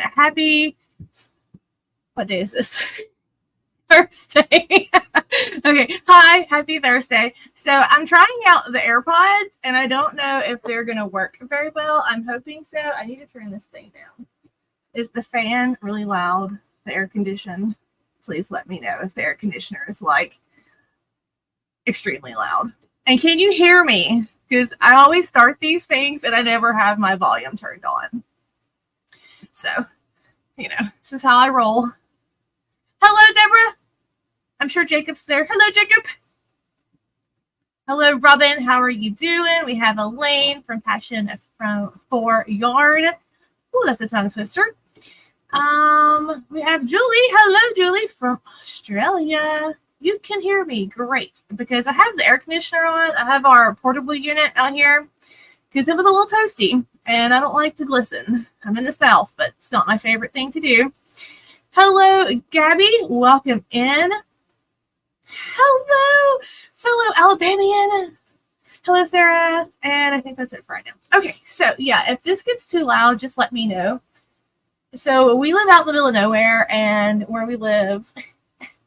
happy, what day is this? Thursday. Okay. Hi, happy Thursday. So I'm trying out the AirPods and I don't know if they're going to work very well. I'm hoping so. I need to turn this thing down. Is the fan really loud? The air condition? Please let me know if the air conditioner is like extremely loud. And can you hear me? Because I always start these things and I never have my volume turned on. So, you know, this is how I roll. Hello, Deborah. I'm sure Jacob's there. Hello, Jacob. Hello, Robin. How are you doing? We have Elaine from Passion for Yarn. Oh, that's a tongue twister. We have Julie. Hello, Julie from Australia. You can hear me. Great. Because I have the air conditioner on. I have our portable unit out here because it was a little toasty and I don't like to glisten. I'm in the South, but it's not my favorite thing to do. Hello, Gabby. Welcome in. Hello, fellow Alabamian. Hello, Sarah. And I think that's it for right now. Okay, so yeah, if this gets too loud, just let me know. So we live out in the middle of nowhere, and where we live,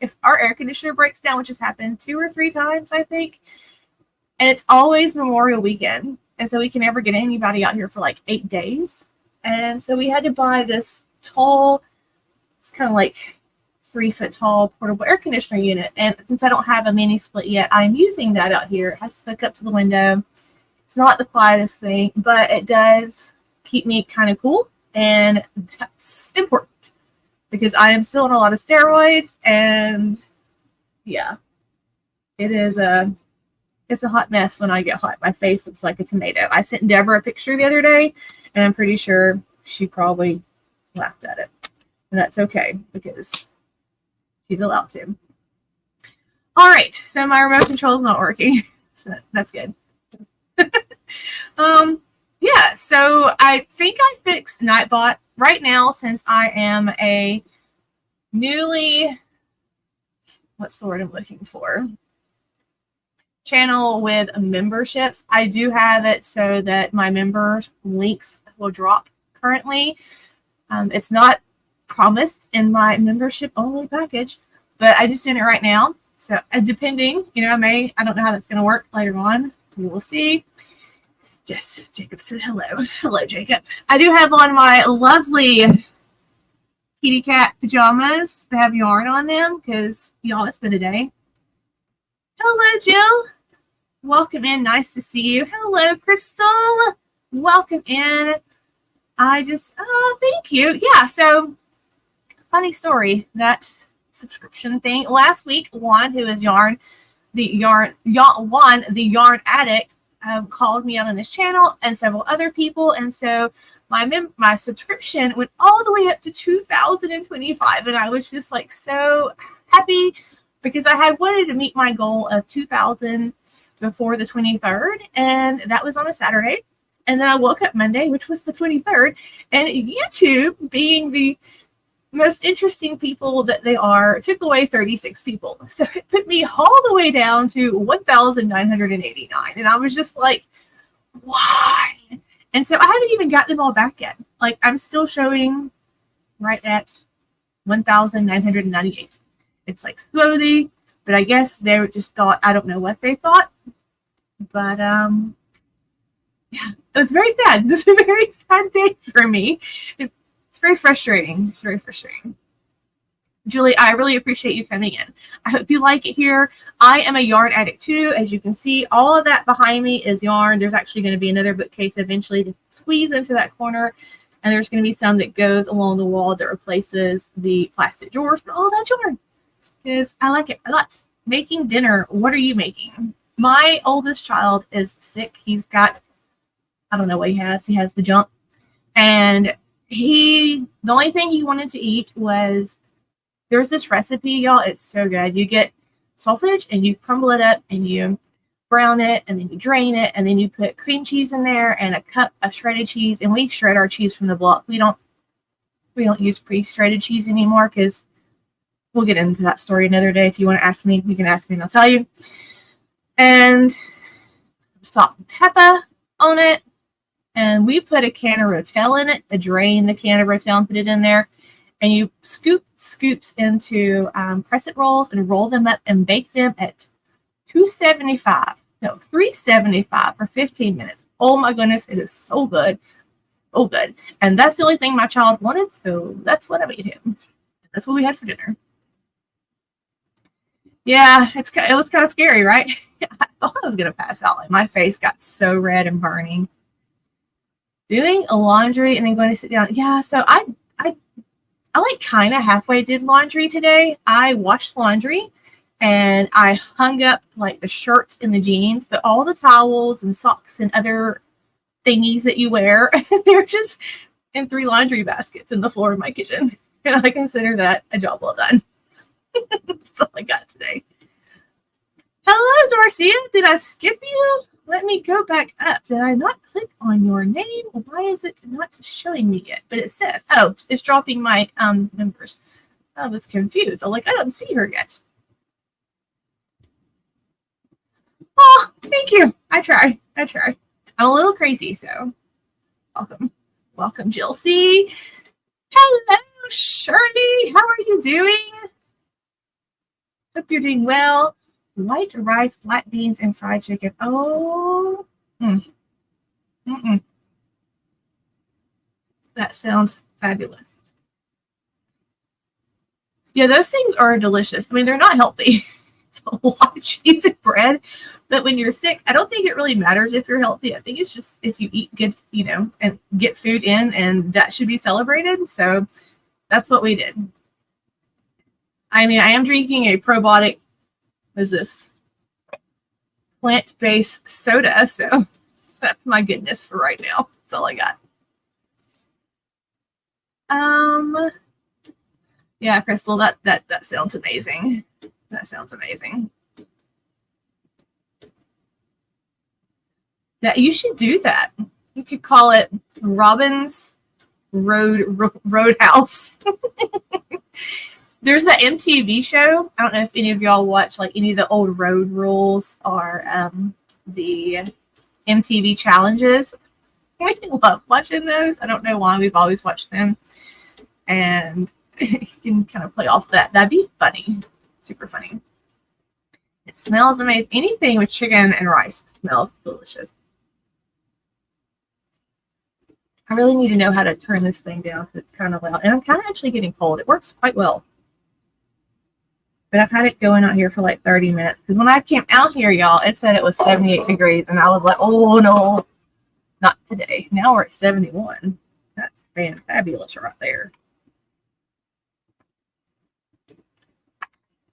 if our air conditioner breaks down, which has happened 2 or 3 times, I think, and it's always Memorial Weekend, and so we can never get anybody out here for like 8 days. And so we had to buy this tall, it's kind of like 3-foot tall portable air conditioner unit. And since I don't have a mini split yet, I'm using that out here. It has to hook up to the window. It's not the quietest thing, but it does keep me kind of cool. And that's important because I am still on a lot of steroids. And yeah, it's a hot mess when I get hot. My face looks like a tomato. I sent Deborah a picture the other day, and I'm pretty sure she probably laughed at it. And that's okay because she's allowed to. All right, so my remote control is not working, so that's good. Yeah, so I think I fixed Nightbot right now since I am a newly, what's the word I'm looking for? Channel with memberships. I do have it so that my member links will drop currently. It's not promised in my membership only package, but I just doing it right now. So depending, you know, I don't know how that's going to work later on. We will see. Yes, Jacob said hello. Hello, Jacob. I do have on my lovely kitty cat pajamas that have yarn on them because, y'all, it's been a day. Hello, Jill. Welcome in. Nice to see you. Hello, Crystal. Welcome in. Oh, thank you. Yeah, so funny story, that subscription thing. Last week, Juan, who is Juan, the yarn addict, called me out on his channel and several other people. And so my subscription went all the way up to 2025. And I was just like so happy because I had wanted to meet my goal of 2000 before the 23rd. And that was on a Saturday. And then I woke up Monday, which was the 23rd, and YouTube, being the most interesting people that they are, took away 36 people. So it put me all the way down to 1,989. And I was just like, why? And so I haven't even got them all back yet. Like, I'm still showing right at 1,998. It's like slowly, but I guess they just thought, I don't know what they thought. But, yeah, it was very sad. This is a very sad day for me. It's very frustrating. It's very frustrating. Julie, I really appreciate you coming in. I hope you like it here. I am a yarn addict too. As you can see, all of that behind me is yarn. There's actually going to be another bookcase eventually to squeeze into that corner. And there's going to be some that goes along the wall that replaces the plastic drawers. But all that's yarn because I like it a lot. Making dinner. What are you making? My oldest child is sick. He's got, I don't know what he has. He has the jump. And the only thing he wanted to eat was, there's this recipe, y'all. It's so good. You get sausage and you crumble it up and you brown it and then you drain it and then you put cream cheese in there and a cup of shredded cheese. And we shred our cheese from the block. We don't use pre-shredded cheese anymore because we'll get into that story another day. If you want to ask me, you can ask me and I'll tell you. And salt and pepper on it. And we put a can of Rotel in it, drain the can of Rotel and put it in there. And you scoop scoops into crescent rolls and roll them up and bake them at 375 for 15 minutes. Oh my goodness, it is so good. So good. And that's the only thing my child wanted, so that's what I made him. That's what we had for dinner. Yeah, it was kind of scary, right? I thought I was going to pass out. Like, my face got so red and burning. Doing laundry and then going to sit down. Yeah, so I like kind of halfway did laundry today. I washed laundry and I hung up like the shirts and the jeans, but all the towels and socks and other thingies that you wear, they're just in 3 laundry baskets in the floor of my kitchen. And I consider that a job well done. That's all I got today. Hello, Dorcia. Did I skip you? Let me go back up. Did I not click on your name? Why is it not showing me yet? But it says, oh, it's dropping my members. I was confused. I'm like, I don't see her yet. Oh, thank you. I try. I'm a little crazy, so welcome. Welcome, Jill C. Hello, Shirley. How are you doing? Hope you're doing well. White rice, black beans, and fried chicken. Oh, that sounds fabulous. Yeah, those things are delicious. I mean, they're not healthy. It's a lot of cheese and bread. But when you're sick, I don't think it really matters if you're healthy. I think it's just if you eat good, and get food in, and that should be celebrated. So that's what we did. I mean, I am drinking a probiotic, what is this? Plant-based soda. So that's my goodness for right now. That's all I got. Yeah, Crystal, that sounds amazing. That sounds amazing. That you should do that. You could call it Robin's Roadhouse. There's that MTV show. I don't know if any of y'all watch like any of the old road rules or the MTV challenges. We love watching those. I don't know why. We've always watched them. And you can kind of play off that. That'd be funny. Super funny. It smells amazing. Anything with chicken and rice smells delicious. I really need to know how to turn this thing down because it's kind of loud. And I'm kind of actually getting cold. It works quite well. But I've had it going out here for like 30 minutes. Because when I came out here, y'all, it said it was 78 degrees. And I was like, oh, no, not today. Now we're at 71. That's fantabulous right there.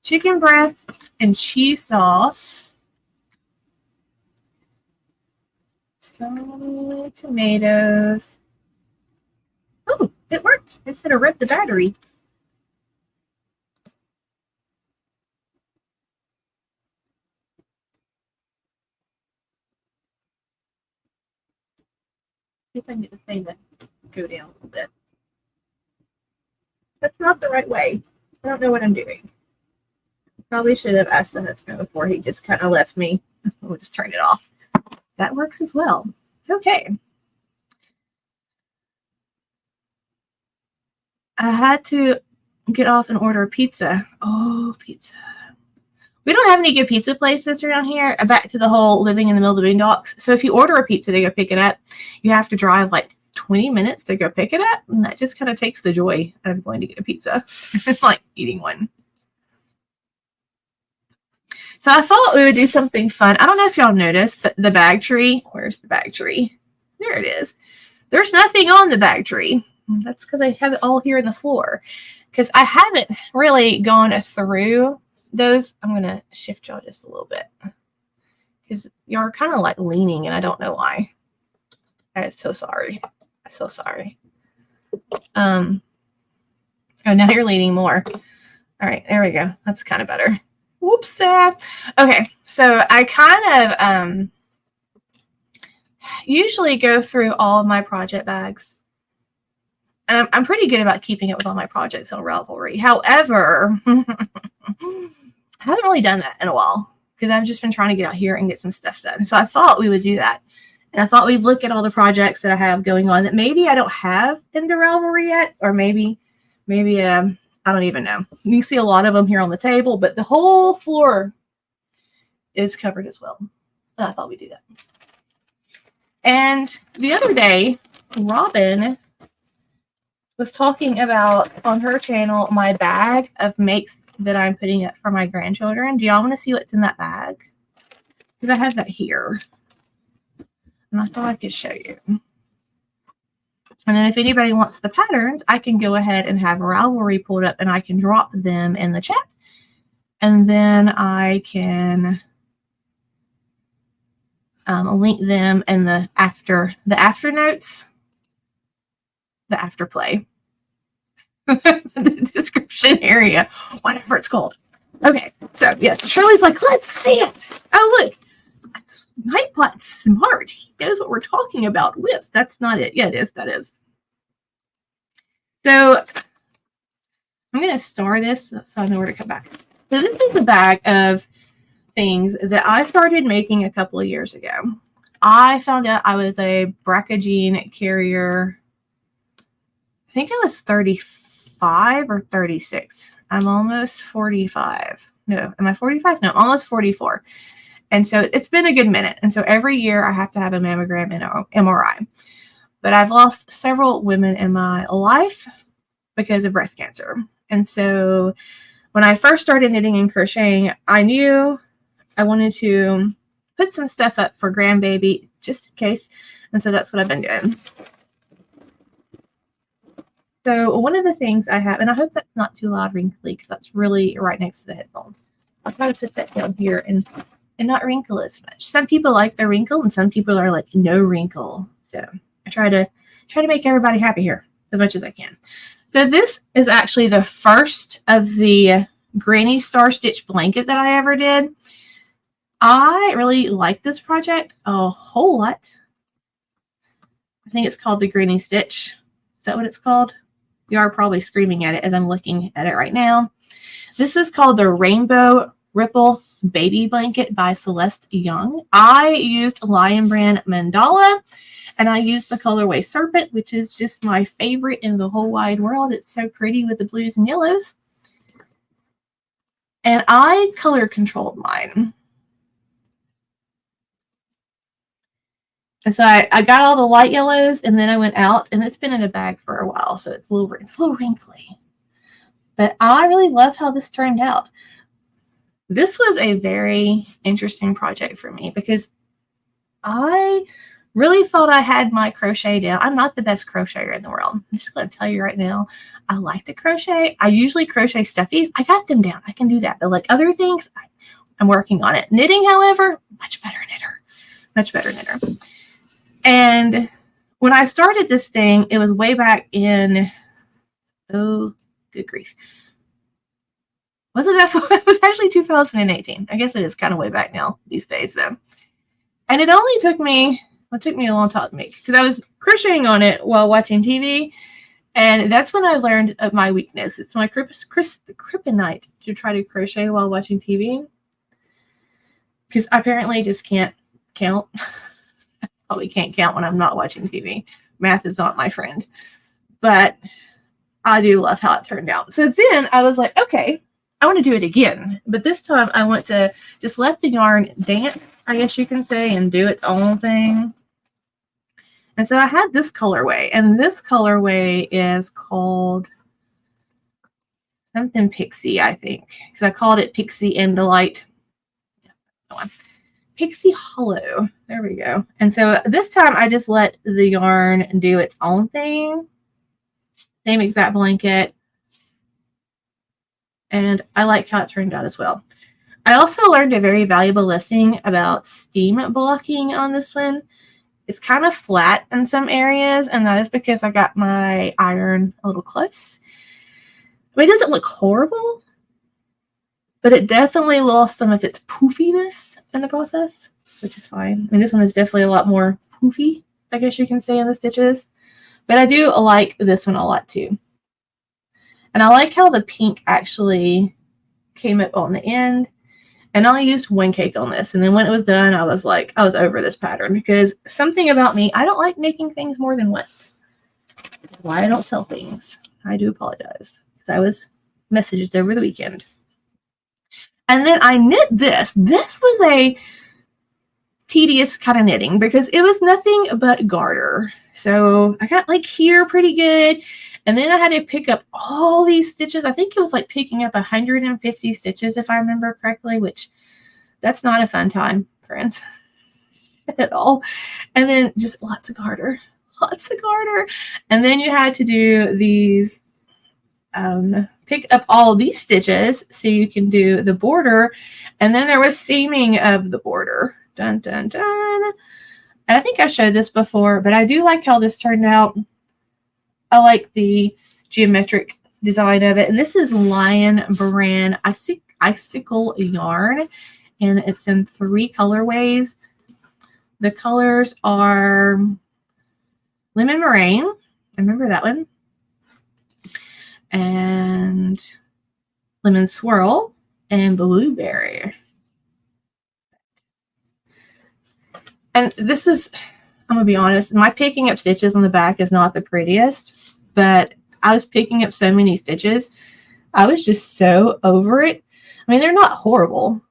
Chicken breast and cheese sauce. Tomatoes. Oh, it worked. It said to rip the battery. See if I can get this thing to go down a little bit. That's not the right way. I don't know what I'm doing. Probably should have asked the husband before he just kind of left me. We'll just turn it off. That works as well. Okay. I had to get off and order pizza. Oh, pizza. We don't have any good pizza places around here. Back to the whole living in the middle of the boondocks. So if you order a pizza to go pick it up, you have to drive like 20 minutes to go pick it up. And that just kind of takes the joy out of going to get a pizza. It's like eating one. So I thought we would do something fun. I don't know if y'all noticed, but the bag tree. Where's the bag tree? There it is. There's nothing on the bag tree. That's because I have it all here in the floor. Because I haven't really gone through those. I'm going to shift y'all just a little bit. Because y'all are kind of like leaning, and I don't know why. I'm so sorry. I'm so sorry. Oh, now you're leaning more. All right, there we go. That's kind of better. Whoops. Okay, so I kind of usually go through all of my project bags. And I'm pretty good about keeping it with all my projects on Ravelry. However, I haven't really done that in a while because I've just been trying to get out here and get some stuff done. So I thought we would do that. And I thought we'd look at all the projects that I have going on that maybe I don't have in the Ravelry yet, or maybe I don't even know. You can see a lot of them here on the table, but the whole floor is covered as well. And I thought we'd do that. And the other day, Robin was talking about on her channel my bag of makes that I'm putting up for my grandchildren. Do y'all want to see what's in that bag? Because I have that here. And I thought I could show you. And then if anybody wants the patterns, I can go ahead and have Ravelry pulled up and I can drop them in the chat. And then I can link them in the after notes, the after play, the description area, whatever it's called. Okay, so yes, Shirley's like, let's see it. Oh, look. Nightbot's smart. He knows what we're talking about. Whips. That's not it. Yeah, it is. That is. So I'm going to star this so I know where to come back. So this is a bag of things that I started making a couple of years ago. I found out I was a BAGODAY carrier. I think I was 35 or 36. I'm almost 45. No, am I 45? No, almost 44. And so it's been a good minute. And so every year I have to have a mammogram and MRI. But I've lost several women in my life because of breast cancer. And so when I first started knitting and crocheting, I knew I wanted to put some stuff up for grandbaby just in case. And so that's what I've been doing. So one of the things I have, and I hope that's not too loud wrinkly because that's really right next to the headphones. I'll try to put that down here and not wrinkle as much. Some people like the wrinkle and some people are like no wrinkle. So I try to make everybody happy here as much as I can. So this is actually the first of the Granny Star Stitch blanket that I ever did. I really like this project a whole lot. I think it's called the Granny Stitch. Is that what it's called? You are probably screaming at it as I'm looking at it right now. This is called the Rainbow Ripple Baby Blanket by Celeste Young. I used Lion Brand Mandala, and I used the colorway Serpent, which is just my favorite in the whole wide world. It's so pretty with the blues and yellows. And I color controlled mine. And so I got all the light yellows, and then I went out, and it's been in a bag for a while, so it's a little wrinkly. But I really love how this turned out. This was a very interesting project for me because I really thought I had my crochet down. I'm not the best crocheter in the world. I'm just going to tell you right now. I like to crochet. I usually crochet stuffies. I got them down. I can do that. But like other things, I'm working on it. Knitting, however, much better knitter. Much better knitter. And when I started this thing, it was way back in, oh, good grief. Wasn't that? It was actually 2018. I guess it is kind of way back now these days, though. And it only took me, well, it took me a long time to make because I was crocheting on it while watching TV, and that's when I learned of my weakness. It's my kryptonite to try to crochet while watching TV because I apparently just can't count. Probably can't count when I'm not watching TV. Math is not my friend, but I do love how it turned out. So then I was like, okay. I want to do it again, but this time I want to just let the yarn dance, I guess you can say, and do its own thing. And so I had this colorway, and this colorway is called something Pixie, I think, because I called it Pixie and Delight. Yeah, Pixie Hollow. There we go. And so this time I just let the yarn do its own thing. Same exact blanket. And I like how it turned out as well. I also learned a very valuable lesson about steam blocking on this one. It's kind of flat in some areas, and that is because I got my iron a little close. I mean, it doesn't look horrible, but it definitely lost some of its poofiness in the process, which is fine. I mean, this one is definitely a lot more poofy, I guess you can say, in the stitches. But I do like this one a lot too. And I like how the pink actually came up on the end. And I used one cake on this. And then when it was done, I was like, I was over this pattern because something about me, I don't like making things more than once. Why I don't sell things. I do apologize because I was messaged over the weekend. And then I knit this. This was a tedious kind of knitting because it was nothing but garter. So I got like here pretty good. And then I had to pick up all these stitches. I think it was like picking up 150 stitches if I remember correctly, which that's not a fun time, friends, at all. And then just lots of garter. Lots of garter. And then you had to do these, pick up all these stitches so you can do the border. And then there was seaming of the border. Dun, dun, dun. And I think I showed this before, but I do like how this turned out. I like the geometric design of it. And this is Lion Brand Icicle yarn. And it's in 3 colorways. The colors are Lemon Meringue. I remember that one. And Lemon Swirl and Blueberry. And this is, I'm going to be honest, my picking up stitches on the back is not the prettiest, but I was picking up so many stitches. I was just so over it. I mean, they're not horrible,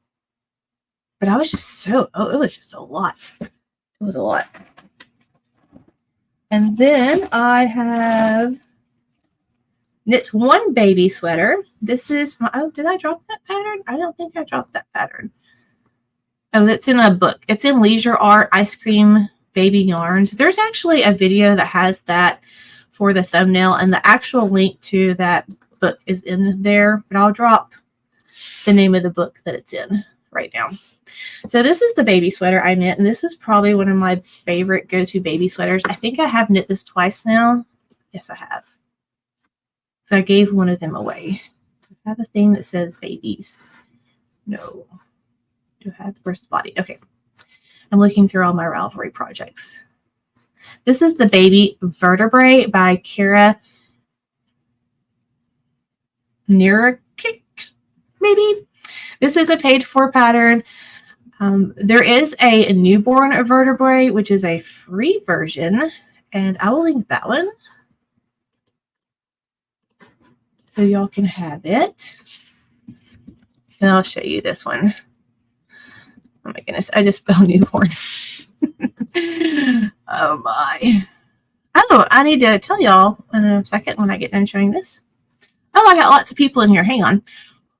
but I was just so, it was just a lot. It was a lot. And then I have knit one baby sweater. This is my, oh, did I drop that pattern? I don't think I dropped that pattern. Oh, that's in a book. It's in Leisure Art Ice Cream Baby Yarns. There's actually a video that has that for the thumbnail, and the actual link to that book is in there, but I'll drop the name of the book that it's in right now. So this is the baby sweater I knit, and this is probably one of my favorite go-to baby sweaters. I think I have knit this twice now. Yes, I have. So I gave one of them away. Do I have a thing that says babies? No. Do I have where's the body? Okay. I'm looking through all my Ravelry projects. This is the Baby Vertebrae by Carrie, maybe. This is a paid for pattern. There is a newborn vertebrae, which is a free version, and I will link that one so y'all can have it. And I'll show you this one. Oh my goodness, I just spelled newborn. Oh my. Oh, I need to tell y'all in a second when I get done showing this. Oh, I got lots of people in here. Hang on.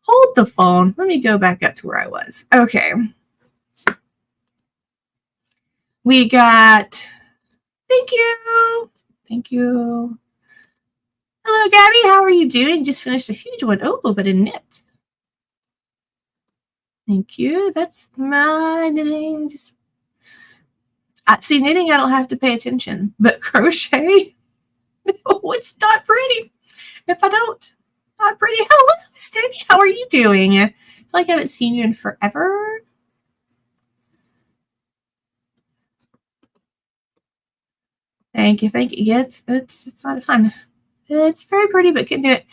Hold the phone. Let me go back up to where I was. Okay. We got, thank you. Thank you. Hello, Gabby. How are you doing? Just finished a huge one. Oh, but in knits. Thank you. That's my knitting. Just see, knitting, I don't have to pay attention, but crochet, it's not pretty. If I don't, not pretty. Hello, Miss Debbie. How are you doing? I feel like I haven't seen you in forever. Thank you. Thank you. Yeah, it's not fun. It's very pretty, but couldn't do it.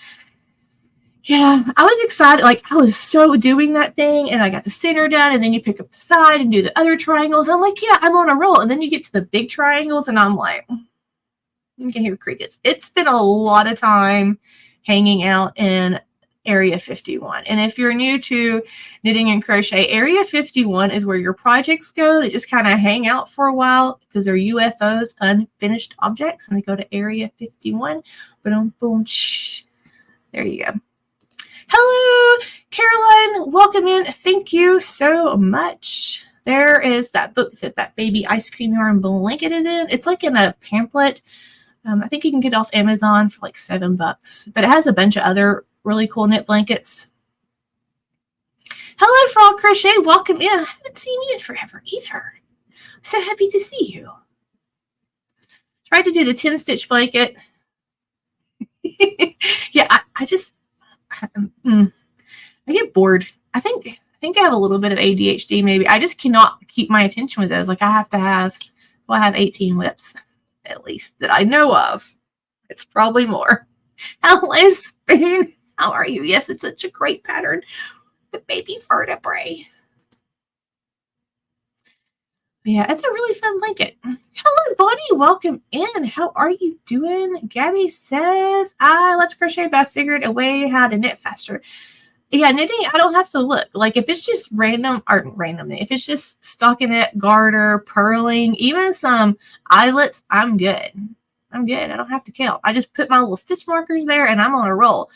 Yeah, I was excited. Like, I was so doing that thing, and I got the center done, and then you pick up the side and do the other triangles. I'm like, yeah, I'm on a roll. And then you get to the big triangles, and I'm like, you can hear crickets. It's been a lot of time hanging out in Area 51. And if you're new to knitting and crochet, Area 51 is where your projects go. They just kind of hang out for a while because they're UFOs, unfinished objects, and they go to Area 51. Boom, boom, shh. There you go. Hello, Caroline. Welcome in. Thank you so much. There is that book that baby ice cream yarn blanket is in. It's like in a pamphlet. I think you can get it off Amazon for like $7, but it has a bunch of other really cool knit blankets. Hello, Frog Crochet. Welcome in. I haven't seen you in forever either. I'm so happy to see you. Tried to do the 10-stitch blanket. Yeah, I just... I get bored. I think I have a little bit of ADHD maybe. I just cannot keep my attention with those. Like I have 18 whips at least that I know of. It's probably more. Hello, Spoon. How are you? Yes, it's such a great pattern. The baby vertebrae. Yeah, it's a really fun blanket. Hello, Bonnie. Welcome in. How are you doing? Gabby says, I love to crochet, but I figured a way how to knit faster. Yeah, knitting, I don't have to look. Like, if it's just random, or randomly, if it's just stockinette, garter, purling, even some eyelets, I'm good. I'm good. I don't have to count. I just put my little stitch markers there, and I'm on a roll.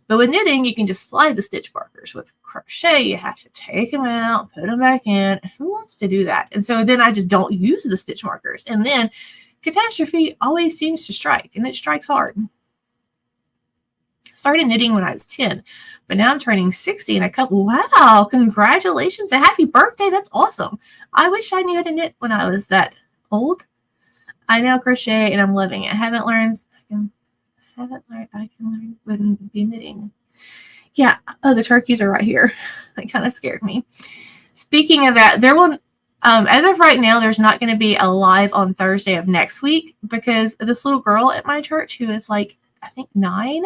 But with knitting, you can just slide the stitch markers. With crochet, you have to take them out, put them back in. Who wants to do that? And so then I just don't use the stitch markers. And then catastrophe always seems to strike, and it strikes hard. Started knitting when I was 10, but now I'm turning 60 in a couple. Wow, congratulations and happy birthday. That's awesome. I wish I knew how to knit when I was that old. I now crochet and I'm loving it. I haven't learned I can learn wouldn't be knitting. Yeah. Oh, the turkeys are right here. That kind of scared me. Speaking of that, there will as of right now, there's not going to be a live on Thursday of next week because this little girl at my church who is like, I think 9,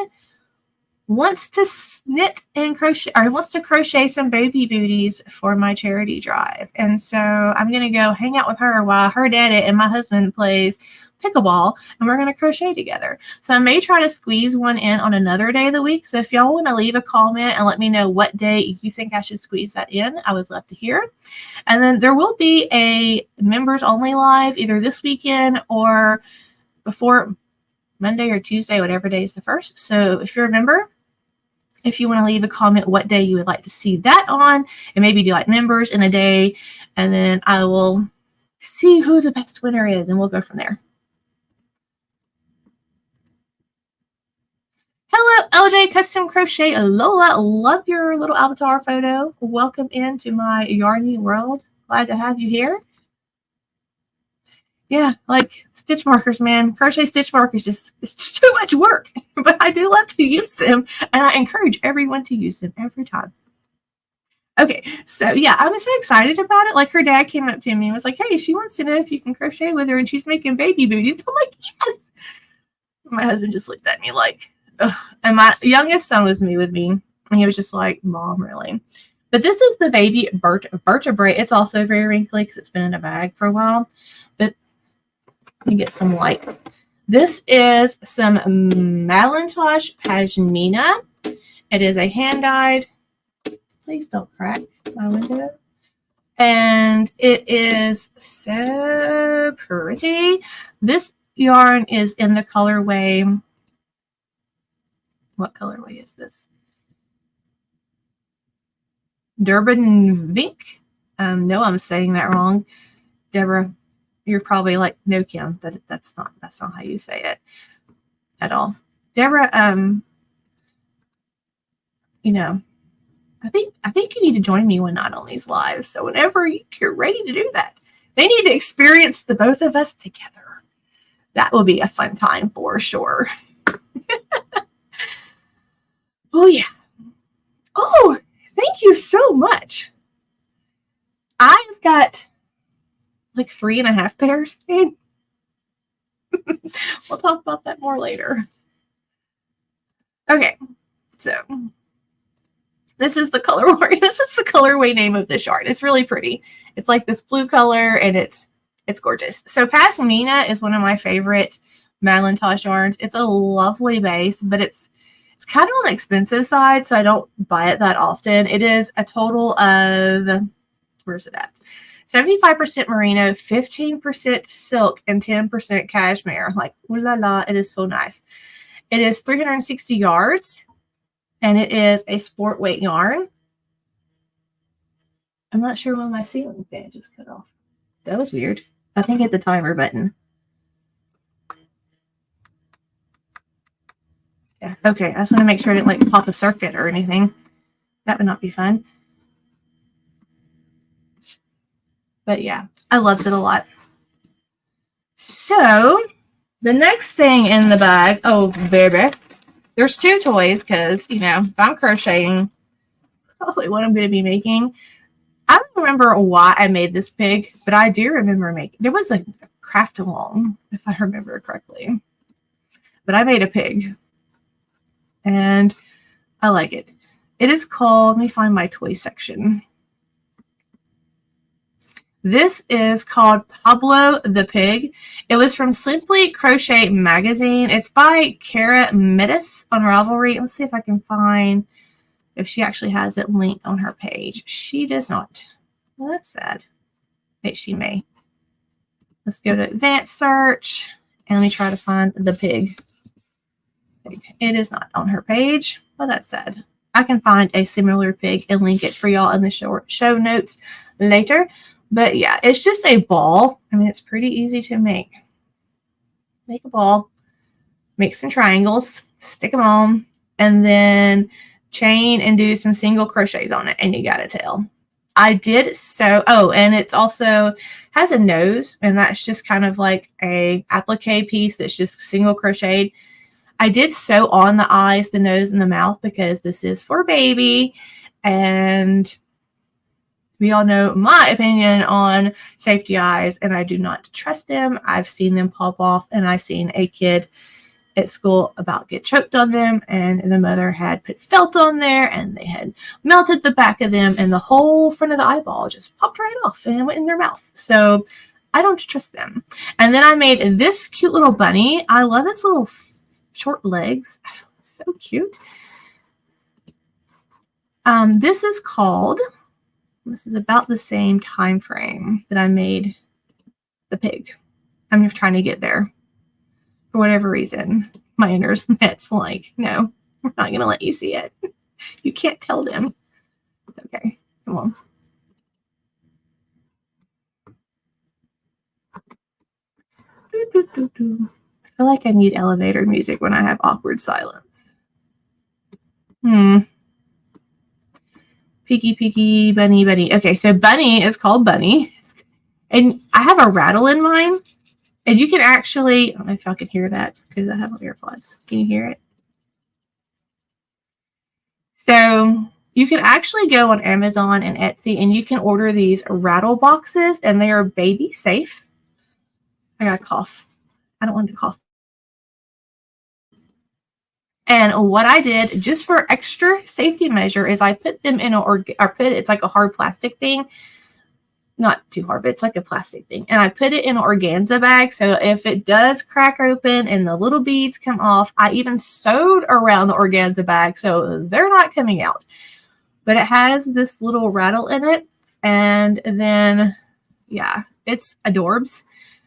wants to knit and crochet, or wants to crochet some baby booties for my charity drive. And so I'm going to go hang out with her while her daddy and my husband plays pickleball, and we're going to crochet together. So I may try to squeeze one in on another day of the week. So if y'all want to leave a comment and let me know what day you think I should squeeze that in, I would love to hear. And then there will be a members only live either this weekend or before Monday or Tuesday, whatever day is the first. So if you're a member, if you want to leave a comment what day you would like to see that on, and maybe do like members in a day, and then I will see who the best winner is, and we'll go from there. Hello, LJ Custom Crochet. Lola, love your little avatar photo. Welcome into my yarny world. Glad to have you here. Yeah, like stitch markers, man. Crochet stitch markers, it's just too much work. But I do love to use them, and I encourage everyone to use them every time. Okay, so yeah, I'm so excited about it. Like her dad came up to me and was like, hey, she wants to know if you can crochet with her, and she's making baby booties. I'm like, yes. My husband just looked at me like, ugh. And my youngest son was with me, and he was just like, Mom, really? But this is the baby vertebrae. It's also very wrinkly because it's been in a bag for a while. But let me get some light. This is some Macintosh Pashmina. It is a hand-dyed. Please don't crack my window. And it is so pretty. This yarn is in the colorway. What colorway is this? Durban Vink. No, I'm saying that wrong. Deborah, you're probably like, no, Kim, that's not how you say it at all. Deborah, you know, I think you need to join me one night on these lives. So whenever you're ready to do that, they need to experience the both of us together. That will be a fun time for sure. Oh yeah. Oh, thank you so much. I've got like 3.5 pairs made. We'll talk about that more later. Okay, so this is the colorway. This is the colorway name of this yarn. It's really pretty. It's like this blue color, and it's gorgeous. So Pashmina is one of my favorite Macintosh yarns. It's a lovely base, but it's kind of on the expensive side, so I don't buy it that often. It is a total of, where's it at? 75% merino, 15% silk, and 10% cashmere. Like, ooh la la, it is so nice. It is 360 yards, and it is a sport weight yarn. I'm not sure when my ceiling fan just cut off. That was weird. I think hit the timer button. Yeah, okay. I just want to make sure I didn't like pop a circuit or anything. That would not be fun. But yeah, I loves it a lot. So the next thing in the bag, oh baby, there's 2 toys because, you know, if I'm crocheting, probably what I'm going to be making. I don't remember why I made this pig, but I do remember making, there was a craft along, if I remember correctly. But I made a pig, and I like it. It is called, let me find my toy section. This is called Pablo the Pig. It was from Simply Crochet Magazine. It's by Carrie Maddness on Ravelry. Let's see if I can find if she actually has it linked on her page. She does not. Well, that's sad. Wait, she may. Let's go to advanced search and let me try to find the pig. It is not on her page. Well, that's sad. I can find a similar pig and link it for y'all in the show notes later. But yeah, it's just a ball. I mean, it's pretty easy to make. Make a ball, make some triangles, stick them on, and then chain and do some single crochets on it, and you got a tail. I did sew. Oh, and it's also has a nose, and that's just kind of like a applique piece that's just single crocheted. I did sew on the eyes, the nose, and the mouth because this is for baby, and we all know my opinion on safety eyes, and I do not trust them. I've seen them pop off, and I've seen a kid at school about get choked on them, and the mother had put felt on there, and they had melted the back of them, and the whole front of the eyeball just popped right off and went in their mouth. So I don't trust them. And then I made this cute little bunny. I love its little short legs. It's so cute. This is called... This is about the same time frame that I made the pig. I'm just trying to get there. For whatever reason, my internet's like, no, we're not going to let you see it. You can't tell them. Okay, come on. I feel like I need elevator music when I have awkward silence. Piggy, bunny, bunny. Okay, so bunny is called bunny. And I have a rattle in mine. And you can actually, I don't know if y'all can hear that because I have earplugs. Can you hear it? So you can actually go on Amazon and Etsy and you can order these rattle boxes and they are baby safe. I got a cough. I don't want to cough. And what I did just for extra safety measure is I put them in it's like a hard plastic thing. Not too hard, but it's like a plastic thing. And I put it in an organza bag. So if it does crack open and the little beads come off, I even sewed around the organza bag so they're not coming out. But it has this little rattle in it. And then, yeah, it's adorbs.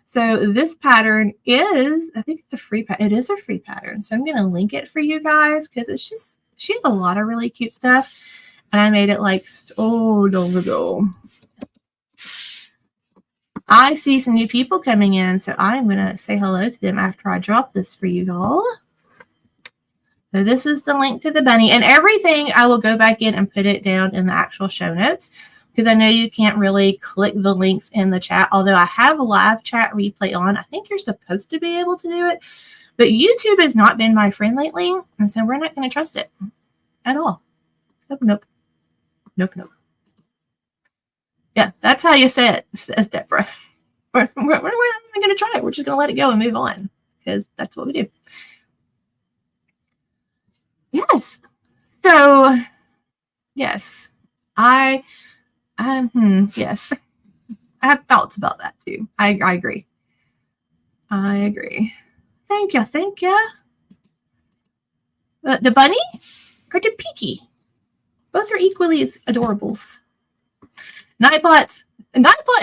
So this pattern is, I think it's a free pattern. It is a free pattern. So I'm going to link it for you guys because it's just, she has a lot of really cute stuff. And I made it like so long ago. I see some new people coming in, so I'm going to say hello to them after I drop this for you all. So this is the link to the bunny. And everything, I will go back in and put it down in the actual show notes because I know you can't really click the links in the chat. Although I have a live chat replay on. I think you're supposed to be able to do it. But YouTube has not been my friend lately, and so we're not going to trust it at all. Nope, nope. Nope, nope. Yeah, that's how you say it, says Deborah. We're not even going to try it. We're just going to let it go and move on because that's what we do. Yes. So, yes. Yes. I have thoughts about that too. I agree. I agree. Thank you. Thank you. The bunny or the piggy? Both are equally as adorables. Nightbot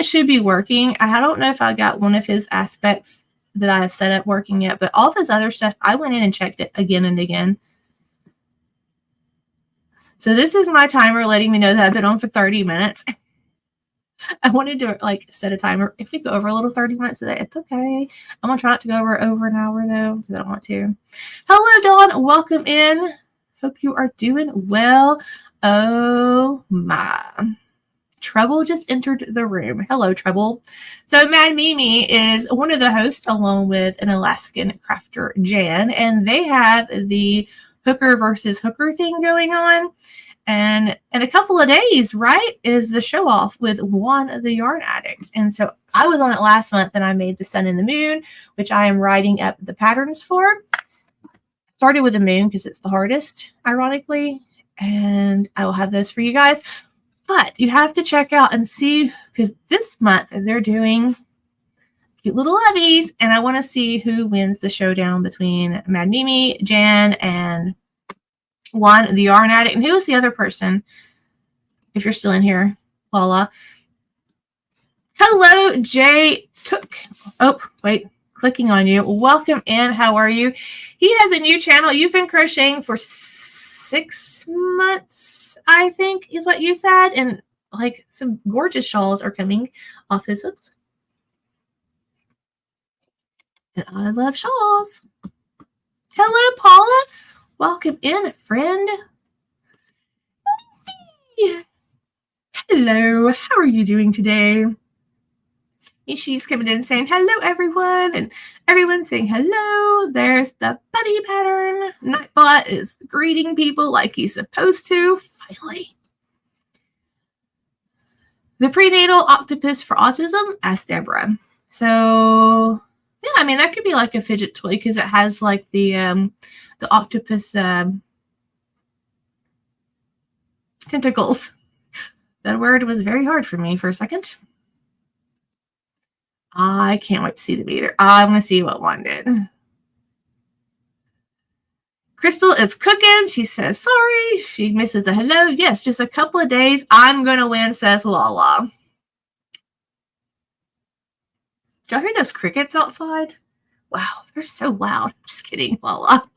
should be working. I don't know if I got one of his aspects that I have set up working yet, but all of his other stuff, I went in and checked it again and again. So this is my timer letting me know that I've been on for 30 minutes. I wanted to like set a timer. If we go over a little 30 minutes today, it's okay. I'm going to try not to go over an hour though, because I don't want to. Hello, Dawn. Welcome in. Hope you are doing well. Oh my. Trouble just entered the room. Hello, Trouble. So Mad Mimi is one of the hosts along with an Alaskan crafter, Jan, and they have the Hooker versus Hooker thing going on. And in a couple of days, right, is the show off with Juan the Yarn Addict. And so I was on it last month and I made the sun and the moon, which I am writing up the patterns for. Started with the moon because it's the hardest, ironically. And I will have those for you guys. But you have to check out and see because this month they're doing cute little levies, and I want to see who wins the showdown between Mad Mimi, Jan, and Juan, the yarn addict. And who is the other person? If you're still in here, Lala. Hello, Jay Took. Oh, wait. Clicking on you. Welcome in. How are you? He has a new channel. You've been crocheting for 6 months, I think, is what you said. And like some gorgeous shawls are coming off his hooks. And I love shawls. Hello, Paula. Welcome in, friend. Hello. How are you doing today? She's coming in saying hello, everyone, and everyone's saying hello. There's the buddy pattern. Nightbot is greeting people like he's supposed to. Finally. The prenatal octopus for autism, asked Deborah. So, yeah, I mean, that could be like a fidget toy because it has like the octopus tentacles. That word was very hard for me for a second. I can't wait to see them either. I'm going to see what one did. Crystal is cooking. She says, sorry. She misses a hello. Yes, just a couple of days. I'm going to win, says Lala. Do you hear those crickets outside? Wow, they're so loud. Just kidding, Lala.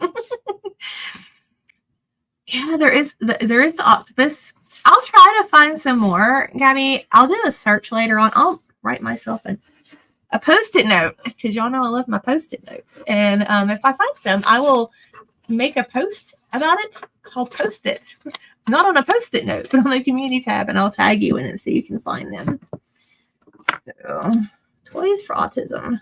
Yeah, there is the octopus. I'll try to find some more, Gabby. I'll do a search later on. I'll write myself a Post-it note because y'all know I love my Post-it notes. And if I find some, I will make a post about it called Post-it. Not on a Post-it note, but on the community tab, and I'll tag you in it so you can find them. So, toys for autism.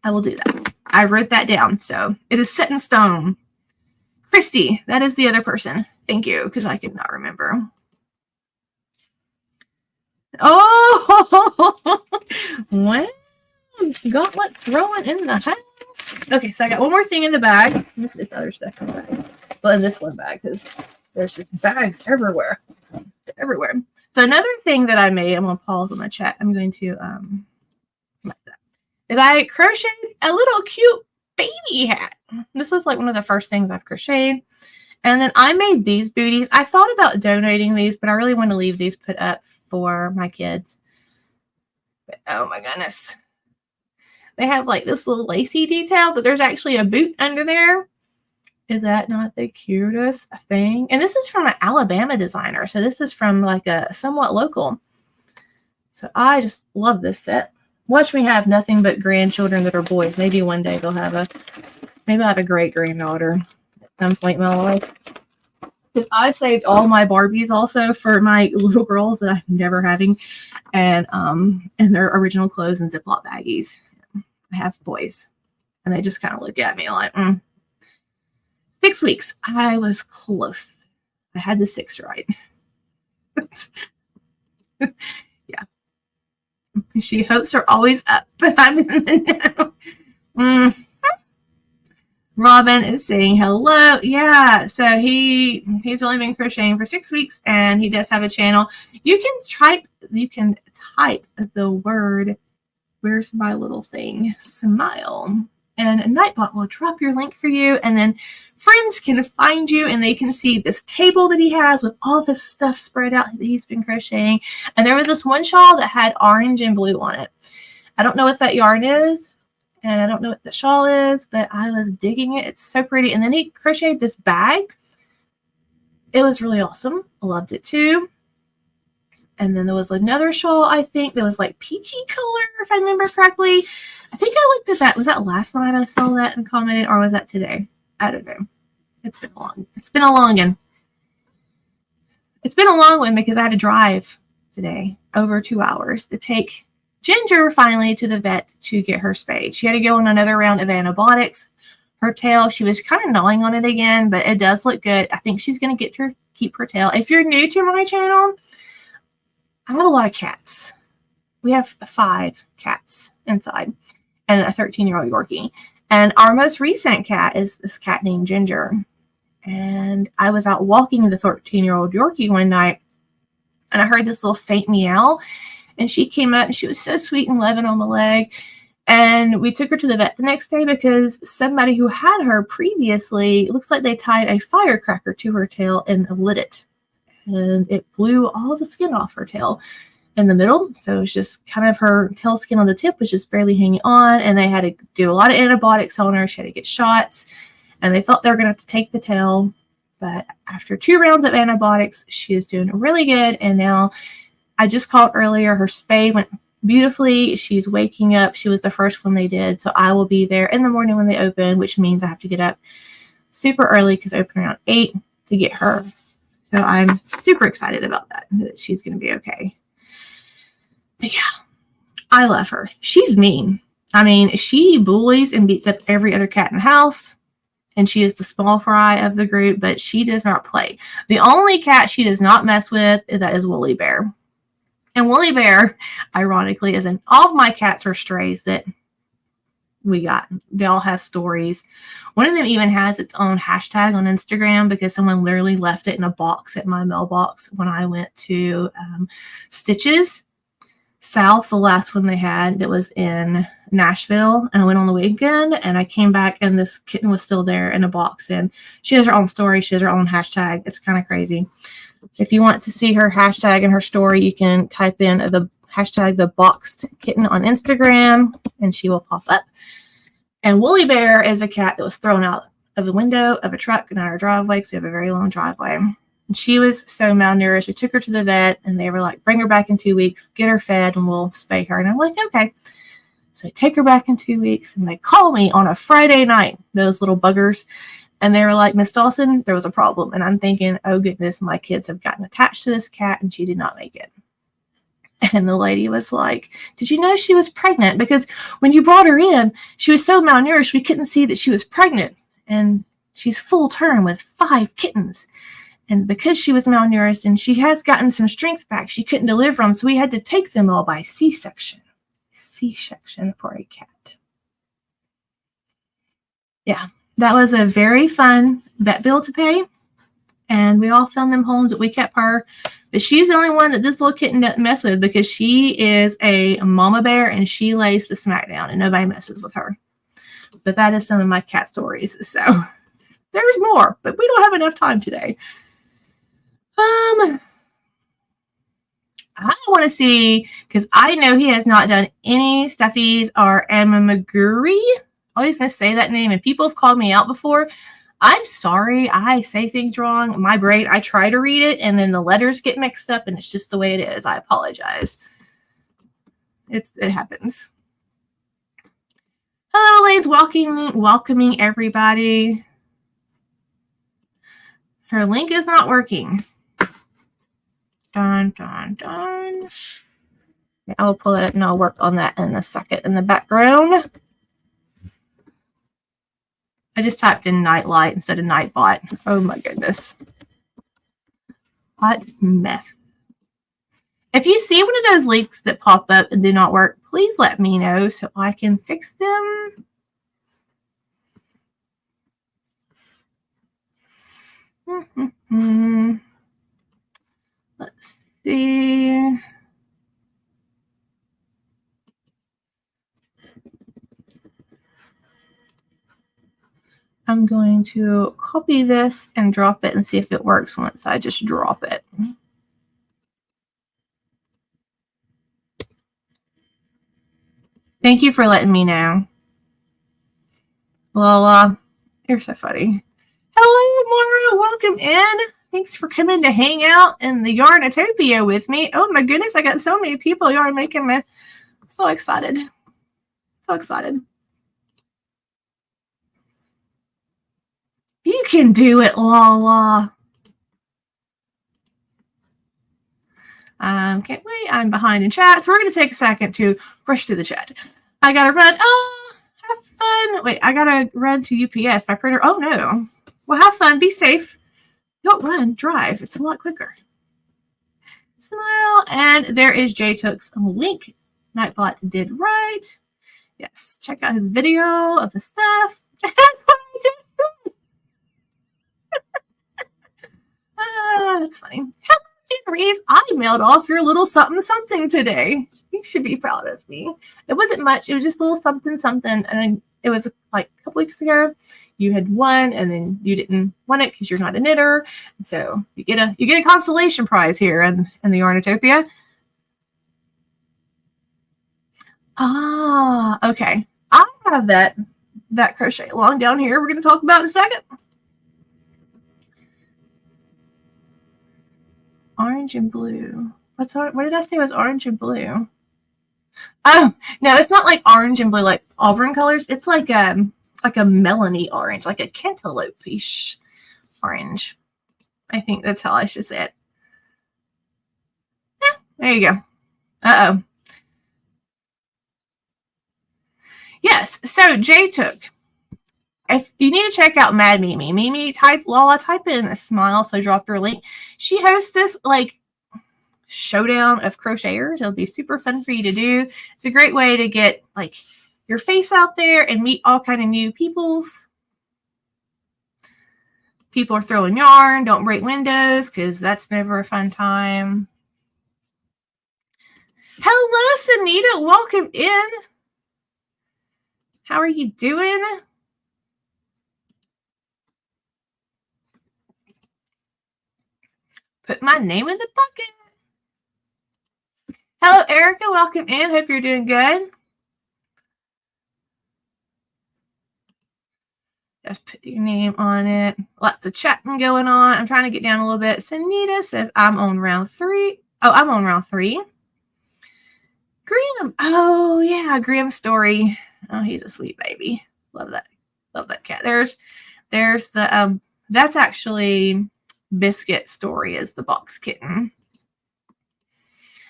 I will do that. I wrote that down, so it is set in stone. Christy, that is the other person. Thank you, because I could not remember. Oh, wow. Gauntlet throwing in the house. Okay, so I got one more thing in the bag. This other stuff in the bag. Well, in this one bag, because there's just bags everywhere. Everywhere. So another thing that I made, I'm going to pause on the chat. I'm going to, is I crocheted a little cute baby hat. This was like one of the first things I've crocheted. And then I made these booties. I thought about donating these, but I really want to leave these put up for my kids. But, oh my goodness. They have like this little lacy detail, but there's actually a boot under there. Is that not the cutest thing? And this is from an Alabama designer. So this is from like a somewhat local. So I just love this set. Watch me have nothing but grandchildren that are boys. Maybe one day they'll have maybe I'll have a great granddaughter at some point in my life. Because I saved all my Barbies also for my little girls that I'm never having. And their original clothes and Ziploc baggies. I have boys. And they just kind of look at me like, 6 weeks. I was close. I had the 6 right. Yeah. She hopes are always up, but I'm in the know. Robin is saying hello. Yeah, so he's only been crocheting for 6 weeks, and he does have a channel. You can type the word, where's my little thing, smile, and Nightbot will drop your link for you, and then friends can find you, and they can see this table that he has with all of his stuff spread out that he's been crocheting. And there was this one shawl that had orange and blue on it. I don't know what that yarn is, and I don't know what the shawl is, but I was digging it. It's so pretty. And then he crocheted this bag. It was really awesome. I loved it too. And then there was another shawl, I think, that was like peachy color, if I remember correctly. I think I looked at that. Was that last night I saw that and commented, or was that today? I don't know. It's been long. It's been a long one. It's been a long one because I had to drive today over 2 hours to take Ginger finally to the vet to get her spayed. She had to go on another round of antibiotics. Her tail, she was kind of gnawing on it again, but it does look good. I think she's going to get to keep her tail. If you're new to my channel, I have a lot of cats. We have 5 cats inside and a 13-year-old Yorkie. And our most recent cat is this cat named Ginger. And I was out walking the 13-year-old Yorkie one night, and I heard this little faint meow, and she came up and she was so sweet and loving on my leg. And we took her to the vet the next day because somebody who had her previously, it looks like they tied a firecracker to her tail and lit it. And it blew all the skin off her tail in the middle. So it's just kind of her tail skin on the tip was just barely hanging on. And they had to do a lot of antibiotics on her. She had to get shots. And they thought they were going to have to take the tail. But after 2 rounds of antibiotics, she is doing really good. And now I just called earlier. Her spay went beautifully. She's waking up. She was the first one they did. So I will be there in the morning when they open, which means I have to get up super early because they open around 8 to get her. So I'm super excited about that she's going to be okay. But yeah, I love her. She's mean. I mean, she bullies and beats up every other cat in the house. And she is the small fry of the group, but she does not play. The only cat she does not mess with is Woolly Bear. And Woolly Bear, ironically, is in all of my cats are strays that we got. They all have stories. One of them even has its own hashtag on Instagram because someone literally left it in a box at my mailbox when I went to Stitches South, the last one they had that was in Nashville. And I went on the weekend and I came back and this kitten was still there in a box. And she has her own story. She has her own hashtag. It's kind of crazy. If you want to see her hashtag and her story, you can type in the hashtag theboxedkitten on Instagram and she will pop up. And Woolly Bear is a cat that was thrown out of the window of a truck in our driveway because we have a very long driveway. And she was so malnourished. We took her to the vet and they were like, bring her back in 2 weeks, get her fed and we'll spay her. And I'm like, okay. So I take her back in 2 weeks and they call me on a Friday night, those little buggers. And they were like, Miss Dawson, there was a problem. And I'm thinking, oh, goodness, my kids have gotten attached to this cat and she did not make it. And the lady was like, did you know she was pregnant? Because when you brought her in, she was so malnourished, we couldn't see that she was pregnant. And she's full term with 5 kittens. And because she was malnourished and she has gotten some strength back, she couldn't deliver them. So we had to take them all by C-section. C-section for a cat. Yeah. That was a very fun vet bill to pay, and we all found them homes that we kept her, but she's the only one that this little kitten doesn't mess with because she is a mama bear and she lays the smack down and nobody messes with her. But that is some of my cat stories. So there's more, but we don't have enough time today. I want to see, because I know he has not done any stuffies or amamaguri. I always going to say that name, and people have called me out before. I'm sorry. I say things wrong. My brain, I try to read it, and then the letters get mixed up, and it's just the way it is. I apologize. It happens. Hello, Lane's welcoming everybody. Her link is not working. Dun, dun, dun. I will pull it up, and I'll work on that in a second in the background. I just typed in nightlight instead of nightbot. Oh my goodness. What mess. If you see one of those links that pop up and do not work, please let me know so I can fix them. Let's see. I'm going to copy this and drop it and see if it works once I just drop it. Thank you for letting me know. Well, you're so funny. Hello, Mara. Welcome in. Thanks for coming to hang out in the Yarnatopia with me. Oh my goodness, I got so many people yarn making me so excited. So excited. You can do it, Lala. Can't wait. I'm behind in chat, so we're going to take a second to rush through the chat. I got to run. Oh, have fun. Wait, I got to run to UPS. My printer. Oh, no. Well, have fun. Be safe. Don't run. Drive. It's a lot quicker. Smile. And there is J-Took's link. Nightbot did right. Yes. Check out his video of the stuff. That's what I just said. That's funny. Hello, Jen Reeves, I mailed off your little something something today. You should be proud of me. It wasn't much. It was just a little something something. And then it was like a couple weeks ago. You had won, and then you didn't want it because you're not a knitter. So you get a consolation prize here in the Yarnitopia. Ah, okay. I have that crochet along down here we're going to talk about in a second. Orange and blue. What did I say was orange and blue? Oh, no, it's not like orange and blue, like auburn colors. It's like a melony orange, like a cantaloupe-ish orange. I think that's how I should say it. Yeah, there you go. Uh-oh. Yes, so Jay took. If you need to check out Mad Mimi, type it in a smile, so drop your link. She hosts this like showdown of crocheters. It'll be super fun for you to do. It's a great way to get like your face out there and meet all kind of new peoples. People are throwing yarn. Don't break windows because that's never a fun time. Hello, Sunita. Welcome in. How are you doing? Put my name in the bucket. Hello, Erica. Welcome in. Hope you're doing good. Just put your name on it. Lots of chatting going on. I'm trying to get down a little bit. Sunita says, I'm on round 3. Oh, I'm on round 3. Graham. Oh, yeah. Graham's story. Oh, he's a sweet baby. Love that. Love that cat. There's the, that's actually Biscuit story is the box kitten.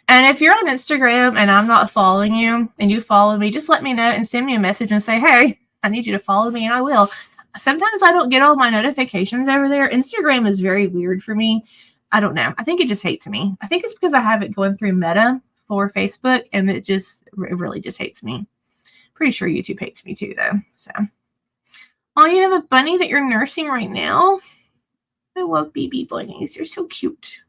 And if you're on Instagram and I'm not following you and you follow me, just let me know and send me a message and say, hey, I need you to follow me, and I will. Sometimes I don't get all my notifications over there. Instagram is very weird for me. I don't know. I think it just hates me. I think it's because I have it going through Meta for Facebook, and it really just hates me. Pretty sure YouTube hates me too, though. So, oh, you have a bunny that you're nursing right now? I love baby bunnies. They're so cute.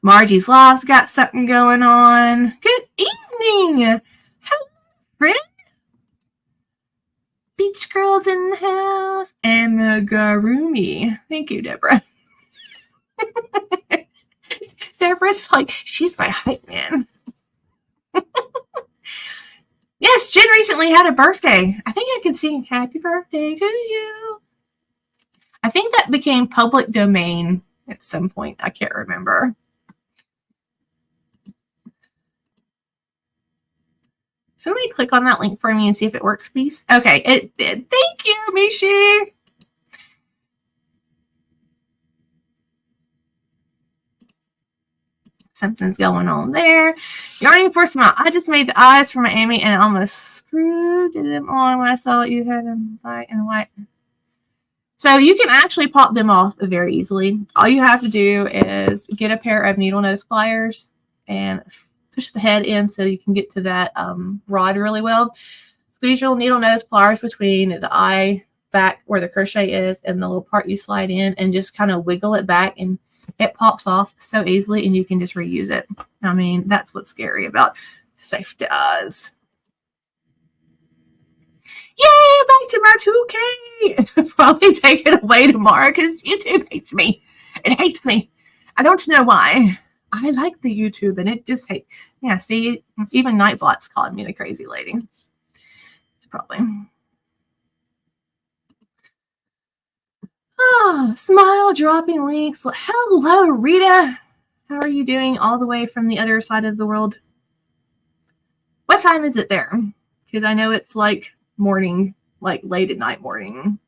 Margie's Loft's got something going on. Good evening. Hello, friend. Beach girls in the house. Amagarumi. Thank you, Deborah. Deborah's like, she's my hype man. Yes, Jen recently had a birthday. I think I can sing happy birthday to you. I think that became public domain at some point. I can't remember. Somebody click on that link for me and see if it works, please. Okay, it did. Thank you, Mishi. Something's going on there. Yarning for Smile. I just made the eyes for my Amy and I almost screwed them on when I saw what you had in black and white. So you can actually pop them off very easily. All you have to do is get a pair of needle nose pliers and push the head in so you can get to that rod really well. Squeeze your needle nose pliers between the eye back where the crochet is and the little part you slide in, and just kind of wiggle it back, and it pops off so easily and you can just reuse it. I mean, that's what's scary about safety. Yay, back to my 2K. Probably take it away tomorrow because YouTube hates me. It hates me. I don't know why. I like the YouTube and it just hates. Yeah, see, even Nightbot's calling me the crazy lady. It's probably. Oh, smile, dropping links. Hello, Rita. How are you doing all the way from the other side of the world? What time is it there? Because I know it's like morning, like late at night morning.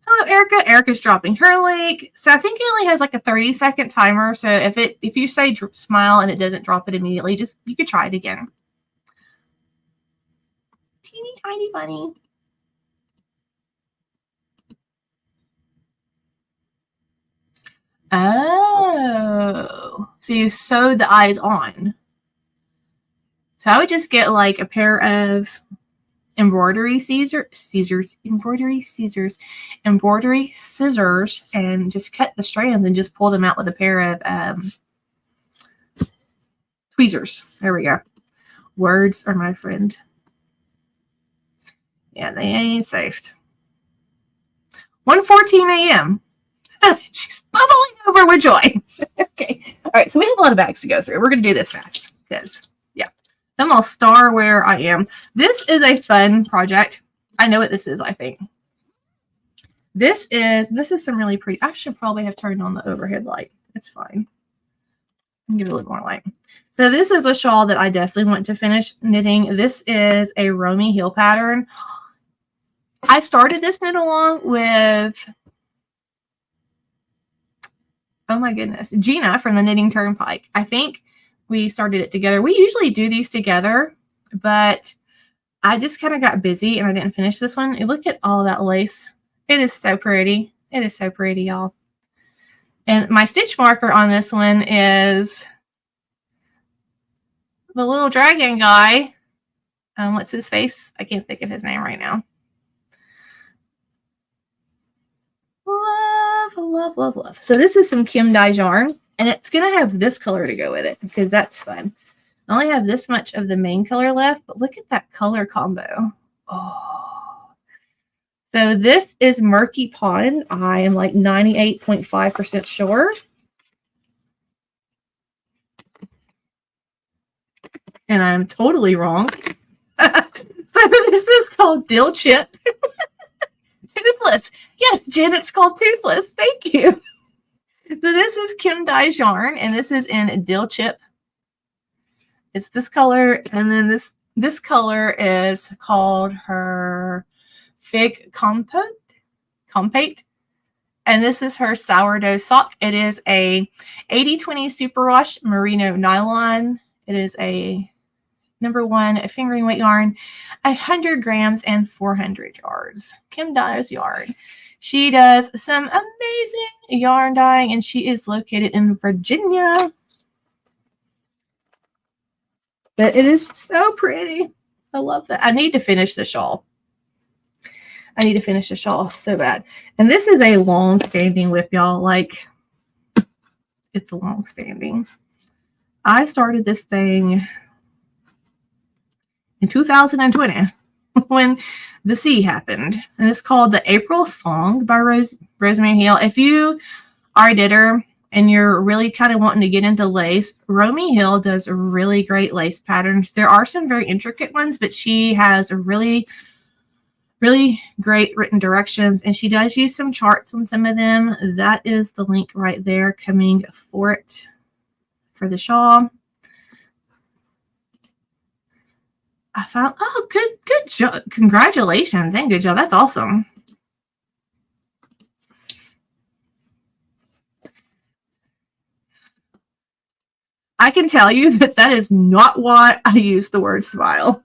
Hello, Erica. Erica's dropping her link. So I think it only has like a 30-second timer. So if you say smile and it doesn't drop it immediately, you could try it again. Teeny tiny bunny. Oh, so you sewed the eyes on. So I would just get like a pair of embroidery scissors, and just cut the strands and just pull them out with a pair of tweezers. There we go. Words are my friend. Yeah, they ain't saved. 1:14 a.m. She's bubbling over with joy. Okay. All right. So we have a lot of bags to go through. We're going to do this fast because, yeah. I'm going to start where I am. This is a fun project. I know what this is, I think. This is some really pretty. I should probably have turned on the overhead light. It's fine. I'll give it a little more light. So this is a shawl that I definitely want to finish knitting. This is a Romi heel pattern. I started this knit along with, oh my goodness, Gina from the Knitting Turnpike. I think we started it together. We usually do these together, but I just kind of got busy and I didn't finish this one. And look at all that lace. It is so pretty. It is so pretty, y'all. And my stitch marker on this one is the little dragon guy. What's his face? I can't think of his name right now. Love, love, love. So this is some Kim Dye yarn, and it's going to have this color to go with it because that's fun. I only have this much of the main color left, but look at that color combo. Oh. So this is Murky Pond. I am like 98.5% sure. And I'm totally wrong. So this is called Dill Chip. Toothless. Yes, Jen, it's called Toothless. Thank you. So this is Kim Dye's yarn, and this is in Dill Chip. It's this color, and then this color is called her Fig Compote. And this is her Sourdough Sock. It is a 80/20 superwash merino nylon. It is a #1 fingering weight yarn, 100 grams and 400 yards. Kim Dye's yarn. She does some amazing yarn dyeing, and she is located in Virginia. But it is so pretty. I love that. I need to finish the shawl. I need to finish the shawl so bad. And this is a long-standing whip, y'all. Like, it's long-standing. I started this thing in 2020 when the sea happened. And it's called The April Song by Rosemary Hill. If you are a knitter and you're really kind of wanting to get into lace, Romi Hill does really great lace patterns. There are some very intricate ones, but she has a really great written directions, and she does use some charts on some of them. That is the link right there coming for it for the shawl. I found, oh, good job. Congratulations and good job. That's awesome. I can tell you that that is not why I use the word smile.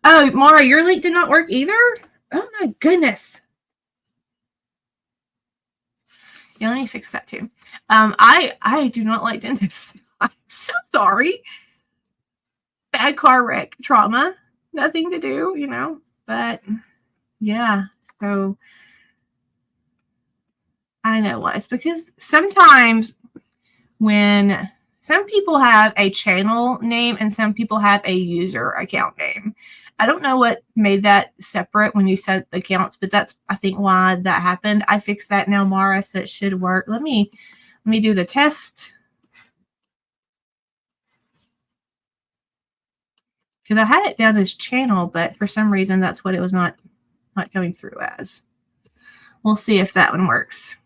Oh, Mara, your link did not work either? Oh my goodness. Yeah, let me fix that too. I do not like dentists. I'm so sorry. Bad car wreck, trauma, nothing to do, you know. But yeah, so I know why. It's because sometimes when some people have a channel name and some people have a user account name. I don't know what made that separate when you set the accounts, but that's, I think, why that happened. I fixed that now, Mara, so it should work. Let me do the test. Because I had it down as channel, but for some reason that's what it was not going through as. We'll see if that one works.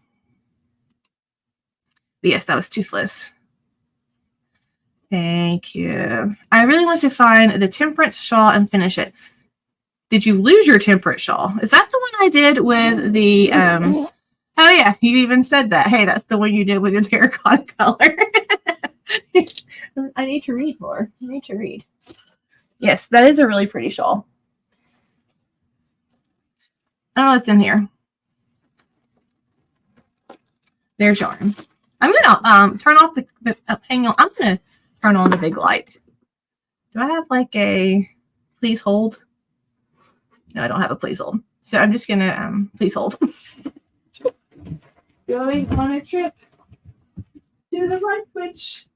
But yes, that was toothless. Thank you. I really want to find the Temperance shawl and finish it. Did you lose your Temperance shawl? Is that the one I did with the, oh yeah, you even said that. Hey, that's the one you did with your terracotta color. I need to read more. I need to read. Yes, that is a really pretty shawl. Oh, it's in here. There's yarn. I'm going to turn off the hang on. I'm going to turn on the big light. Do I have like a please hold? No, I don't have a please hold. So I'm just gonna please hold. Going on a trip to the light switch.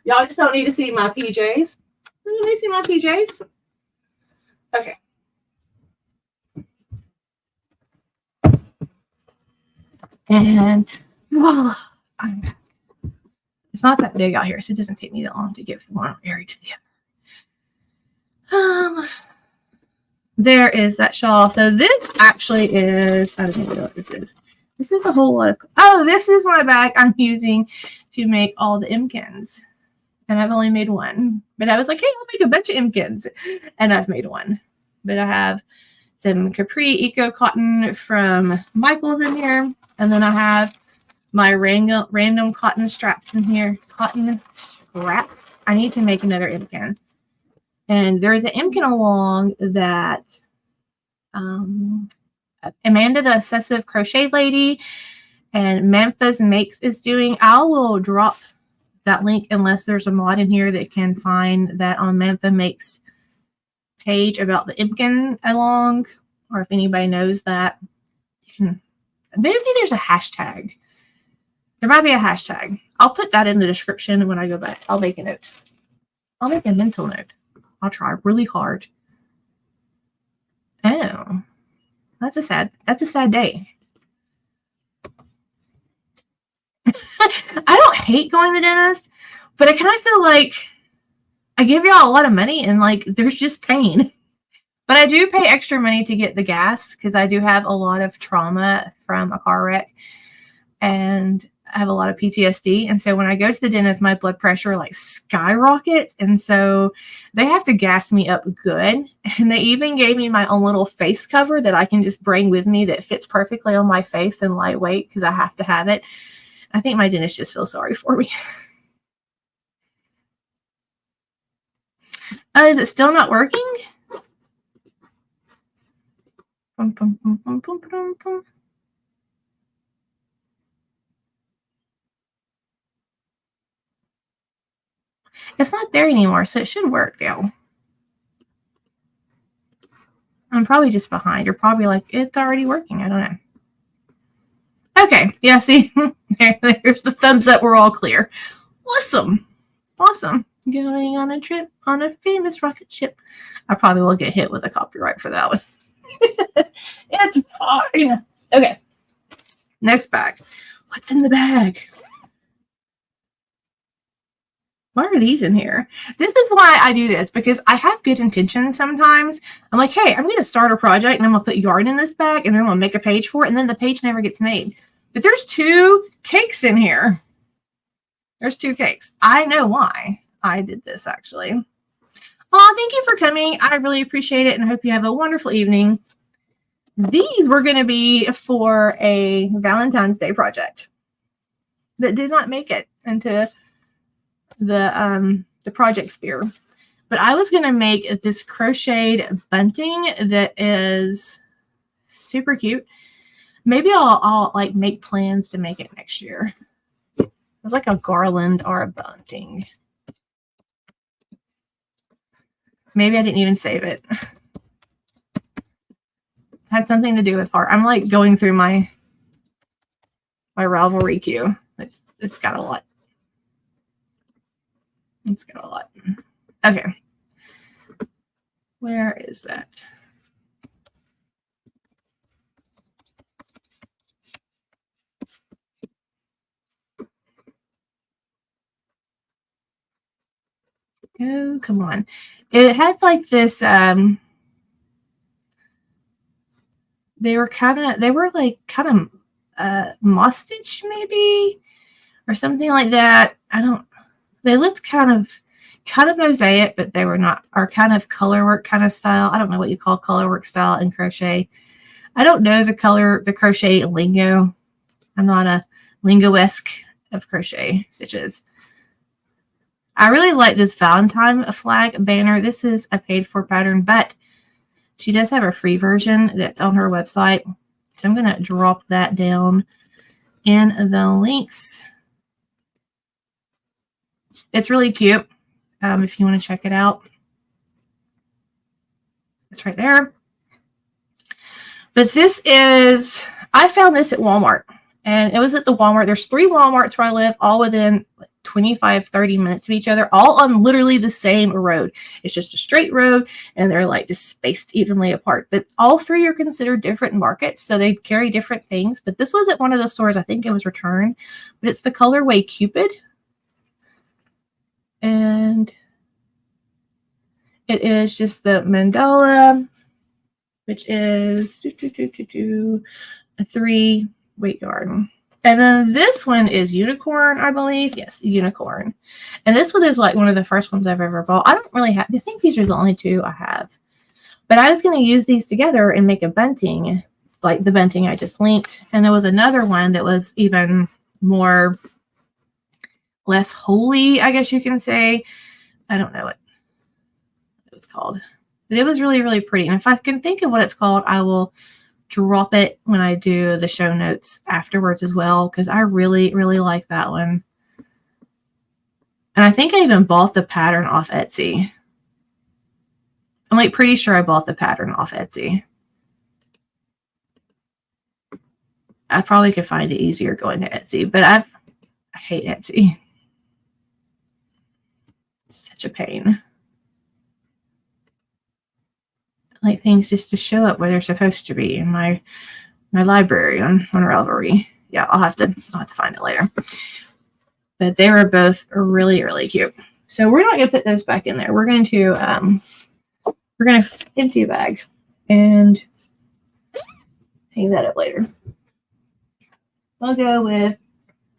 Y'all just don't need to see my PJs. You need to see my PJs. Okay. And voila, I'm back. It's not that big out here, so it doesn't take me that long to get from one area to the other. There is that shawl. So this actually is, I don't even know what this is. This is a whole lot of, oh, this is my bag I'm using to make all the impkins. And I've only made one. But I was like, hey, I'll make a bunch of impkins. And I've made one. But I have some Capri Eco Cotton from Michael's in here. And then I have my random cotton straps in here. Cotton straps. I need to make another impkin. And there's an impkin along that Amanda, the Obsessive Crochet Lady, and Memphis Makes is doing. I will drop that link unless there's a mod in here that can find that on Memphis Makes page about the impkin along, or if anybody knows that, you can. Maybe there's a hashtag. There might be a hashtag. I'll put that in the description when I go back. I'll make a note. I'll make a mental note. I'll try really hard. Oh, that's a sad day. I don't hate going to the dentist, but I kind of feel like I give y'all a lot of money and like there's just pain. But I do pay extra money to get the gas because I do have a lot of trauma from a car wreck and I have a lot of PTSD. And so when I go to the dentist, my blood pressure like skyrockets. And so they have to gas me up good. And they even gave me my own little face cover that I can just bring with me that fits perfectly on my face and lightweight because I have to have it. I think my dentist just feels sorry for me. Is it still not working? Bum, bum, bum, bum, bum, bum, bum. It's not there anymore, so it should work now. I'm probably just behind. You're probably like, it's already working. I don't know. Okay. Yeah, see? There's the thumbs up. We're all clear. Awesome. Awesome. Going on a trip on a famous rocket ship. I probably will get hit with a copyright for that one. It's fine. Okay. Next bag. What's in the bag? Why are these in here? This is why I do this, because I have good intentions sometimes. I'm like, hey, I'm going to start a project and I'm going to put yarn in this bag and then I'm going to make a page for it. And then the page never gets made. But there's 2 cakes in here. There's 2 cakes. I know why I did this, actually. Oh, thank you for coming. I really appreciate it and I hope you have a wonderful evening. These were going to be for a Valentine's Day project that did not make it into the project sphere. But I was going to make this crocheted bunting that is super cute. Maybe I'll like make plans to make it next year. It's like a garland or a bunting. Maybe I didn't even save it. Had something to do with heart. I'm like going through my Ravelry queue. It's got a lot. It's got a lot. Okay. Where is that? Oh, come on. It had like this, they were like kind of moss stitch maybe or something like that. They looked kind of mosaic, but they were not, or kind of color work kind of style. I don't know what you call color work style in crochet. I don't know the crochet lingo. I'm not a linguist of crochet stitches. I really like this Valentine flag banner. This is a paid for pattern, but she does have a free version that's on her website. So I'm going to drop that down in the links. It's really cute. If you want to check it out, it's right there. But this is, I found this at Walmart, and it was at the Walmart. There's 3 Walmarts where I live, all within 25-30 minutes of each other, all on literally the same road. It's just a straight road, and they're like just spaced evenly apart. But all 3 are considered different markets, so they carry different things. But this was at one of the stores. I think it was returned, but it's the colorway Cupid, and it is just the mandala, which is a 3-weight yarn. And then this one is unicorn, I believe. Yes, unicorn. And this one is like one of the first ones I've ever bought. I don't really have, I think these are the only 2 I have. But I was going to use these together and make a bunting, like the bunting I just linked. And there was another one that was even more, less holy, I guess you can say. I don't know what it was called. But it was really, really pretty. And if I can think of what it's called, I will drop it when I do the show notes afterwards as well, because I really, really like that one. And I think I even bought the pattern off Etsy. I'm like pretty sure I bought the pattern off Etsy. I probably could find it easier going to Etsy, but I hate Etsy. It's such a pain. I like things just to show up where they're supposed to be in my library on Ravelry. Yeah, I'll have to find it later. But they were both really, really cute. So we're not going to put those back in there. We're going to empty a bag and hang that up later. I'll go with,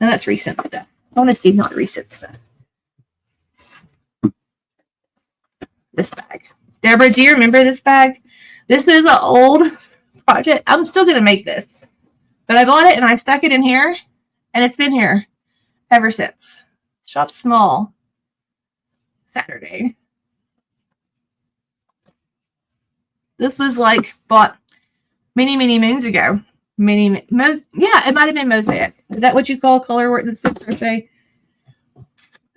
and that's recent stuff. I want to see not recent stuff. This bag. Deborah, do you remember this bag? This is an old project. I'm still going to make this. But I bought it and I stuck it in here. And it's been here ever since. Shop small. Saturday. This was like bought many, many moons ago. Yeah, it might have been mosaic. Is that what you call color work that's crochet?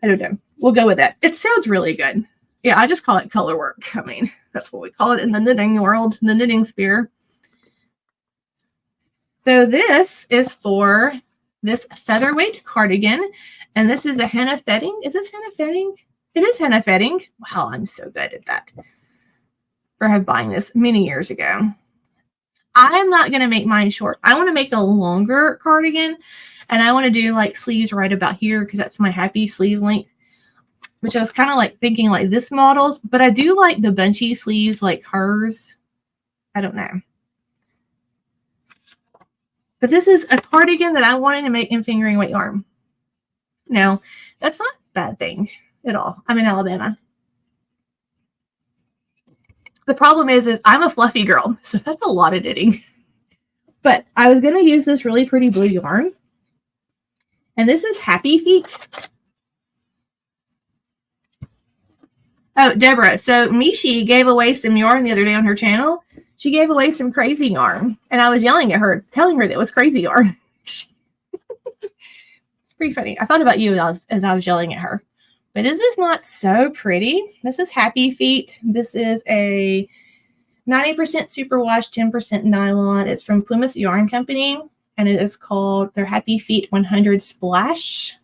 I don't know. We'll go with that. It sounds really good. Yeah, I just call it color work. I mean, that's what we call it in the knitting world, in the knitting sphere. So this is for this featherweight cardigan. And this is a henna fetting. Is this henna fetting? It is henna fetting. Wow, I'm so good at that. For buying this many years ago. I'm not going to make mine short. I want to make a longer cardigan. And I want to do like sleeves right about here because that's my happy sleeve length. Which I was kind of like thinking like this model's, but I do like the bunchy sleeves like hers. I don't know. But this is a cardigan that I wanted to make in fingering weight yarn. Now, that's not a bad thing at all. I'm in Alabama. The problem is I'm a fluffy girl, so that's a lot of knitting. But I was going to use this really pretty blue yarn. And this is Happy Feet. Oh, Deborah. So Mishi gave away some yarn the other day on her channel. She gave away some crazy yarn. And I was yelling at her, telling her that it was crazy yarn. It's pretty funny. I thought about you as I was yelling at her. But this is not so pretty. This is Happy Feet. This is a 90% superwash, 10% nylon. It's from Plymouth Yarn Company. And it is called their Happy Feet 100 Splash.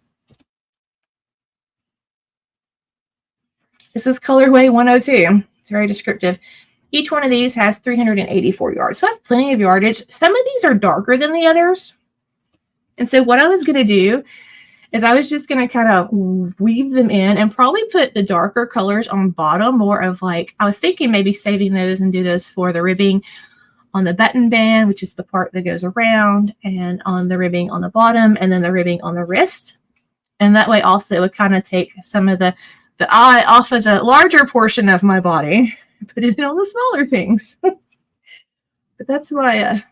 This is colorway 102. It's very descriptive. Each one of these has 384 yards. So I have plenty of yardage. Some of these are darker than the others. And so what I was going to do is I was just going to kind of weave them in and probably put the darker colors on bottom, more of like, I was thinking maybe saving those and do those for the ribbing on the button band, which is the part that goes around, and on the ribbing on the bottom, and then the ribbing on the wrist. And that way also it would kind of take some of the eye off of the larger portion of my body, put it on the smaller things. But that's my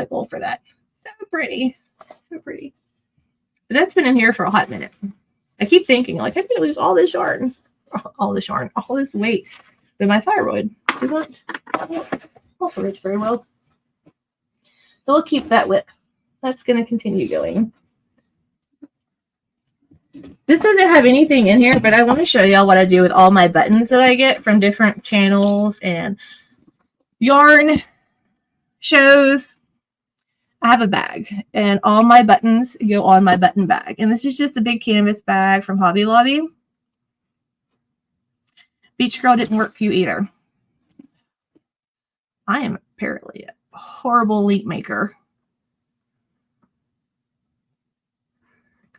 goal for that. So pretty. So pretty. But that's been in here for a hot minute. I keep thinking, like, I could lose all this yarn. All this yarn. All this weight. But my thyroid does not cooperate very well. So we'll keep that whip. That's going to continue going. This doesn't have anything in here, but I want to show y'all what I do with all my buttons that I get from different channels and yarn shows. I have a bag, and all my buttons go on my button bag. And this is just a big canvas bag from Hobby Lobby. Beach Girl didn't work for you either. I am apparently a horrible link maker.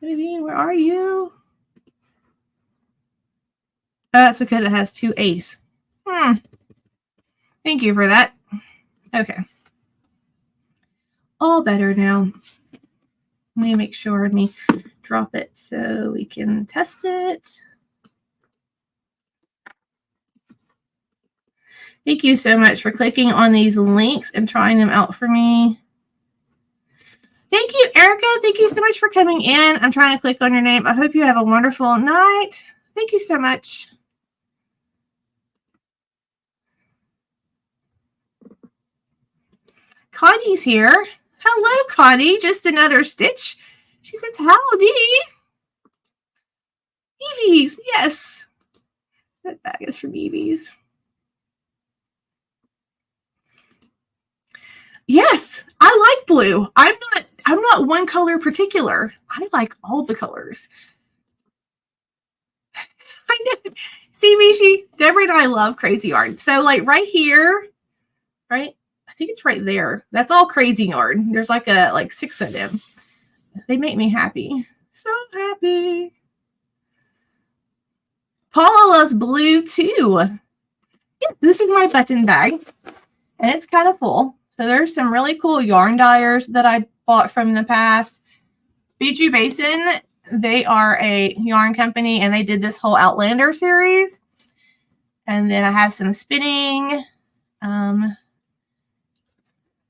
Where are you? Oh, that's because it has two A's. Thank you for that. Okay. All better now. Let me make sure. Let me drop it so we can test it. Thank you so much for clicking on these links and trying them out for me. Thank you, Erica. Thank you so much for coming in. I'm trying to click on your name. I hope you have a wonderful night. Thank you so much. Connie's here. Hello, Connie. Just another stitch. She says, howdy. Evie's, yes. That bag is from Evie's. Yes, I like blue. I'm not one color particular. I like all the colors. I know. See, Mishi, Deborah and I love crazy yarn. So like right here, right? I think it's right there. That's all crazy yarn. There's like 6 of them. They make me happy. So happy. Paula loves blue too. Yeah, this is my button bag. And it's kind of full. So there's some really cool yarn dyers that I bought from the past. Bijou Basin, they are a yarn company, and they did this whole Outlander series. And then I have some spinning.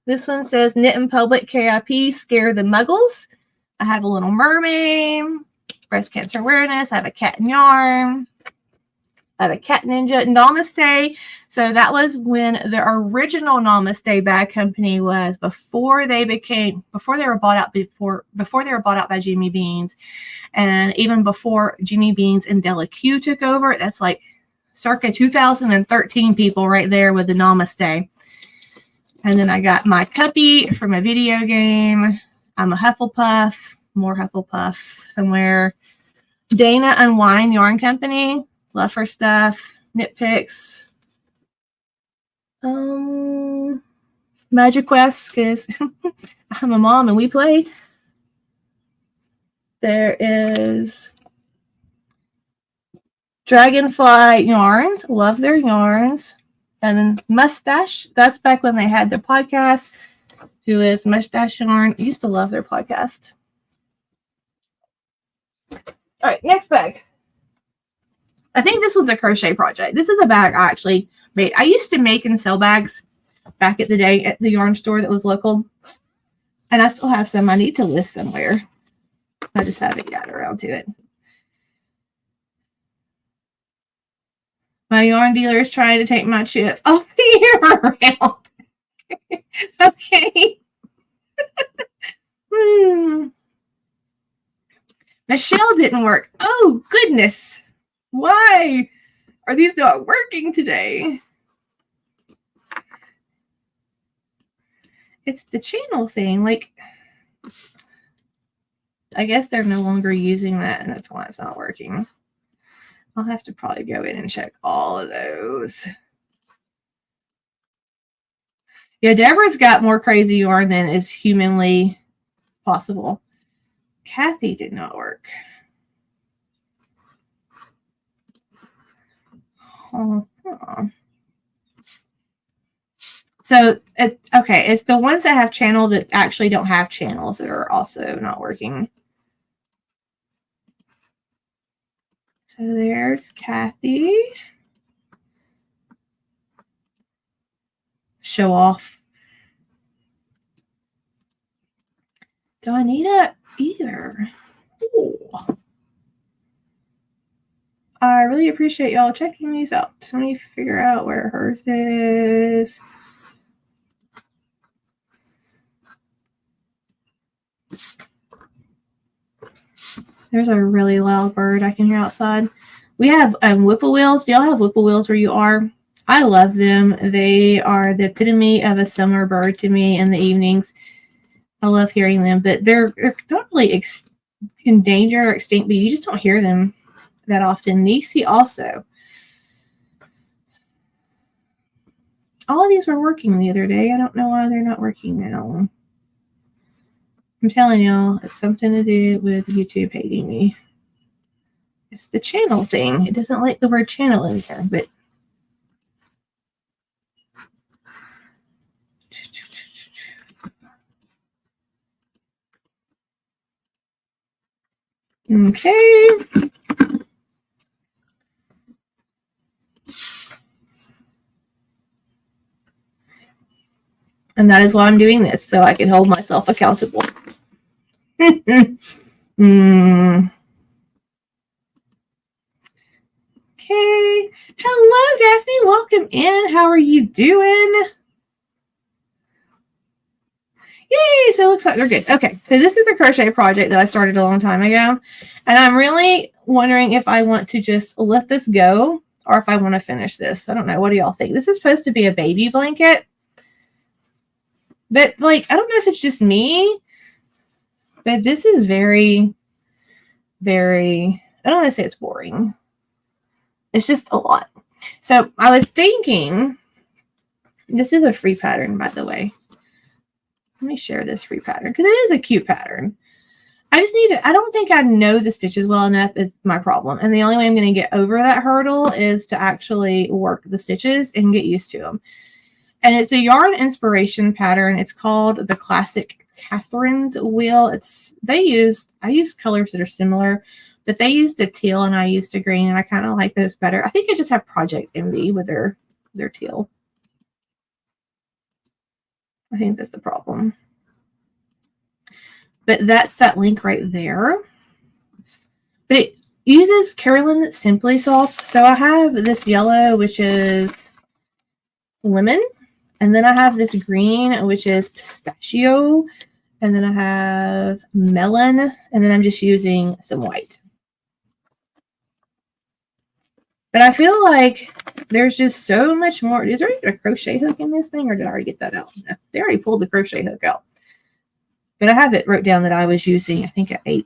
This one says Knit in Public KIP, Scare the Muggles. I have a Little Mermaid, Breast Cancer Awareness. I have a Cat and Yarn. I have a Cat Ninja, Namaste. So that was when the original Namaste bag company was before they were bought out by Jimmy Beans, and even before Jimmy Beans and Della Q took over. That's like circa 2013 people right there with the Namaste. And then I got my Cuppy from a video game. I'm a Hufflepuff, more Hufflepuff somewhere. Dana Unwind Yarn Company. Love her stuff. Knit picks. Magic Quest, because I'm a mom and we play. There is Dragonfly Yarns. Love their yarns. And then Mustache. That's back when they had their podcast. Who is Mustache Yarn. I used to love their podcast. All right, next bag. I think this one's a crochet project. This is a bag I actually made. I used to make and sell bags back at the day at the yarn store that was local. And I still have some I need to list somewhere. I just haven't got around to it. My yarn dealer is trying to take my chip. I'll see you around. Okay. Michelle didn't work. Oh, goodness. Why are these not working today? It's the channel thing. Like, I guess they're no longer using that, and that's why it's not working. I'll have to probably go in and check all of those. Yeah, Deborah's got more crazy yarn than is humanly possible. Kathy did not work. Oh. So, okay, it's the ones that have channel that actually don't have channels that are also not working. So there's Kathy. Show off. Don't need it either. Ooh. I really appreciate y'all checking these out. Let me figure out where hers is. There's a really loud bird I can hear outside. We have whippoorwills. Do y'all have whippoorwills where you are? I love them. They are the epitome of a summer bird to me in the evenings. I love hearing them, but they're not really endangered or extinct, but you just don't hear them that often. Nisi also. All of these were working the other day. I don't know why they're not working now. I'm telling y'all, it's something to do with YouTube hating me. It's the channel thing. It doesn't like the word channel in there, but okay. And that is why I'm doing this, so I can hold myself accountable. Okay. Hello, Daphne. Welcome in. How are you doing? Yay! So it looks like they're good. Okay, so this is the crochet project that I started a long time ago. And I'm really wondering if I want to just let this go or if I want to finish this. I don't know. What do y'all think? This is supposed to be a baby blanket. But, like, I don't know if it's just me. But this is very, very, I don't want to say it's boring. It's just a lot. So I was thinking, this is a free pattern, by the way. Let me share this free pattern because it is a cute pattern. I just need to, I don't think I know the stitches well enough is my problem. And the only way I'm going to get over that hurdle is to actually work the stitches and get used to them. And it's a yarn inspiration pattern. It's called the Classic Catherine's Wheel. I use colors that are similar, but they used a teal and I used a green, and I kind of like those better. I think I just have Project Envy with their teal. I think that's the problem. But that's that link right there. But it uses Carolyn Simply Soft. So I have this yellow, which is lemon. And then I have this green, which is pistachio. And then I have melon. And then I'm just using some white. But I feel like there's just so much more. Is there even a crochet hook in this thing? Or did I already get that out? No, they already pulled the crochet hook out. But I have it wrote down that I was using, I think, a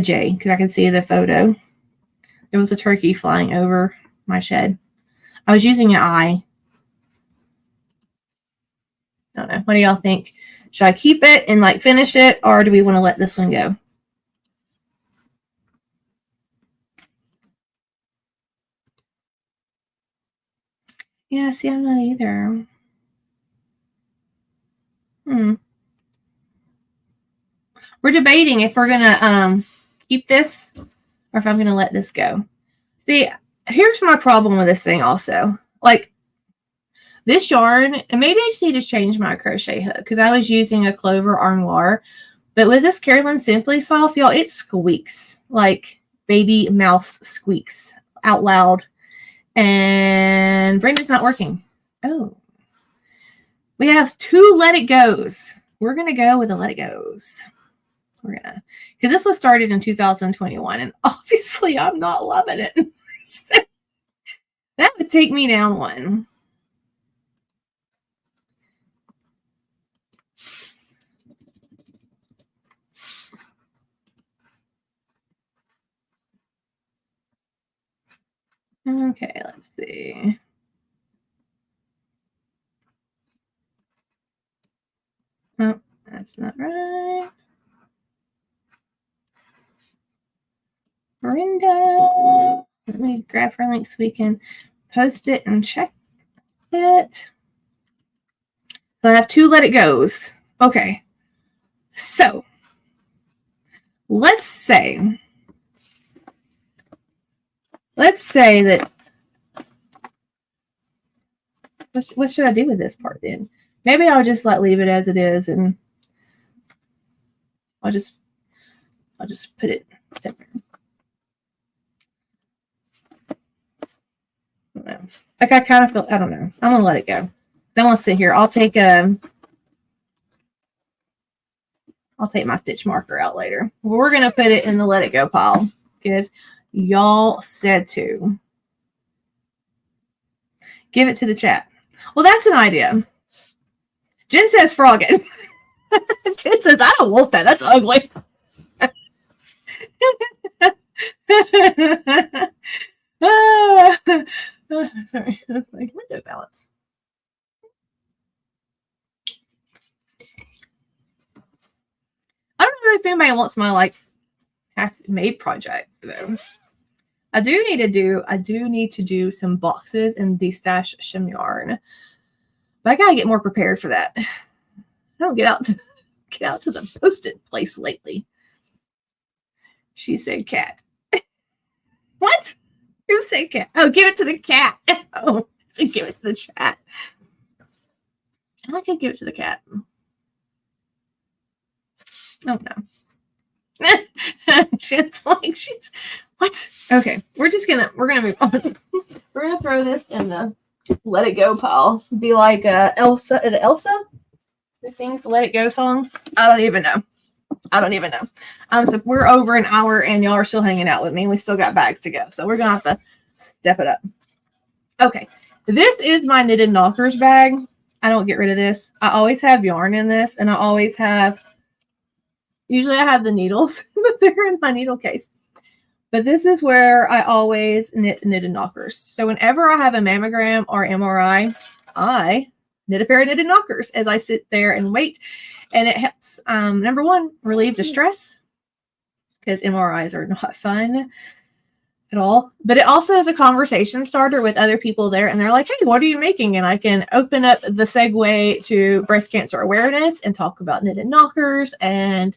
J, because I can see the photo. There was a turkey flying over my shed. I was using an I. I don't know. What do y'all think? Should I keep it and like finish it, or do we want to let this one go? Yeah, see, I'm not either. We're debating if we're gonna keep this or if I'm gonna let this go. See, here's my problem with this thing also. Like this yarn, and maybe I just need to change my crochet hook because I was using a Clover Armoire. But with this Carolyn Simply Soft, y'all, it squeaks like baby mouse squeaks out loud. And Brenda's not working. Oh. We have 2 Let It Goes. We're going to go with the Let It Goes. We're going to, because this was started in 2021, and obviously I'm not loving it. So that would take me down one. Okay, let's see. Oh, that's not right. Brenda. Let me grab her link so we can post it and check it. So I have 2 Let It Goes. Okay. So let's say that, what should I do with this part then? Maybe I'll just leave it as it is, and I'll just put it separate. I don't know. Like I kind of feel, I don't know. I'm gonna let it go. Then we'll sit here. I'll take I'll take my stitch marker out later. We're going to put it in the let it go pile because y'all said to. Give it to the chat. Well, that's an idea. Jen says frogging. Jen says, I don't want that. That's ugly. Sorry. That's my window balance. I don't know if anybody wants my like half-made project though. I do need to do some boxes and destash some yarn. But I gotta get more prepared for that. I don't get out to the post-it place lately. She said cat. What? Who said cat? Oh, give it to the cat. Oh, so give it to the chat. I can give it to the cat. Oh no. She's like, she's what? Okay, we're gonna move on. We're gonna throw this in the let it go pile. Be like Elsa. Is it Elsa that sings the Let It Go song? I don't even know. So we're over an hour and y'all are still hanging out with me. We still got bags to go. So we're gonna have to step it up. Okay. This is my knitted knockers bag. I don't get rid of this. I always have yarn in this, and I always have usually I have the needles, but they're in my needle case. But this is where I always knit knitted knockers. So whenever I have a mammogram or MRI, I knit a pair of knitted knockers as I sit there and wait. And it helps, number one, relieve the stress because MRIs are not fun at all. But it also is a conversation starter with other people there. And they're like, hey, what are you making? And I can open up the segue to breast cancer awareness and talk about knitted knockers and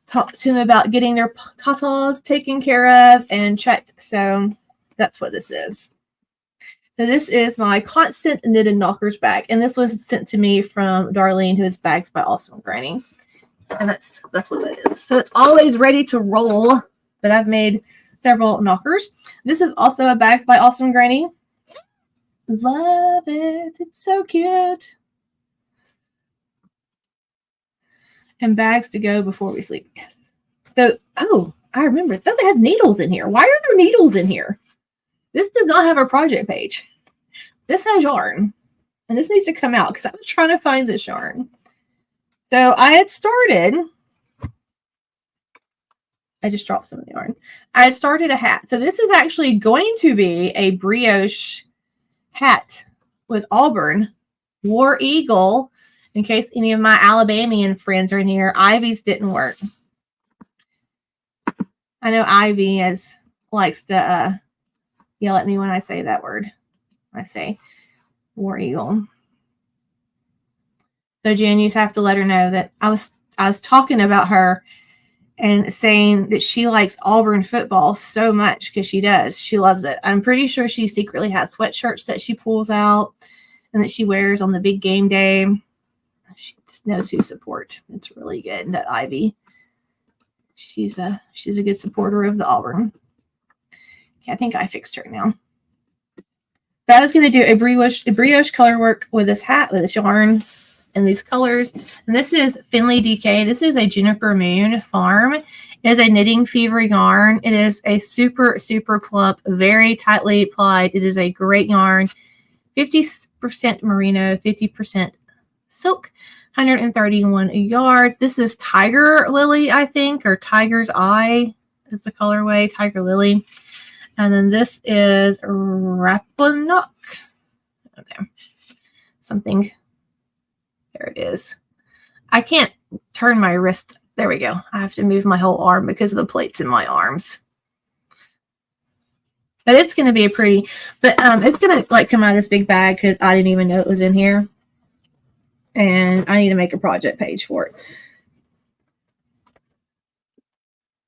talk to them about getting their tatas taken care of and checked. So that's what this is. So this is my constant knitted knockers bag. And this was sent to me from Darlene, who is Bags by Awesome Granny. And that's what that is. So it's always ready to roll. But I've made several knockers. This is also a Bags by Awesome Granny. Love it. It's so cute. And bags to go before we sleep. Yes. So, oh, I remember. It has needles in here. Why are there needles in here? This does not have a project page. This has yarn. And this needs to come out because I was trying to find this yarn. So I had started. I just dropped some of the yarn. I had started a hat. So this is actually going to be a brioche hat with Auburn War Eagle. In case any of my Alabamian friends are in here, Ivy's didn't work. I know Ivy likes to yell at me when I say that word. I say War Eagle. So Jan, you just have to let her know that I was talking about her and saying that she likes Auburn football so much because she does. She loves it. I'm pretty sure she secretly has sweatshirts that she pulls out and that she wears on the big game day. She knows who support. It's really good. That Ivy. She's a good supporter of the Auburn. Okay, I think I fixed her now. But I was going to do a brioche color work with this hat, with this yarn, and these colors. And this is Finley DK. This is a Juniper Moon Farm. It is a knitting fever yarn. It is a super, super plump, very tightly plied. It is a great yarn. 50% merino, 50% silk, 131 yards. This is Tiger Lily, I think, or Tiger's Eye is the colorway, Tiger Lily. And then this is Rapanock. Okay. Something. There it is. I can't turn my wrist. There we go. I have to move my whole arm because of the plates in my arms. But it's going to be a pretty, but it's going to like come out of this big bag because I didn't even know it was in here. And I need to make a project page for it.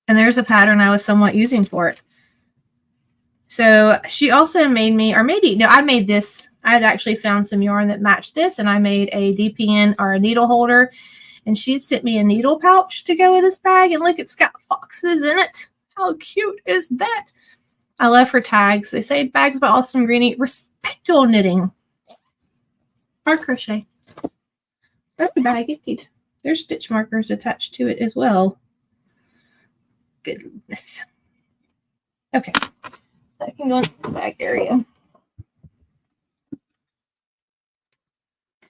And there's a pattern I was somewhat using for it. So she also made me, or maybe, no, I made this. I had actually found some yarn that matched this, and I made a DPN or a needle holder. And she sent me a needle pouch to go with this bag. And look, it's got foxes in it. How cute is that? I love her tags. They say Bags by Awesome Greenie. Respectful knitting. Or crochet. Or bag it. there's stitch markers attached to it as well. Goodness. Okay, that can go in the bag area.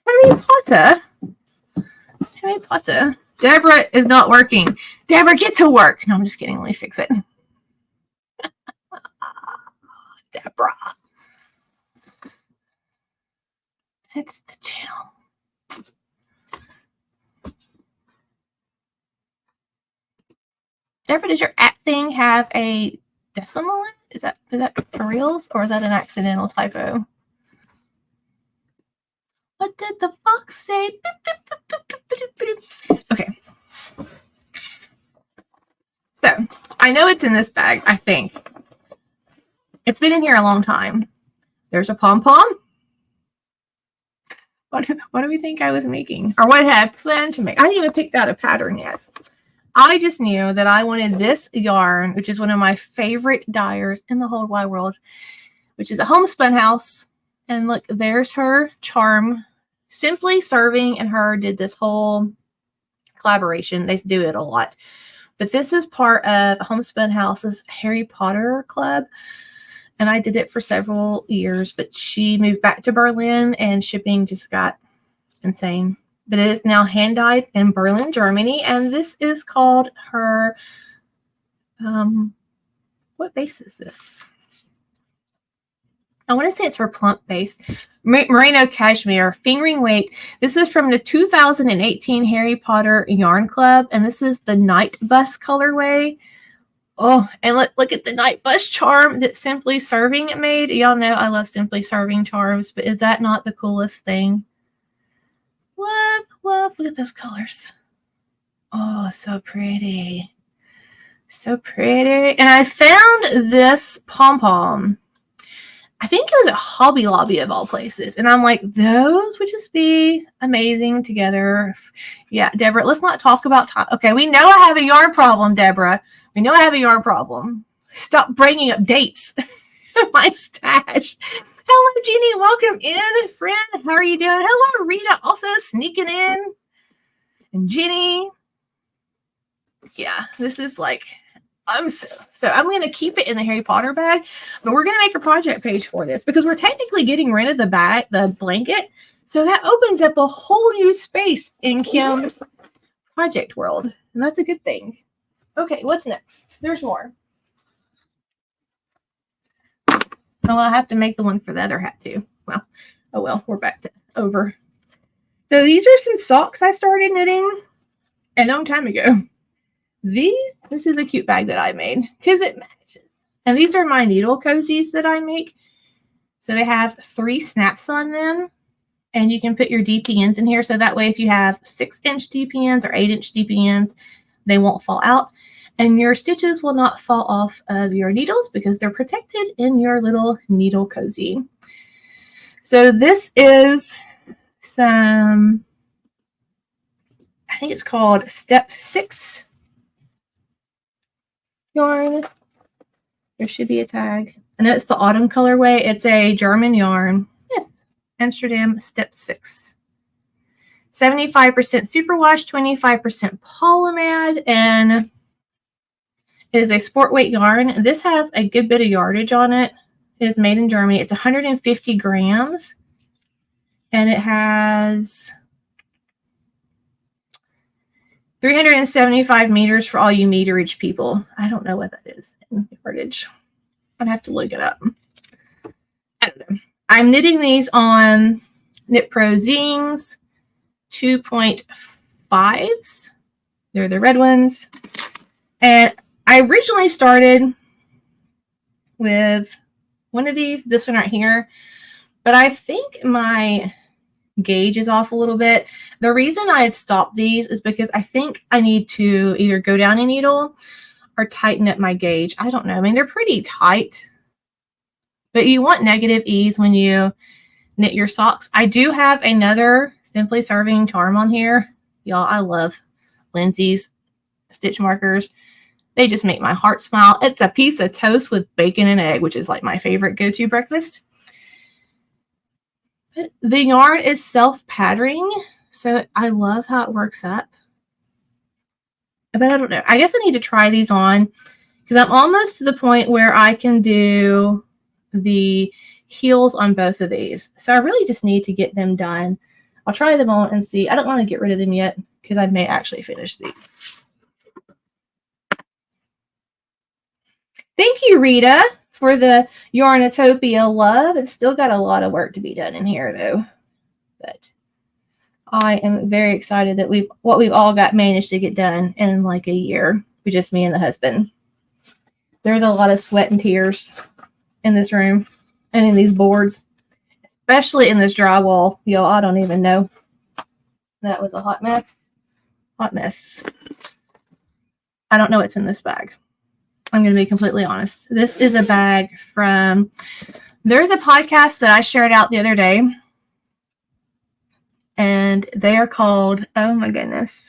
Harry Potter. Harry Potter. Deborah is not working. Deborah, get to work. No, I'm just kidding. Let me fix it. Deborah. That's the channel. Deborah, does your at thing have a decimal in it? Is that for reals, or is that an accidental typo? What did the fox say? Okay. So, I know it's in this bag, I think. It's been in here a long time. There's a pom-pom. What do we think I was making? Or what had I planned to make? I didn't even pick out a pattern yet. I just knew that I wanted this yarn, which is one of my favorite dyers in the whole wide world, which is a homespun house. And look, there's her charm. Simply Serving and her did this whole collaboration. They do it a lot. But this is part of Homespun House's Harry Potter club. And I did it for several years, but she moved back to Berlin and shipping just got insane. But it is now hand dyed in Berlin, Germany. And this is called her, what base is this? I want to say it's her plump base. Merino Cashmere, fingering weight. This is from the 2018 Harry Potter Yarn Club. And this is the Night Bus colorway. Oh, and look at the Night Bus charm that Simply Serving made. Y'all know I love Simply Serving charms, but is that not the coolest thing? Love, look at those colors. Oh, so pretty. So pretty. And I found this pom-pom. I think it was at Hobby Lobby of all places. And I'm like, those would just be amazing together. Yeah, Deborah, let's not talk about time. Okay, we know I have a yarn problem, Deborah. We know I have a yarn problem. Stop bringing up dates. My stash. Hello, Jeannie. Welcome in, friend. How are you doing? Hello, Rita. Also sneaking in. And Jenny. Yeah, this is like, so I'm going to keep it in the Harry Potter bag, but we're going to make a project page for this because we're technically getting rid of the blanket. So that opens up a whole new space in Kim's project world. And that's a good thing. Okay, what's next? There's more. Oh, I'll have to make the one for the other hat too. Well, oh well, we're back to over. So these are some socks I started knitting a long time ago. This is a cute bag that I made because it matches. And these are my needle cozies that I make. So they have 3 snaps on them. And you can put your DPNs in here. So that way if you have 6-inch DPNs or 8-inch DPNs, they won't fall out. And your stitches will not fall off of your needles because they're protected in your little needle cozy. So this is some, I think it's called Step 6 yarn. There should be a tag. I know it's the autumn colorway. It's a German yarn. Yes. Amsterdam Step 6. 75% superwash, 25% polymad, and it is a sport weight yarn. This has a good bit of yardage on it. It is made in Germany. It's 150 grams. And it has 375 meters for all you meterage people. I don't know what that is in yardage. I'd have to look it up. I don't know. I'm knitting these on Knit Pro Zings 2.5s. They're the red ones. And I originally started with one of these, this one right here, but I think my gauge is off a little bit. The reason I had stopped these is because I think I need to either go down a needle or tighten up my gauge. I don't know. I mean, they're pretty tight, but you want negative ease when you knit your socks. I do have another Simply Serving charm on here. Y'all, I love Lindsay's stitch markers. They just make my heart smile. It's a piece of toast with bacon and egg, which is like my favorite go-to breakfast. But the yarn is self-patterning, so I love how it works up. But I don't know. I guess I need to try these on because I'm almost to the point where I can do the heels on both of these. So I really just need to get them done. I'll try them on and see. I don't want to get rid of them yet because I may actually finish these. Thank you, Rita, for the Yarnatopia love. It's still got a lot of work to be done in here, though. But I am very excited that we've all got managed to get done in like a year with just me and the husband. There's a lot of sweat and tears in this room and in these boards, especially in this drywall. Y'all, I don't even know. That was a hot mess. Hot mess. I don't know what's in this bag. I'm going to be completely honest. This is a bag from, there's a podcast that I shared out the other day, and they are called, oh my goodness,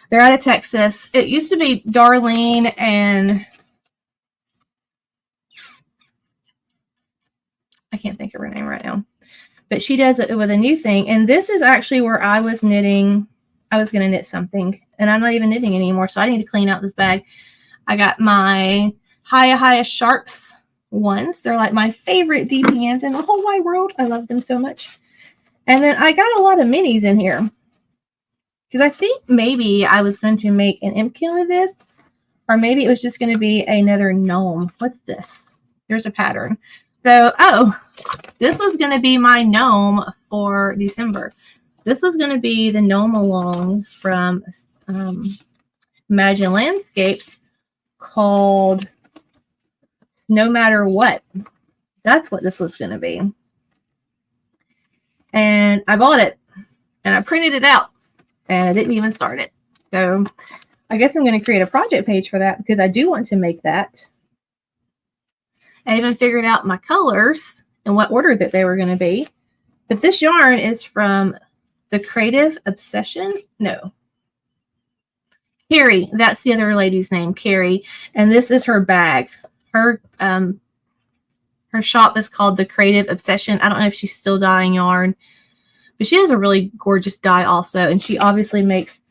they're out of Texas. It used to be Darlene and I can't think of her name right now, but she does it with a new thing. And this is actually where I was knitting. I was going to knit something, and I'm not even knitting anymore, so I need to clean out this bag. I got my Hiya Sharps ones. They're like my favorite deep hands in the whole wide world. I love them so much. And then I got a lot of minis in here because I think maybe I was going to make an impkin with this, or maybe it was just going to be another gnome. What's this? There's a pattern. So, oh, this was going to be my gnome for December. This was going to be the gnome along from Imagine Landscapes, called No Matter What. That's what this was going to be. And I bought it and I printed it out and I didn't even start it. So I guess I'm going to create a project page for that because I do want to make that. I even figured out my colors and what order that they were going to be. But this yarn is from the Creative Obsession. No. Carrie, that's the other lady's name, Carrie, and this is her bag. Her shop is called the Creative Obsession. I don't know if she's still dyeing yarn, but she has a really gorgeous dye also, and she obviously makes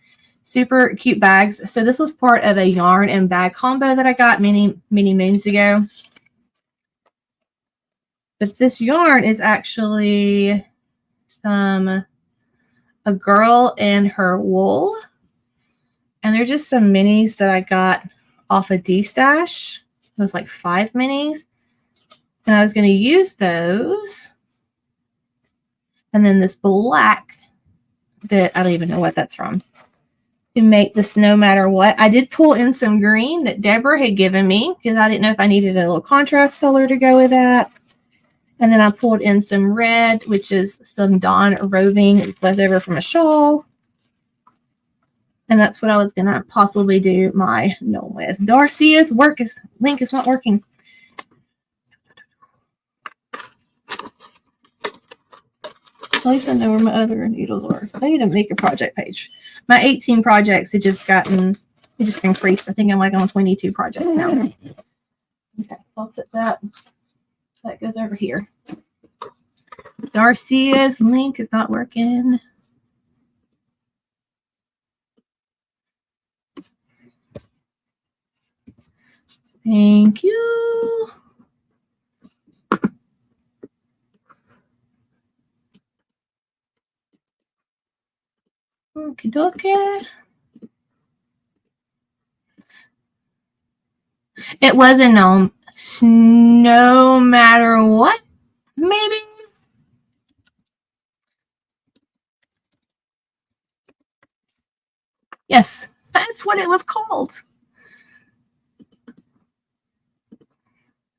super cute bags. So this was part of a yarn and bag combo that I got many moons ago. But this yarn is actually a girl and her wool. And they're just some minis that I got off of D-Stash. It was like 5 minis. And I was going to use those. And then this black that I don't even know what that's from, to make this No Matter What. I did pull in some green that Deborah had given me because I didn't know if I needed a little contrast color to go with that. And then I pulled in some red, which is some Dawn roving left over from a shawl. And that's what I was going to possibly do my gnome with. Darcia's link is not working. At least I know where my other needles are. I need to make a project page. My 18 projects, it just increased. I think I'm like on 22 projects now. Okay, so I'll put that. That goes over here. Darcia's link is not working. Thank you. Okie dokie. It was a gnome. No Matter What, maybe. Yes, that's what it was called.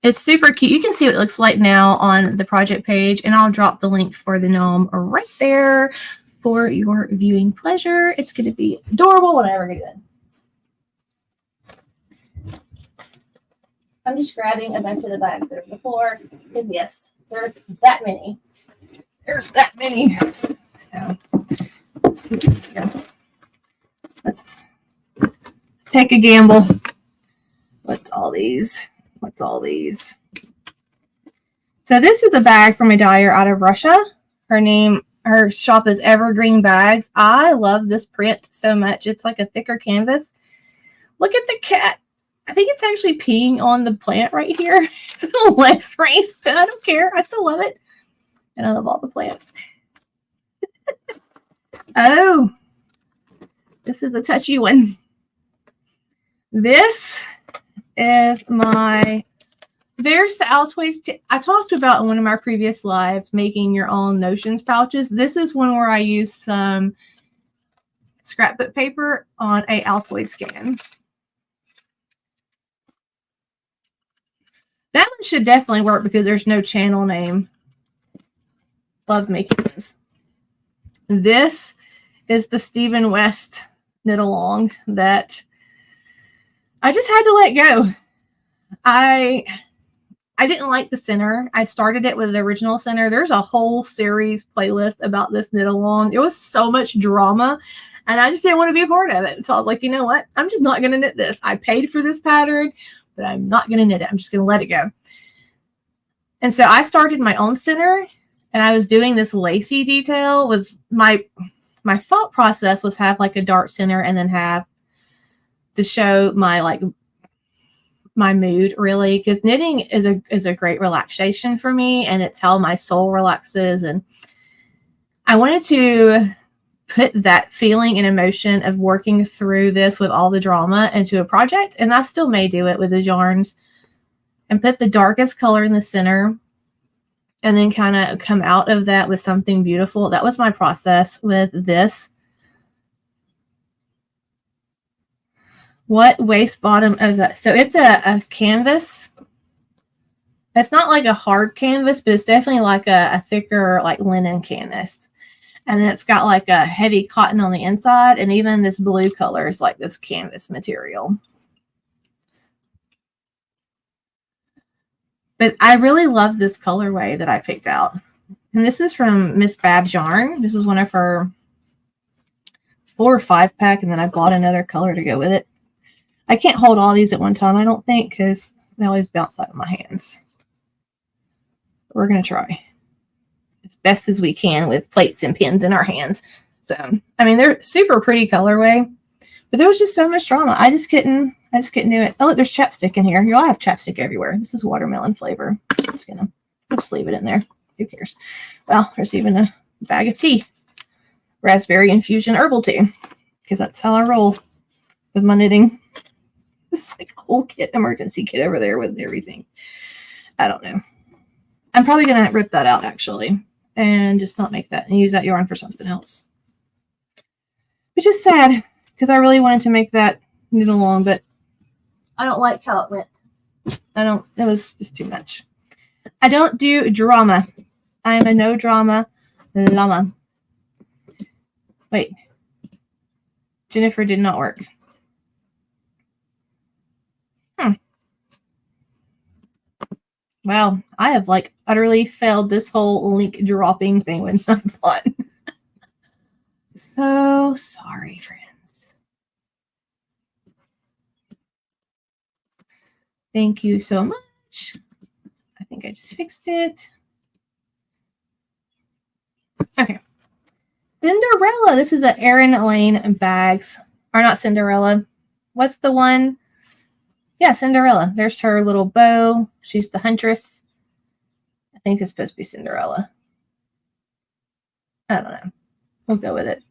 It's super cute. You can see what it looks like now on the project page, and I'll drop the link for the gnome right there for your viewing pleasure. It's going to be adorable whenever I get done. I'm just grabbing a bunch of the bags that are before, because yes, there's that many. There's that many. So let's take a gamble. What's all these? What's all these? So this is a bag from a dyer out of Russia. Her name, her shop is Evergreen Bags. I love this print so much. It's like a thicker canvas. Look at the cat. I think it's actually peeing on the plant right here. It's a little legs raised, but I don't care. I still love it. And I love all the plants. Oh, this is a touchy one. This is my, there's the Altoids. I talked about in one of my previous lives making your own notions pouches. This is one where I use some scrapbook paper on a Altoid scan. That one should definitely work because there's no channel name. Love making this. This is the Stephen West knit along that I just had to let go. I didn't like the center. I started it with the original center. There's a whole series playlist about this knit along. It was so much drama and I just didn't want to be a part of it. So I was like, you know what? I'm just not going to knit this. I paid for this pattern, but I'm not going to knit it. I'm just going to let it go. And so I started my own center and I was doing this lacy detail with my thought process was have like a dark center and then have to show my my mood really, because knitting is a great relaxation for me and it's how my soul relaxes. And I wanted to put that feeling and emotion of working through this with all the drama into a project, and I still may do it with the yarns and put the darkest color in the center and then kind of come out of that with something beautiful. That was my process with this. What waist bottom of that? So it's a canvas. It's not like a hard canvas, but it's definitely like a thicker like linen canvas. And then it's got like a heavy cotton on the inside, and even this blue color is like this canvas material. But I really love this colorway that I picked out. And this is from Miss Babs Yarn. This is one of her 4 or 5 pack, and then I bought another color to go with it. I can't hold all these at one time, I don't think, because they always bounce out of my hands. We're going to try as best as we can with plates and pins in our hands. So, I mean, they're super pretty colorway, but there was just so much drama. I just couldn't do it. Oh, look, there's chapstick in here. You all have chapstick everywhere. This is watermelon flavor. I'm just going to just leave it in there. Who cares? Well, there's even a bag of tea. Raspberry infusion herbal tea, because that's how I roll with my knitting. It's like a whole kit, emergency kit over there with everything. I don't know. I'm probably going to rip that out, actually, and just not make that and use that yarn for something else. Which is sad, because I really wanted to make that knit along, but I don't like how it went. It was just too much. I don't do drama. I am a no drama llama. Wait. Jennifer did not work. Well, I have like utterly failed this whole link dropping thing when I bought. So sorry, friends. Thank you so much. I think I just fixed it. Okay. Cinderella. This is a Erin Lane bags. Or not Cinderella. What's the one? Yeah, Cinderella. There's her little bow. She's the huntress. I think it's supposed to be Cinderella. I don't know. We'll go with it.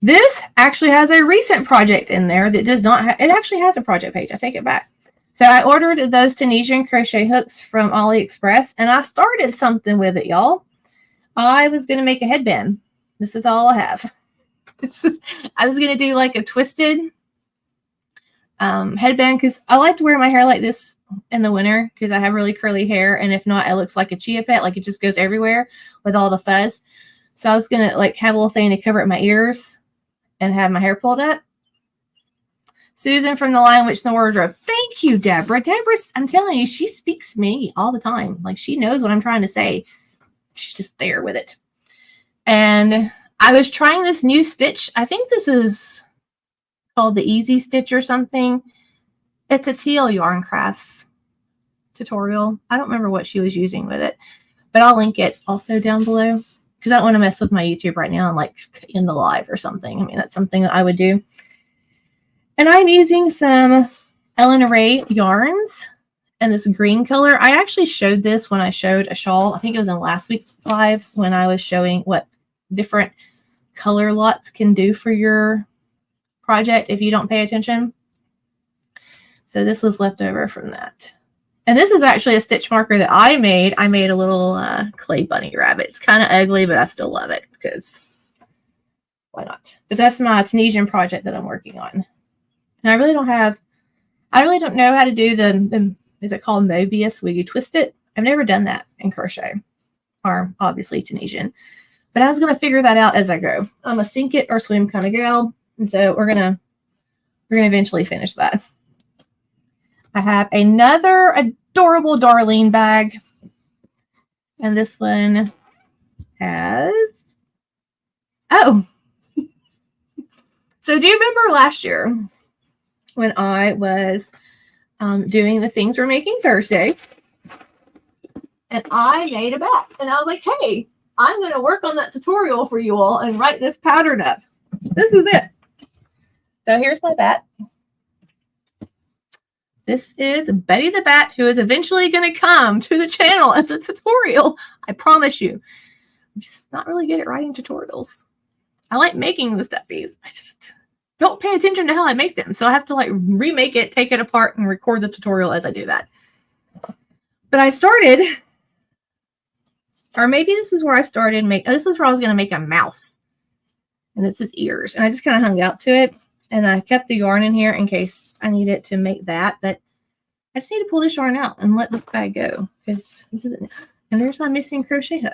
This actually has a recent project in there that does not have, it actually has a project page. I take it back. So I ordered those Tunisian crochet hooks from AliExpress, and I started something with it, y'all. I was going to make a headband. This is all I have. I was going to do like a twisted headband, because I like to wear my hair like this in the winter because I have really curly hair, and if not, it looks like a chia pet, like it just goes everywhere with all the fuzz. So I was gonna like have a little thing to cover up my ears and have my hair pulled up. Susan from the Lion Witch in the Wardrobe. Thank you, Deborah. Deborah, I'm telling you, she speaks me all the time. Like, she knows what I'm trying to say. She's just there with it. And I was trying this new stitch. I think this is called the Easy Stitch or something. It's a Teal Yarn Crafts tutorial. I don't remember what she was using with it, but I'll link it also down below. because I don't want to mess with my YouTube right now and like in the live or something. I mean, that's something that I would do. And I'm using some Ellen Ray yarns and this green color. I actually showed this when I showed a shawl. I think it was in last week's live when I was showing what different color lots can do for your project if you don't pay attention. So this was left over from that. And this is actually a stitch marker that I made. I made a little clay bunny rabbit. It's kind of ugly, but I still love it because why not? But that's my Tunisian project that I'm working on. And I really don't know how to do the is it called Mobius where you twist it? I've never done that in crochet or obviously Tunisian. But I was going to figure that out as I go. I'm a sink it or swim kind of gal. And so we're gonna eventually finish that. I have another adorable Darlene bag. And this one has, oh. So do you remember last year when I was doing the things we're making Thursday? And I made a bat. And I was like, hey, I'm going to work on that tutorial for you all and write this pattern up. This is it. So here's my bat. This is Betty the Bat, who is eventually going to come to the channel as a tutorial. I promise you. I'm just not really good at writing tutorials. I like making the stuffies. I just don't pay attention to how I make them. So I have to like remake it, take it apart, and record the tutorial as I do that. But I started, or maybe this is where I started. This is where I was going to make a mouse. And it's his ears. And I just kind of hung out to it. And I kept the yarn in here in case I need it to make that. But I just need to pull this yarn out and let this bag go. Because this isn't. And there's my missing crochet hook.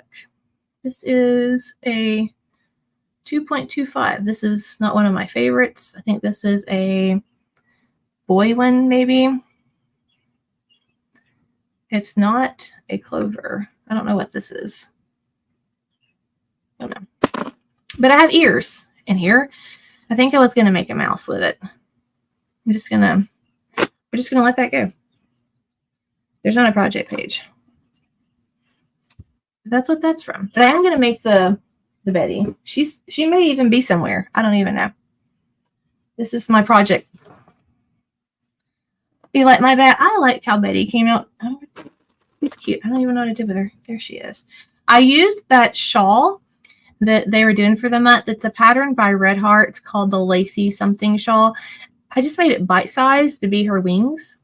This is a 2.25. This is not one of my favorites. I think this is a boy one, maybe. It's not a clover. I don't know what this is. I don't know. But I have ears in here. I think I was going to make a mouse with it. We're just going to let that go. There's not a project page. That's what that's from. But I am going to make the Betty. She may even be somewhere. I don't even know. This is my project. You like my bat? I like how Betty came out. Oh, it's cute. I don't even know what I did with her. There she is. I used that shawl that they were doing for the month. It's a pattern by Red Heart. It's called the Lacy something shawl. I just made it bite-sized to be her wings.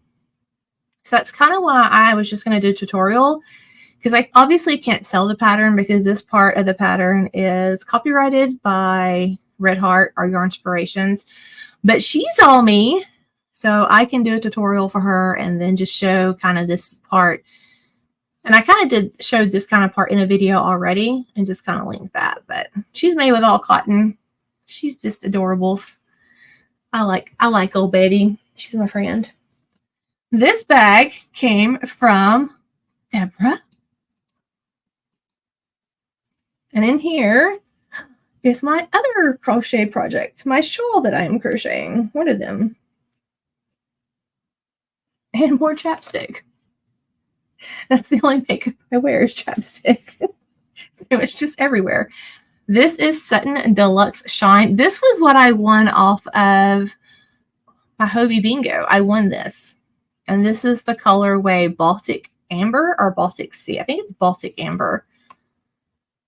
So that's kind of why I was just going to do a tutorial, because I obviously can't sell the pattern because this part of the pattern is copyrighted by Red Heart or Yarn Inspirations. But she saw me, so I can do a tutorial for her and then just show kind of this part. And I kind of showed this kind of part in a video already and just kind of linked that. But she's made with all cotton. She's just adorable. I like old Betty. She's my friend. This bag came from Deborah. And in here is my other crochet project, my shawl that I am crocheting. One of them. And more chapstick. That's the only makeup I wear is chapstick. So it's just everywhere. This is Sutton Deluxe Shine. This was what I won off of my Hobie Bingo. I won this. And this is the colorway Baltic Amber or Baltic Sea. I think it's Baltic Amber.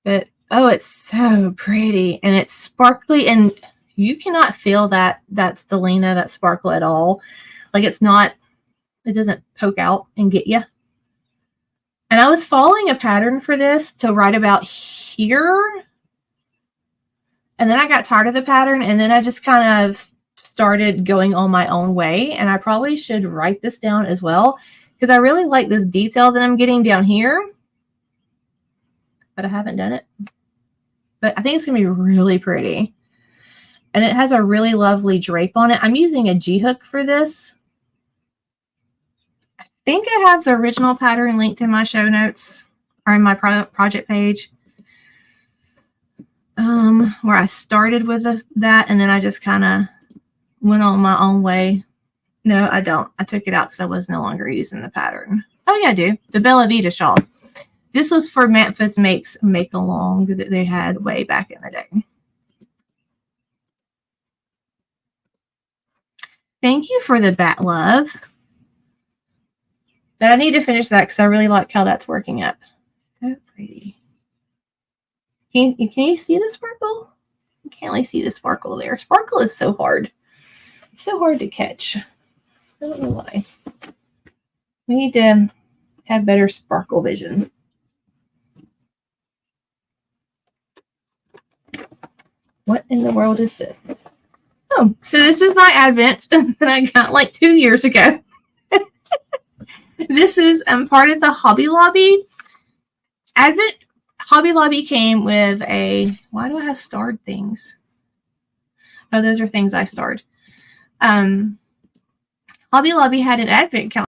But, oh, it's so pretty. And it's sparkly. And you cannot feel that stellina, that sparkle at all. Like it's not, it doesn't poke out and get you. And I was following a pattern for this to write about here. And then I got tired of the pattern. And then I just kind of started going on my own way. And I probably should write this down as well, because I really like this detail that I'm getting down here. But I haven't done it. But I think it's going to be really pretty. And it has a really lovely drape on it. I'm using a G-hook for this. I think I have the original pattern linked in my show notes or in my project page. Where I started with that and then I just kind of went on my own way. No, I don't. I took it out because I was no longer using the pattern. Oh, yeah, I do. The Bella Vita shawl. This was for Memphis Makes Make Along that they had way back in the day. Thank you for the bat love. But I need to finish that because I really like how that's working up. So pretty. Can you see the sparkle? You can't really see the sparkle there. Sparkle is so hard. It's so hard to catch. I don't know why. We need to have better sparkle vision. What in the world is this? Oh, so this is my Advent that I got like 2 years ago. This is part of the Hobby Lobby. Advent Hobby Lobby came with a, why do I have starred things? Oh, those are things I starred. Hobby Lobby had an Advent calendar.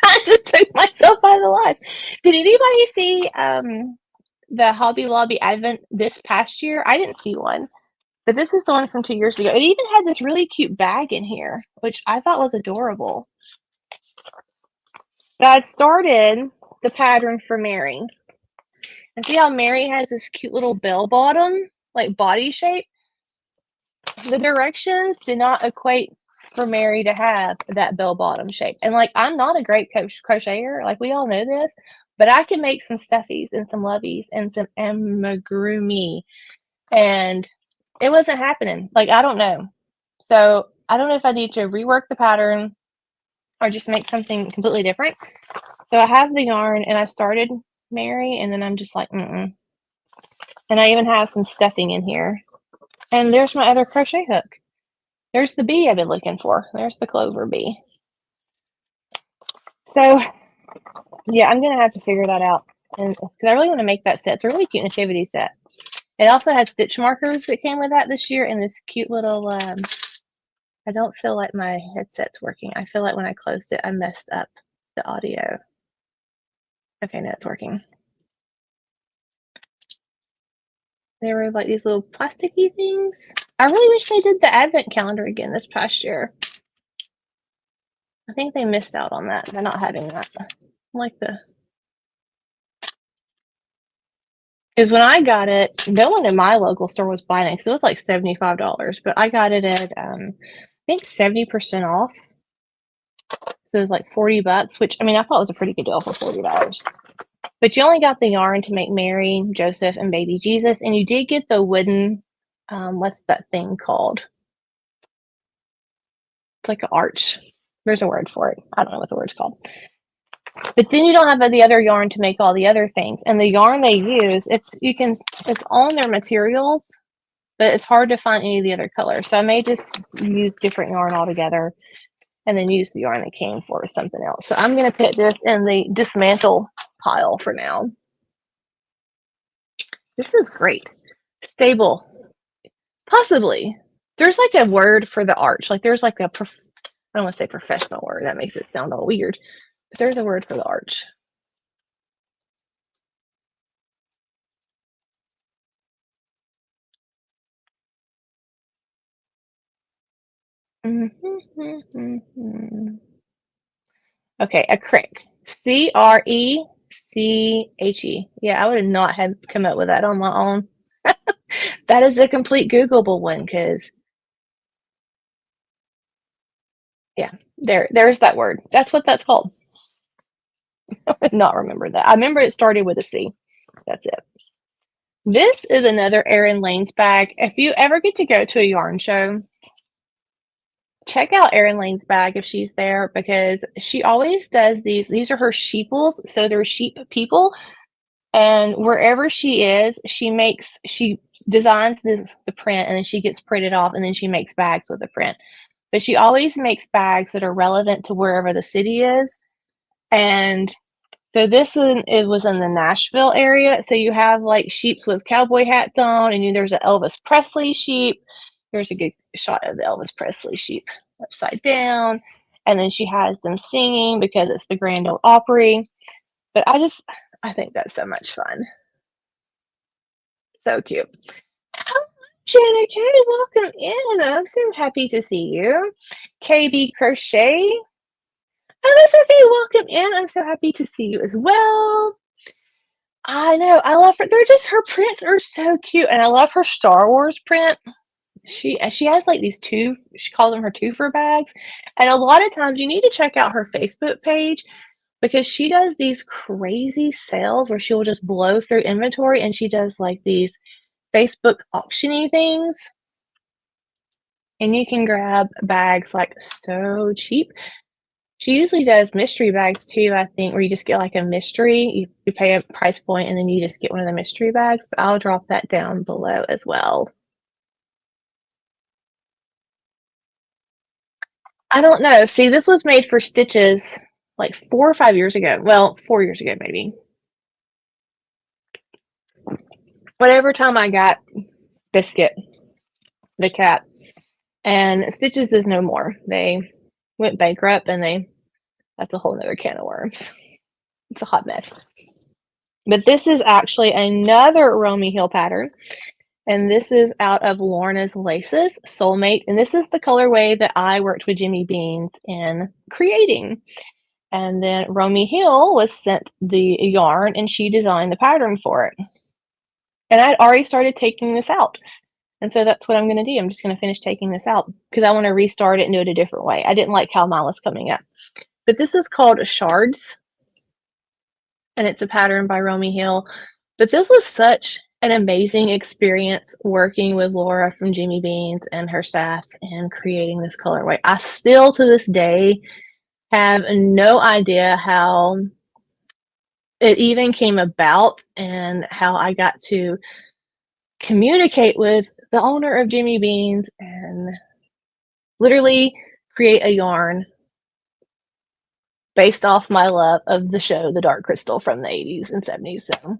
I just took myself out of the live. Did anybody see the Hobby Lobby Advent this past year? I didn't see one, but this is the one from 2 years ago. It even had this really cute bag in here, which I thought was adorable. But I started the pattern for Mary. And see how Mary has this cute little bell bottom, like body shape? The directions did not equate for Mary to have that bell bottom shape. And like, I'm not a great crocheter, like we all know this, but I can make some stuffies and some loveys and some amigurumi, and it wasn't happening. Like, I don't know. So I don't know if I need to rework the pattern or just make something completely different. So I have the yarn and I started Mary, and then I'm just like, And I even have some stuffing in here. And there's my other crochet hook. There's the bee I've been looking for. There's the clover bee. So, yeah, I'm going to have to figure that out. And because I really want to make that set. It's a really cute nativity set. It also has stitch markers that came with that this year, and this cute little, I don't feel like my headset's working. I feel like when I closed it, I messed up the audio. Okay, no, it's working. There were like these little plasticky things. I really wish they did the Advent calendar again this past year. I think they missed out on that by not having that. I like the, because when I got it, no one in my local store was buying it because it was like $75, but I got it at I think 70% off. So it was like $40, which I mean I thought was a pretty good deal for $40. But you only got the yarn to make Mary, Joseph, and baby Jesus, and you did get the wooden, what's that thing called? It's like an arch. There's a word for it. I don't know what the word's called. But then you don't have the other yarn to make all the other things. And the yarn they use, it's on their materials, but it's hard to find any of the other colors. So I may just use different yarn altogether and then use the yarn that came for something else. So I'm going to put this in the dismantle pile for now. This is great. Stable. Possibly. There's like a word for the arch. Like there's like a, I don't want to say professional word. That makes it sound all weird. But there's a word for the arch. Okay, a crick. CRECHE. Yeah, I would not have come up with that on my own. That is the complete Googleable one, because yeah, there's that word. That's what that's called. I would not remember that. I remember it started with a C. That's it. This is another Erin Lane's bag. If you ever get to go to a yarn show, check out Erin Lane's bag if she's there, because she always does these. These are her sheeples, so they're sheep people. And wherever she is, she designs the print, and then she gets printed off, and then she makes bags with the print. But she always makes bags that are relevant to wherever the city is. And so this one, it was in the Nashville area. So you have like sheeps with cowboy hats on, and there's an Elvis Presley sheep. Here's a good shot of the Elvis Presley sheep upside down. And then she has them singing because it's the Grand Ole Opry. But I think that's so much fun. So cute. Hello, Jenna K. Welcome in. I'm so happy to see you. KB Crochet. Oh, that's okay. Welcome in. I'm so happy to see you as well. I know. I love her. Her prints are so cute. And I love her Star Wars print. She has like these she calls them her twofer bags. And a lot of times you need to check out her Facebook page because she does these crazy sales where she'll just blow through inventory, and she does like these Facebook auctiony things. And you can grab bags like so cheap. She usually does mystery bags too, I think, where you just get like a mystery. You pay a price point and then you just get one of the mystery bags. But I'll drop that down below as well. I don't know. See, this was made for Stitches like 4 or 5 years ago. Well, 4 years ago, maybe. Whatever time I got Biscuit, the cat, and Stitches is no more. They went bankrupt, and that's a whole nother can of worms. It's a hot mess. But this is actually another Romi heel pattern. And this is out of Lorna's Laces, Soulmate. And this is the colorway that I worked with Jimmy Beans in creating. And then Romi Hill was sent the yarn, and she designed the pattern for it. And I'd already started taking this out. And so that's what I'm going to do. I'm just going to finish taking this out because I want to restart it and do it a different way. I didn't like how mine was coming up. But this is called Shards. And it's a pattern by Romi Hill. But this was such an amazing experience working with Laura from Jimmy Beans and her staff and creating this colorway. I still to this day have no idea how it even came about and how I got to communicate with the owner of Jimmy Beans and literally create a yarn based off my love of the show The Dark Crystal from the 80s and 70s. So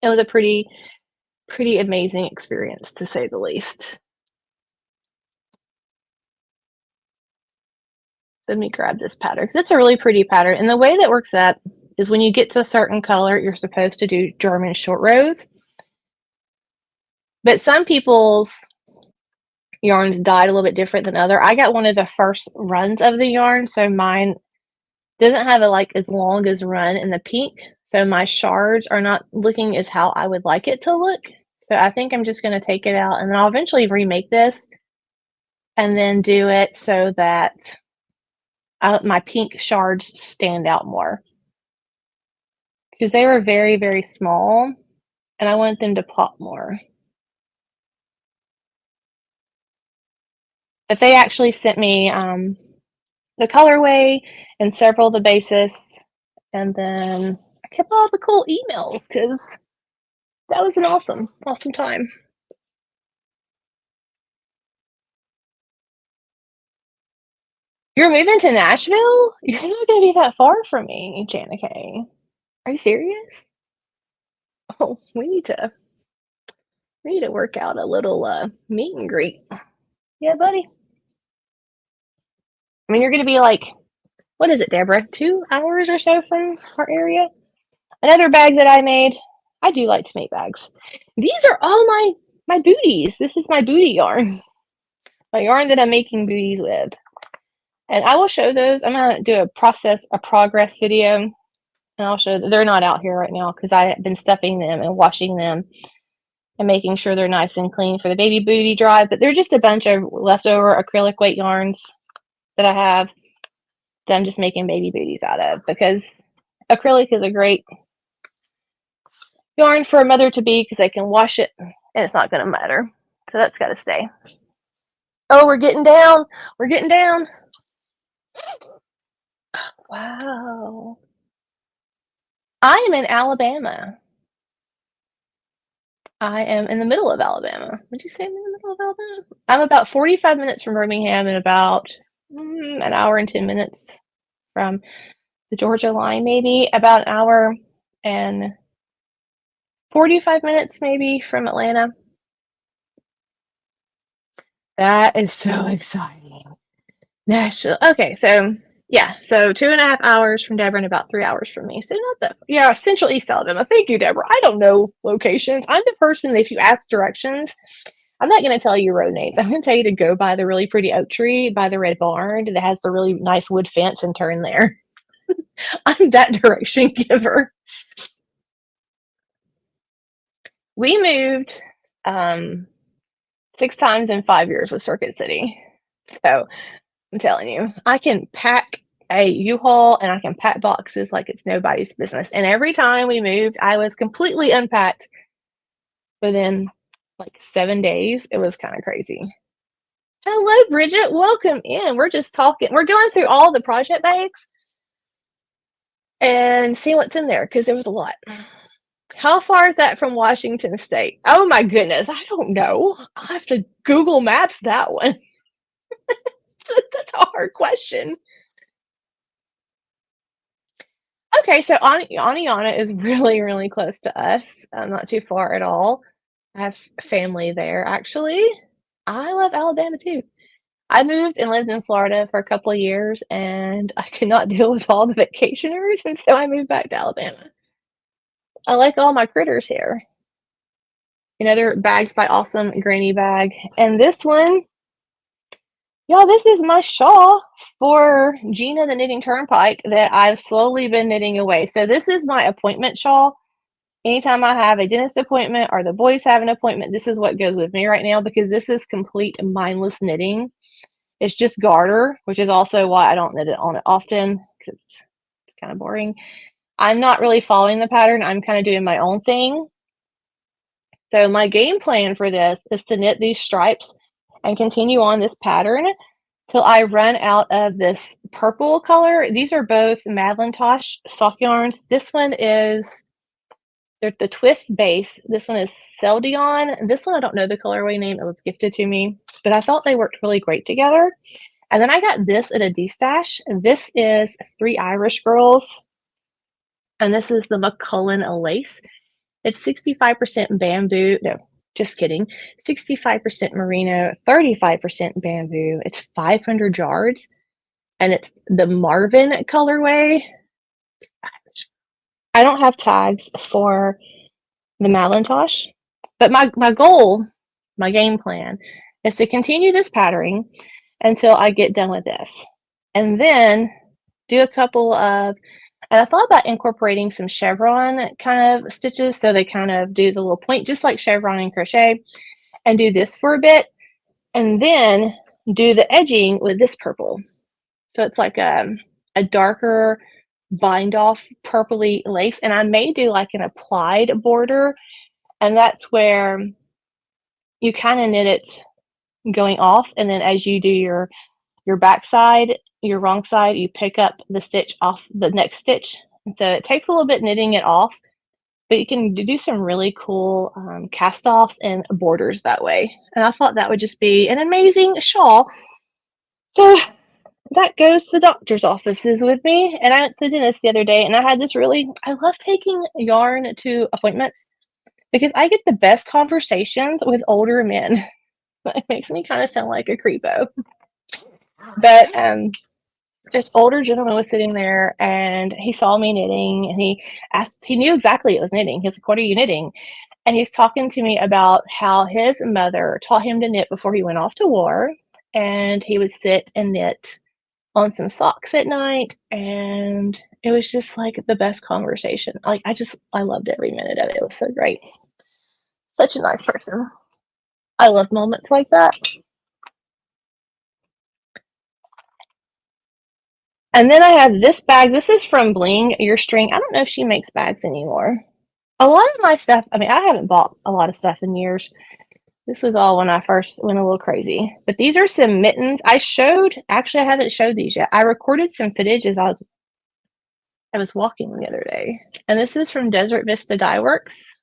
it was a pretty amazing experience, to say the least. Let me grab this pattern because it's a really pretty pattern. And the way that works up is when you get to a certain color, you're supposed to do German short rows. But some people's yarns dyed a little bit different than other. I got one of the first runs of the yarn, so mine doesn't have a like as long as run in the pink. So my shards are not looking as how I would like it to look. So I think I'm just going to take it out, and then I'll eventually remake this and then do it so that my pink shards stand out more. Because they were very, very small, and I wanted them to pop more. But they actually sent me the colorway and several of the bases, and then I kept all the cool emails because that was an awesome time. You're moving to Nashville? You're not going to be that far from me, Jana K. Are you serious? Oh, we need to work out a little meet and greet. Yeah, buddy. I mean, you're going to be like, what is it, Deborah? 2 hours or so from our area? Another bag that I made. I do like to make bags. These are all my booties. This is my booty yarn. My yarn that I'm making booties with. And I will show those. I'm going to do a progress video. And I'll show they're not out here right now because I have been stuffing them and washing them and making sure they're nice and clean for the baby booty drive. But they're just a bunch of leftover acrylic weight yarns that I have that I'm just making baby booties out of because acrylic is a great yarn for a mother to be because they can wash it and it's not going to matter. So that's got to stay. Oh, we're getting down. We're getting down. Wow. I am in Alabama. I am in the middle of Alabama. Would you say I'm in the middle of Alabama? I'm about 45 minutes from Birmingham and about an hour and 10 minutes from the Georgia line, maybe about an hour and 45 minutes maybe from Atlanta. That is so exciting. Nashville. Okay, so Yeah, so 2.5 hours from Deborah and about 3 hours from me. So not that, yeah, Central East Alabama. Thank you, Deborah. I don't know locations. I'm the person that if you ask directions, I'm not going to tell you road names. I'm going to tell you to go by the really pretty oak tree by the red barn that has the really nice wood fence and turn there. I'm that direction giver. We moved 6 times in 5 years with Circuit City. So I'm telling you, I can pack a U-Haul and I can pack boxes like it's nobody's business. And every time we moved, I was completely unpacked within like 7 days. It was kind of crazy. Hello, Bridget. Welcome in. We're just talking. We're going through all the project bags and seeing what's in there because there was a lot. How far is that from Washington State? Oh my goodness. I don't know. I'll have to Google Maps that one. That's a hard question. Okay, so Aniana is really, really close to us. Not too far at all. I have family there, actually. I love Alabama too. I moved and lived in Florida for a couple of years, and I could not deal with all the vacationers, and so I moved back to Alabama. I like all my critters here. Another Bags by Awesome Granny bag. And this one, y'all, this is my shawl for Gina the Knitting Turnpike that I've slowly been knitting away. So this is my appointment shawl. Anytime I have a dentist appointment or the boys have an appointment, this is what goes with me right now because this is complete mindless knitting. It's just garter, which is also why I don't knit it on it often because it's kind of boring. I'm not really following the pattern. I'm kind of doing my own thing. So my game plan for this is to knit these stripes and continue on this pattern till I run out of this purple color. These are both Maddness sock yarns. This one is the twist base. This one is Celdion. This one, I don't know the colorway name. It was gifted to me, but I thought they worked really great together. And then I got this at a D-stash. This is Three Irish Girls. And this is the McCullen lace. It's 65% bamboo. No, just kidding. 65% merino, 35% bamboo. It's 500 yards. And it's the Marvin colorway. I don't have tags for the Macintosh, but my goal, my game plan, is to continue this patterning until I get done with this. And then do a couple of, and I thought about incorporating some chevron kind of stitches so they kind of do the little point, just like chevron and crochet, and do this for a bit, and then do the edging with this purple. So it's like a darker bind off purpley lace, and I may do like an applied border, and that's where you kind of knit it going off, and then as you do your back side, your wrong side, you pick up the stitch off the next stitch. And so it takes a little bit knitting it off, but you can do some really cool cast offs and borders that way. And I thought that would just be an amazing shawl. So that goes to the doctor's offices with me. And I went to the dentist the other day, and I had this I love taking yarn to appointments because I get the best conversations with older men. It makes me kind of sound like a creepo. But this older gentleman was sitting there, and he saw me knitting, and he knew exactly it was knitting. He's like, "What are you knitting?" And he's talking to me about how his mother taught him to knit before he went off to war, and he would sit and knit on some socks at night, and it was just like the best conversation. Like I loved every minute of it. It was so great. Such a nice person. I love moments like that. And then I have this bag. This is from Bling Your String. I don't know if she makes bags anymore. A lot of my stuff, I mean, I haven't bought a lot of stuff in years. This was all when I first went a little crazy. But these are some mittens. Actually, I haven't showed these yet. I recorded some footage as I was walking the other day. And this is from Desert Vista Dye Works.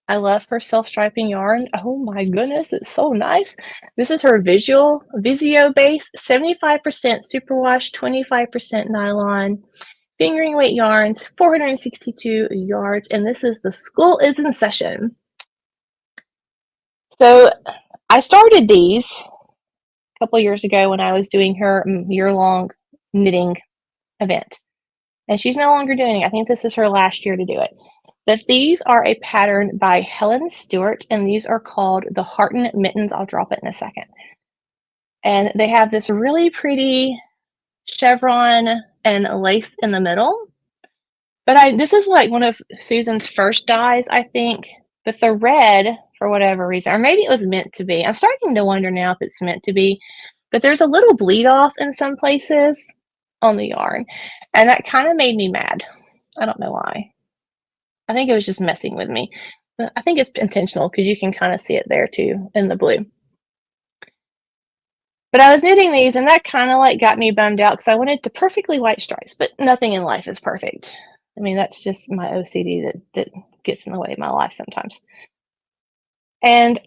I love her self-striping yarn. Oh my goodness, it's so nice. This is her Vizio base, 75% superwash, 25% nylon, fingering weight yarns, 462 yards, and this is the School is in Session. So I started these a couple years ago when I was doing her year-long knitting event. And she's no longer doing it. I think this is her last year to do it. But these are a pattern by Helen Stewart, and these are called the Hearten Mittens. I'll drop it in a second. And they have this really pretty chevron and lace in the middle. But this is like one of Susan's first dyes, I think. But the red, for whatever reason, or maybe it was meant to be. I'm starting to wonder now if it's meant to be. But there's a little bleed off in some places on the yarn. And that kind of made me mad. I don't know why. I think it was just messing with me. But I think it's intentional because you can kind of see it there too in the blue. But I was knitting these and that kind of like got me bummed out because I wanted the perfectly white stripes, but nothing in life is perfect. I mean, that's just my OCD that gets in the way of my life sometimes. And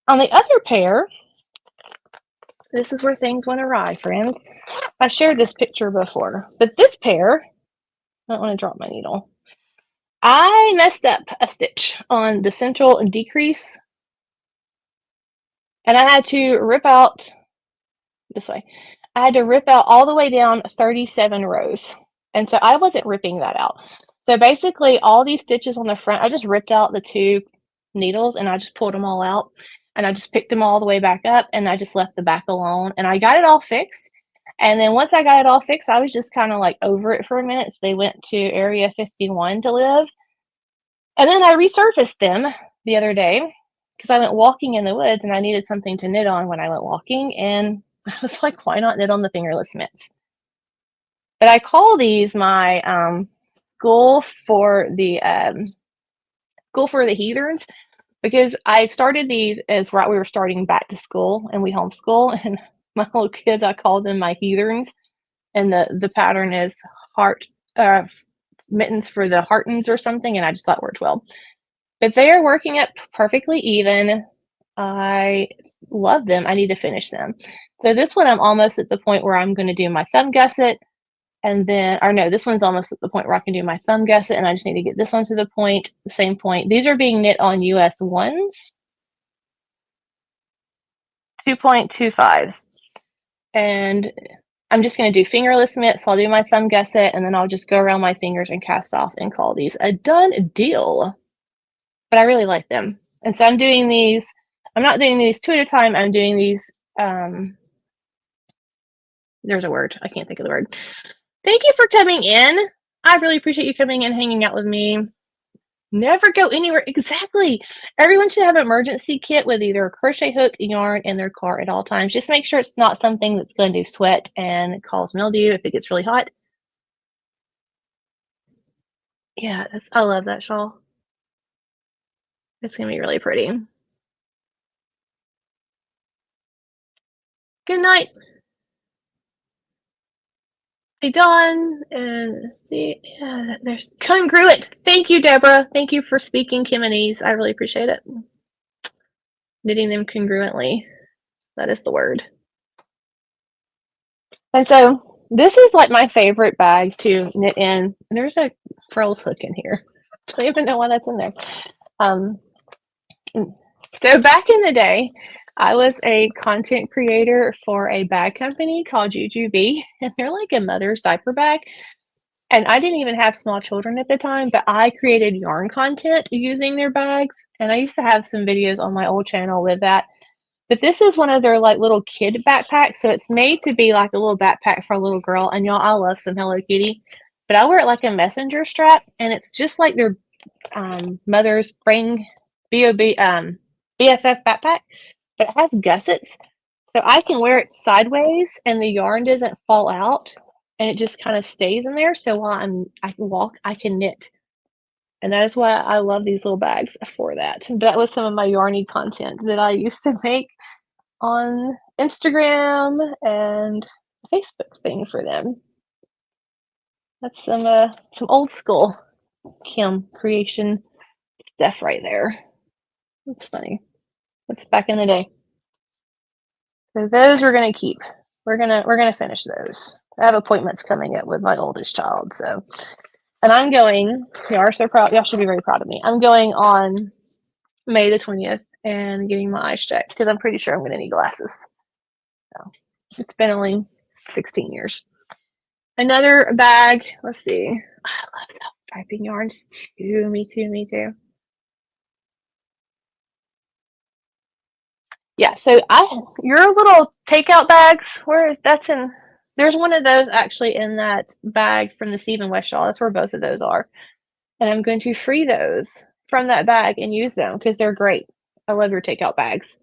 on the other pair, this is where things went awry, friends. I shared this picture before, but this pair, I don't want to drop my needle. I messed up a stitch on the central decrease, and I had to rip out this way. I had to rip out all the way down 37 rows. And so I wasn't ripping that out. So basically all these stitches on the front, I just ripped out the 2 needles and I just pulled them all out and I just picked them all the way back up and I just left the back alone and I got it all fixed. And then once I got it all fixed, I was just kind of like over it for a minute. So they went to Area 51 to live. And then I resurfaced them the other day because I went walking in the woods and I needed something to knit on when I went walking. And I was like, why not knit on the fingerless mitts? But I call these my school for the heathens because I started these as we were starting back to school and we homeschool, and my little kids, I called them my heathens, and the pattern is mittens for the Heartens or something, and I just thought it worked well. But they are working up perfectly even. I love them. I need to finish them. So this one I'm almost at the point where I'm going to do my thumb gusset, and then, or no, this one's almost at the point where I can do my thumb gusset, and I just need to get this one to the same point. These are being knit on US 1s, 2.25s, and I'm just going to do fingerless mitts. I'll do my thumb gusset, and then I'll just go around my fingers and cast off and call these a done deal. But I really like them. And so I'm doing these, I'm not doing these 2 at a time. I'm doing these, there's a word. I can't think of the word. Thank you for coming in. I really appreciate you coming in, hanging out with me. Never go anywhere. Exactly. Everyone should have an emergency kit with either a crochet hook, yarn, in their car at all times. Just make sure it's not something that's going to sweat and cause mildew if it gets really hot. Yeah, I love that shawl. It's going to be really pretty. Good night. Hey, Dawn, and see, yeah, there's congruent. Thank you, Deborah. Thank you for speaking Kimonese. I really appreciate it. Knitting them congruently. That is the word. And so this is like my favorite bag to knit in. And there's a frills hook in here. I don't even know why that's in there. So back in the day, I was a content creator for a bag company called Jujubee, and they're like a mother's diaper bag. And I didn't even have small children at the time, but I created yarn content using their bags. And I used to have some videos on my old channel with that. But this is one of their like little kid backpacks. So it's made to be like a little backpack for a little girl. And y'all, I love some Hello Kitty. But I wear it like a messenger strap. And it's just like their mother's spring BFF backpack. But it has gussets. So I can wear it sideways and the yarn doesn't fall out. And it just kind of stays in there. So while I can walk, I can knit. And that is why I love these little bags for that. That was some of my yarny content that I used to make on Instagram and Facebook thing for them. That's some old school Kim creation stuff right there. That's funny. That's back in the day. So those we're gonna keep. We're gonna finish those. I have appointments coming up with my oldest child, so. And I'm going, you are so proud, y'all should be very proud of me. I'm going on May the 20th and getting my eyes checked because I'm pretty sure I'm going to need glasses. So it's been only 16 years. Another bag. Let's see. I love self-striping yarns too. Me too. Yeah, so your little takeout bags, there's one of those actually in that bag from the Steve & West Shawl. That's where both of those are. And I'm going to free those from that bag and use them because they're great. I love your takeout bags.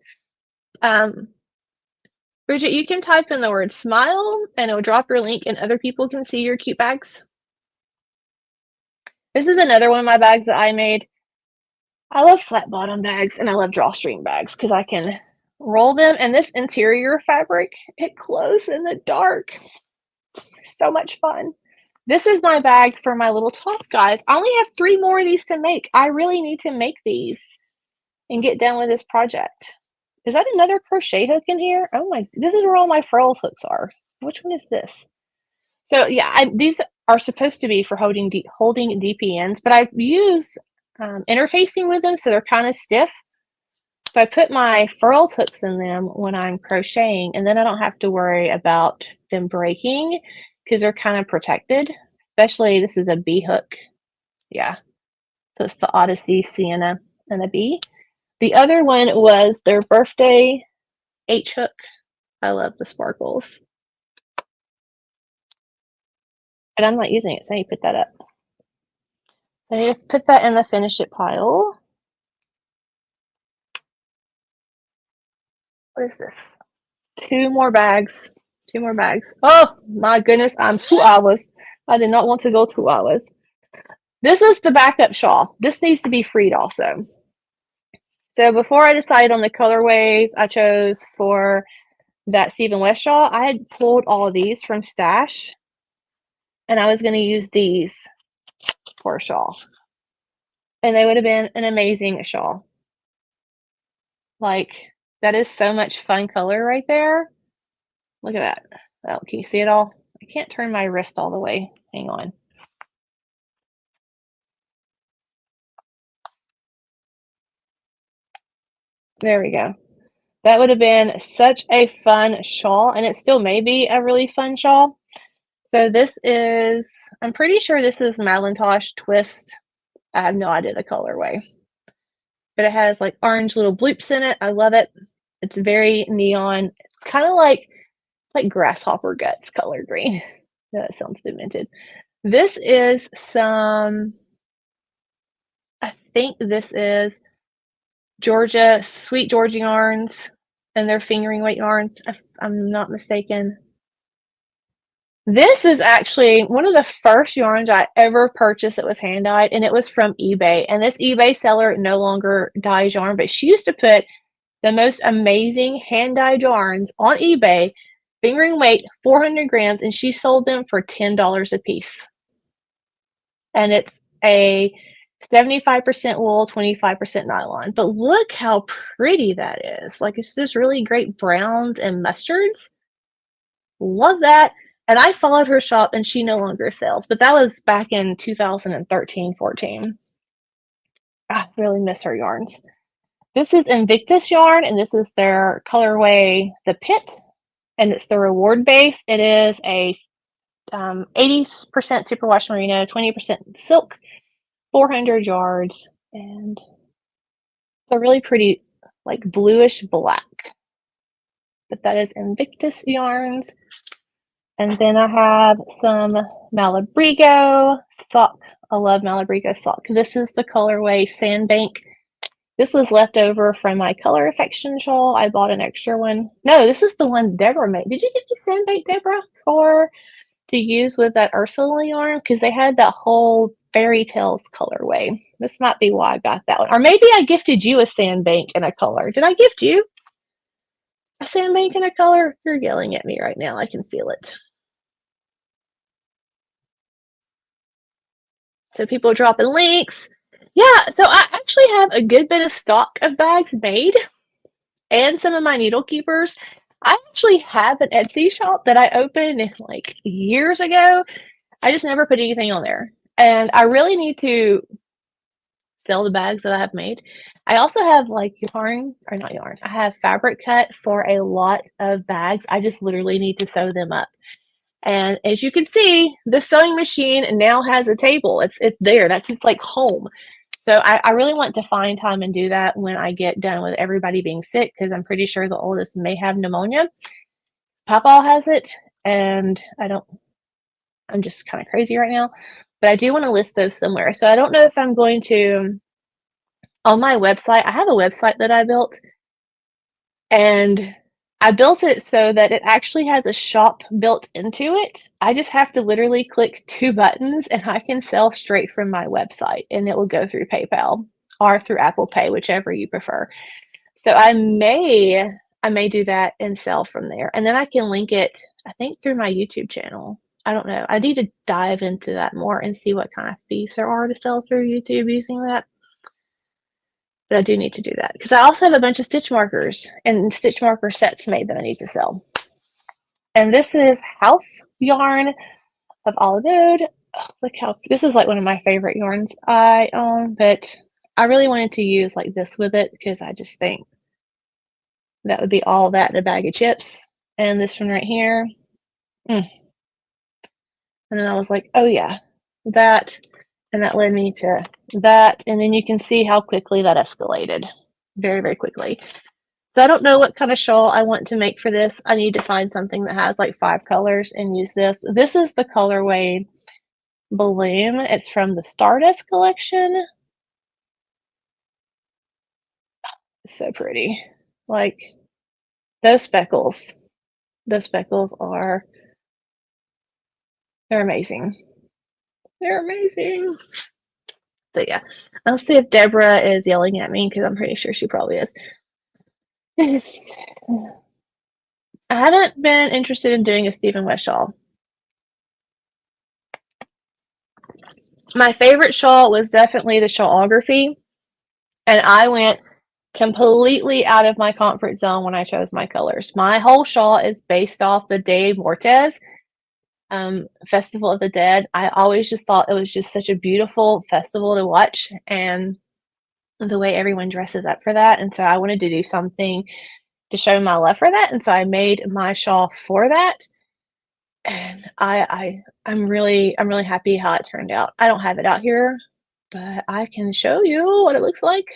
Bridget, you can type in the word smile and it'll drop your link and other people can see your cute bags. This is another one of my bags that I made. I love flat bottom bags and I love drawstring bags because I can roll them, and this interior fabric, it glows in the dark. So much fun. This is my bag for my little top, guys. I only have 3 more of these to make. I really need to make these and get done with this project. Is that another crochet hook in here? Oh my, this is where all my frills hooks are. Which one is this? So yeah, these are supposed to be for holding DPNs, but I use interfacing with them, so they're kind of stiff. So I put my furls hooks in them when I'm crocheting, and then I don't have to worry about them breaking because they're kind of protected. Especially, this is a bee hook. Yeah. So it's the Odyssey, Sienna, and a bee. The other one was their birthday H hook. I love the sparkles. But I'm not using it, so I need to put that up. So I need to put that in the finish it pile. What is this? 2 more bags. 2 more bags. Oh my goodness, I'm 2 hours. I did not want to go 2 hours. This is the backup shawl. This needs to be freed also. So before I decided on the colorways I chose for that Steve & West shawl, I had pulled all of these from Stash, and I was going to use these for a shawl. And they would have been an amazing shawl. Like, that is so much fun color right there. Look at that. Oh, can you see it all? I can't turn my wrist all the way. Hang on. There we go. That would have been such a fun shawl, and it still may be a really fun shawl. So this is, I'm pretty sure this is Maddness Twist. I have no idea the colorway. But it has like orange little bloops in it. I love it. It's very neon. It's kind of like grasshopper guts color green. That sounds demented. This is some, I think this is Georgia, Sweet Georgia yarns, and they're fingering weight yarns, if I'm not mistaken. This is actually one of the first yarns I ever purchased that was hand dyed, and it was from eBay. And this eBay seller no longer dyes yarn, but she used to put the most amazing hand dyed yarns on eBay, fingering weight 400 grams, and she sold them for $10 a piece. And it's a 75% wool, 25% nylon. But look how pretty that is. Like, it's just really great browns and mustards. Love that. And I followed her shop, and she no longer sells. But that was back in 2013, 14. I really miss her yarns. This is Invictus yarn, and this is their colorway, the Pit, and it's the reward base. It is a 80% superwash merino, 20% silk, 400 yards, and it's a really pretty, like, bluish black. But that is Invictus yarns. And then I have some Malabrigo sock. I love Malabrigo sock. This is the colorway Sandbank. This was left over from my Color Affection shawl. I bought an extra one. No, this is the one Deborah made. Did you get me Sandbank, Deborah, to use with that Ursula yarn? Because they had that whole fairy tales colorway. This might be why I got that one. Or maybe I gifted you a Sandbank in a color. Did I gift you a Sandbank in a color? You're yelling at me right now. I can feel it. So people dropping links. Yeah, so I actually have a good bit of stock of bags made and some of my needle keepers. I actually have an Etsy shop that I opened like years ago. I just never put anything on there. And I really need to sell the bags that I have made. I also have like yarn, or not yarn, I have fabric cut for a lot of bags. I just literally need to sew them up. And as you can see, the sewing machine now has a table. It's there. That's its like home. So I really want to find time and do that when I get done with everybody being sick, because I'm pretty sure the oldest may have pneumonia. Papa has it, and I'm just kind of crazy right now, but I do want to list those somewhere. So I don't know if I'm going to, on my website, I have a website that I built, and I built it so that it actually has a shop built into it. I just have to literally click 2 buttons and I can sell straight from my website, and it will go through PayPal or through Apple Pay, whichever you prefer. So I may do that and sell from there. And then I can link it, I think, through my YouTube channel. I don't know. I need to dive into that more and see what kind of fees there are to sell through YouTube using that. But I do need to do that because I also have a bunch of stitch markers and stitch marker sets made that I need to sell. And this is house yarn of olive wood. Oh, look how this is like one of my favorite yarns I own, but I really wanted to use like this with it because I just think that would be all that in a bag of chips. And this one right here. And then I was like, oh yeah, that. And that led me to that. And then you can see how quickly that escalated. Very, very quickly. So I don't know what kind of shawl I want to make for this. I need to find something that has like 5 colors and use this. This is the colorway Bloom. It's from the Stardust collection. So pretty. Like those speckles. Those speckles are, they're amazing. They're amazing. So yeah, I'll see if Deborah is yelling at me because I'm pretty sure she probably is. I haven't been interested in doing a Stephen West shawl. My favorite shawl was definitely the shawlography, and I went completely out of my comfort zone when I chose my colors. My whole shawl is based off the De Mortes Festival of the Dead. I always just thought it was just such a beautiful festival to watch, and the way everyone dresses up for that. And so I wanted to do something to show my love for that, and so I made my shawl for that. And I'm really happy how it turned out. I don't have it out here, but I can show you what it looks like.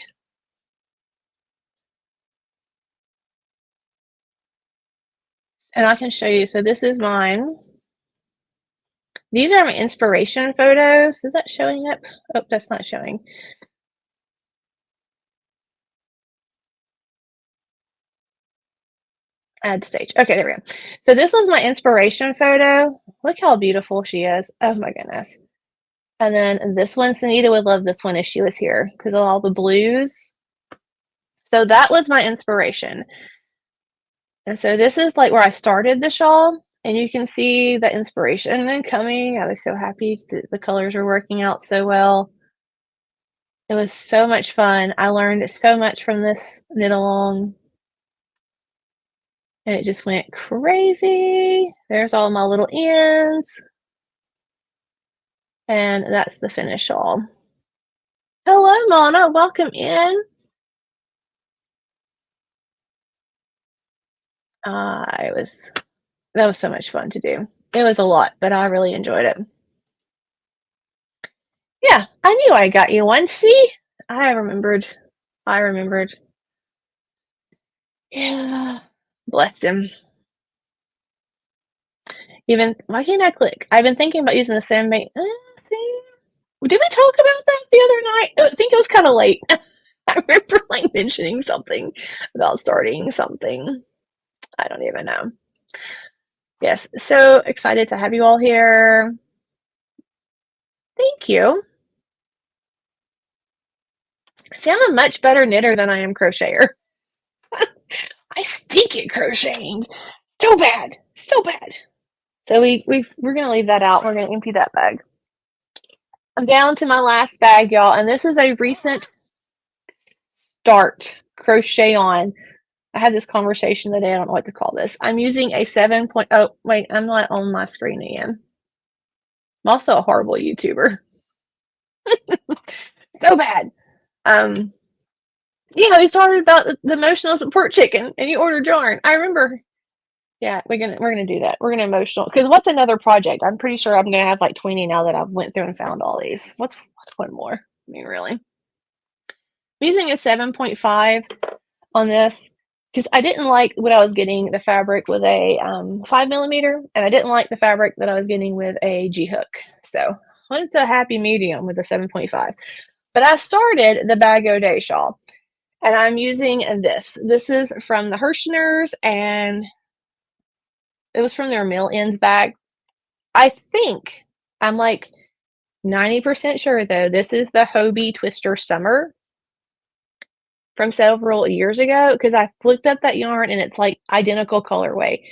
And I can show you. So this is mine. These are my inspiration photos. Is that showing up? Oh, that's not showing. Add stage. Okay, there we go. So this was my inspiration photo. Look how beautiful she is. Oh my goodness. And then this one, Sunita would love this one if she was here because of all the blues. So that was my inspiration. And so this is like where I started the shawl, and you can see the inspiration coming. I was so happy that the colors were working out so well. It was so much fun. I learned so much from this knit along. And it just went crazy. There's all my little ends. And that's the finished shawl. Hello, Mona. Welcome in. That was so much fun to do. It was a lot, but I really enjoyed it. Yeah, I knew I got you one. See? I remembered. Yeah. Bless him. Why can't I click? I've been thinking about using the sandbag. See? Did we talk about that the other night? I think it was kind of late. I remember like mentioning something about starting something. I don't even know. Yes, so excited to have you all here. Thank you. See, I'm a much better knitter than I am crocheter. I stink at crocheting. So bad. So bad. So we're gonna leave that out. We're gonna empty that bag. I'm down to my last bag, y'all, and this is a recent start crochet on. I had this conversation today. I don't know what to call this. I'm using a 7. Oh, wait, I'm not on my screen again. I'm also a horrible YouTuber. So bad. Yeah, we started about the emotional support chicken, and you ordered yarn. I remember. Yeah, we're gonna do that. We're gonna emotional, because what's another project? I'm pretty sure I'm gonna have like 20 now that I've went through and found all these. What's one more? I mean, really. I'm using a 7.5 on this because I didn't like what I was getting the fabric with a 5mm, and I didn't like the fabric that I was getting with a G hook. So I went to a happy medium with a 7.5. But I started the Bag O' Day shawl, and I'm using this. This is from the Hirschners, and it was from their Mill Ends bag. I think, I'm like 90% sure though, this is the Hobie Twister Summer from several years ago, because I flicked up that yarn and it's like identical colorway.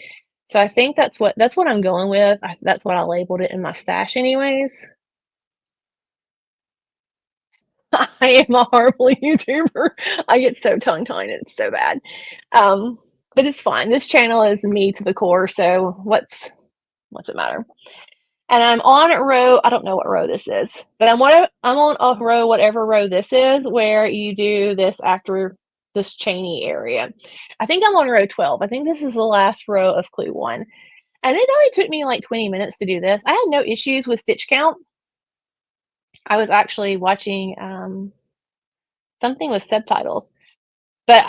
So I think that's what I'm going with. That's what I labeled it in my stash anyways. I am a horrible YouTuber. I get so tongue-tied, it's so bad. But it's fine. This channel is me to the core, so what's it matter? And I'm on row, I don't know what row this is, but I'm on a row, whatever row this is, where you do this after this chainy area. I think I'm on row 12. I think this is the last row of clue 1. And it only took me like 20 minutes to do this. I had no issues with stitch count. I was actually watching something with subtitles, but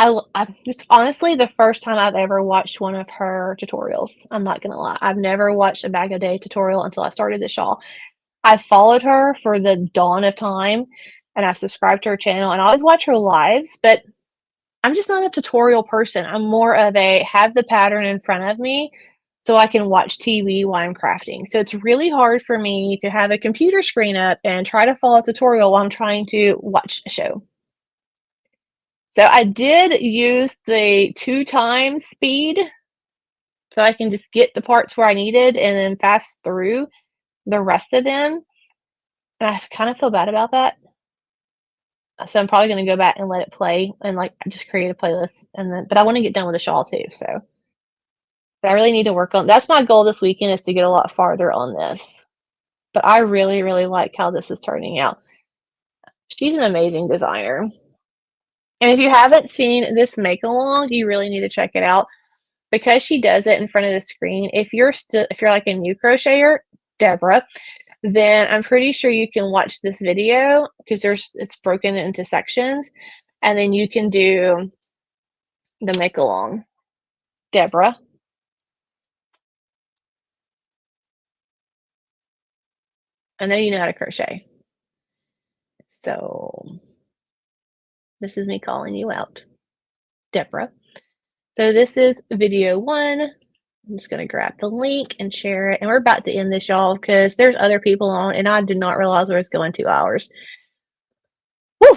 it's honestly the first time I've ever watched one of her tutorials. I'm not gonna lie. I've never watched a Bag O' Day tutorial until I started the shawl. I followed her for the dawn of time, and I subscribed to her channel, and I always watch her lives, but I'm just not a tutorial person. I'm more of a have the pattern in front of me so I can watch TV while I'm crafting. So it's really hard for me to have a computer screen up and try to follow a tutorial while I'm trying to watch a show. So I did use the 2 times speed so I can just get the parts where I needed and then fast through the rest of them. And I kind of feel bad about that. So I'm probably going to go back and let it play and like just create a playlist, and then, but I want to get done with the shawl too. So I really need to work on, that's my goal this weekend, is to get a lot farther on this. But I really, really like how this is turning out. She's an amazing designer. And if you haven't seen this make along, you really need to check it out, because she does it in front of the screen. If you're like a new crocheter, Deborah, then I'm pretty sure you can watch this video, because it's broken into sections, and then you can do the make along. Deborah. I know you know how to crochet. So this is me calling you out, Deborah. So this is video 1. I'm just going to grab the link and share it. And we're about to end this, y'all, because there's other people on, and I did not realize we was going 2 hours. Woo!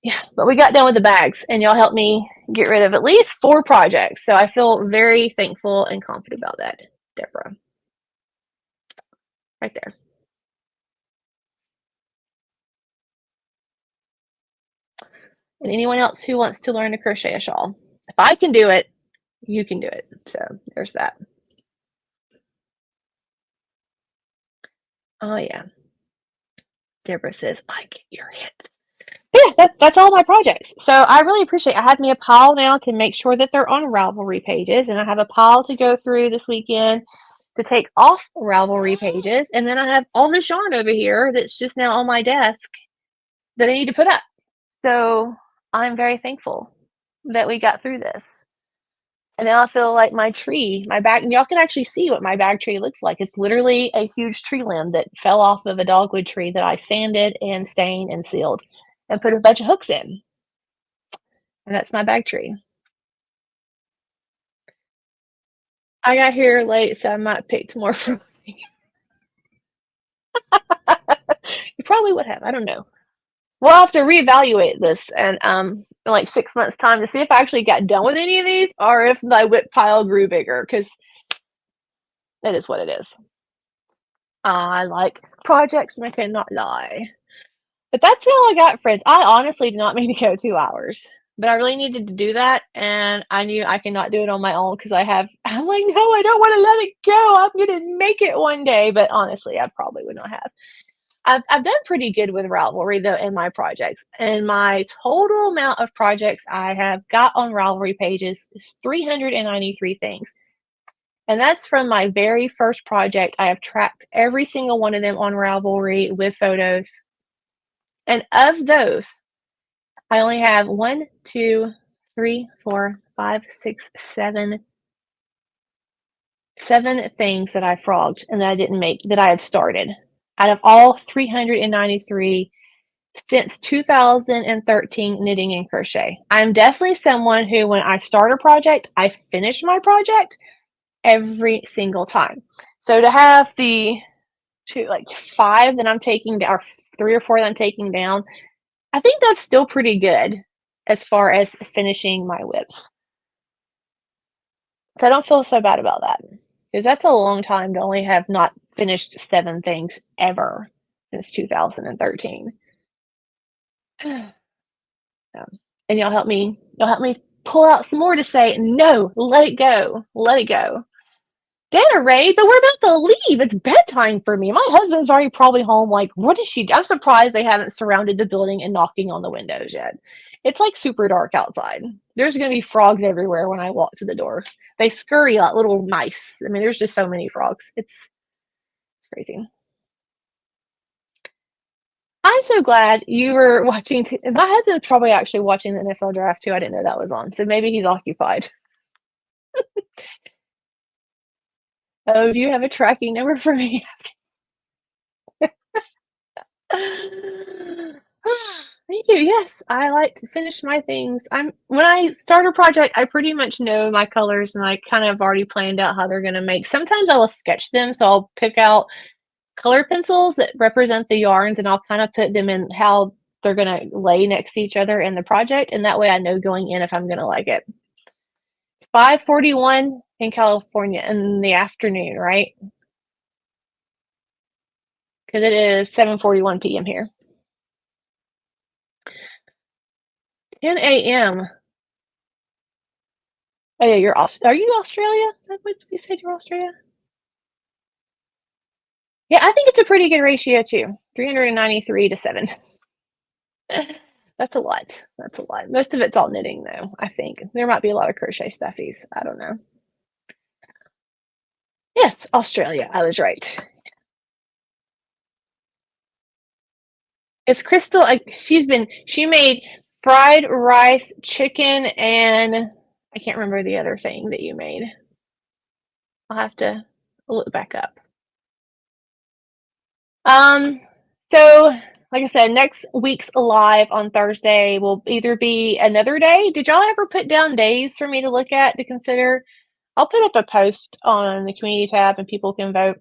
Yeah, but we got done with the bags, and y'all helped me get rid of at least 4 projects. So I feel very thankful and confident about that, Deborah. Right there. And anyone else who wants to learn to crochet a shawl. If I can do it, you can do it. So there's that. Oh, yeah. Deborah says, I get your hits. Yeah, that's all my projects. So I really appreciate it. I have me a pile now to make sure that they're on Ravelry pages, and I have a pile to go through this weekend to take off Ravelry pages, and then I have all this yarn over here that's just now on my desk that I need to put up. So I'm very thankful that we got through this. And now I feel like my tree, my bag, and y'all can actually see what my bag tree looks like. It's literally a huge tree limb that fell off of a dogwood tree that I sanded and stained and sealed and put a bunch of hooks in. And that's my bag tree. I got here late, so I might pick more from you. You probably would have. I don't know. We'll have to reevaluate this and in like 6 months' time to see if I actually got done with any of these, or if my whip pile grew bigger, because it is what it is. I like projects and I cannot lie. But that's all I got, friends. I honestly did not mean to go 2 hours, but I really needed to do that, and I knew I cannot do it on my own, because I'm like, no, I don't want to let it go. I'm going to make it one day, but honestly, I probably would not have. I've done pretty good with Ravelry though in my projects. And my total amount of projects I have got on Ravelry pages is 393 things. And that's from my very first project. I have tracked every single one of them on Ravelry with photos. And of those, I only have 1, 2, 3, 4, 5, 6, 7 things that I frogged and that I didn't make, that I had started out of all 393 since 2013 knitting and crochet. I'm definitely someone who, when I start a project, I finish my project every single time. So to have the 5 that I'm taking down, or 3 or 4 that I'm taking down, I think that's still pretty good as far as finishing my whips. So I don't feel so bad about that, because that's a long time to only have not finished 7 things ever since 2013. And y'all help me pull out some more to say, no, let it go. Let it go. Dinner, Ray, but we're about to leave. It's bedtime for me. My husband's already probably home. Like, what is she? I'm surprised they haven't surrounded the building and knocking on the windows yet. It's like super dark outside. There's going to be frogs everywhere when I walk to the door. They scurry like little mice. I mean, there's just so many frogs. It's crazy. I'm so glad you were watching. My husband's probably actually watching the NFL draft too. I didn't know that was on. So maybe he's occupied. Oh, do you have a tracking number for me? Thank you. Yes, I like to finish my things. When I start a project, I pretty much know my colors and I kind of already planned out how they're going to make. Sometimes I will sketch them, so I'll pick out color pencils that represent the yarns and I'll kind of put them in how they're going to lay next to each other in the project, and that way I know going in if I'm going to like it. 5:41 in California in the afternoon, right? Because it is 7:41 p.m. here. 10 a.m. Oh yeah, are you Australia? What you said you're Australia? Yeah, I think it's a pretty good ratio too. 393 to 7. That's a lot. That's a lot. Most of it's all knitting though, I think. There might be a lot of crochet stuffies. I don't know. Yes, Australia. I was right. It's Crystal. She made fried rice, chicken, and I can't remember the other thing that you made. I'll have to look back up. So like I said, next week's live on Thursday will either be another day. Did y'all ever put down days for me to look at to consider? I'll put up a post on the community tab and people can vote.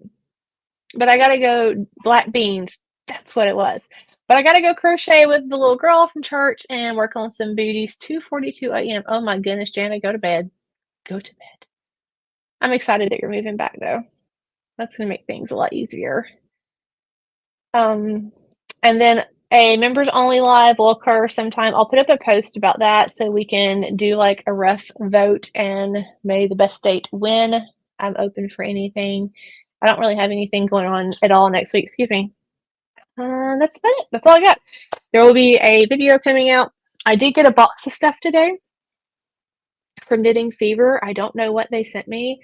But I gotta go black beans. That's what it was. But I gotta go crochet with the little girl from church and work on some booties. 2:42 a.m. Oh my goodness, Jana, go to bed. Go to bed. I'm excited that you're moving back though. That's gonna make things a lot easier. And then a members only live will occur sometime. I'll put up a post about that so we can do like a rough vote and may the best date win. I'm open for anything. I don't really have anything going on at all next week. Excuse me. That's about it. That's all I got. There will be a video coming out. I did get a box of stuff today from Knitting Fever. I don't know what they sent me.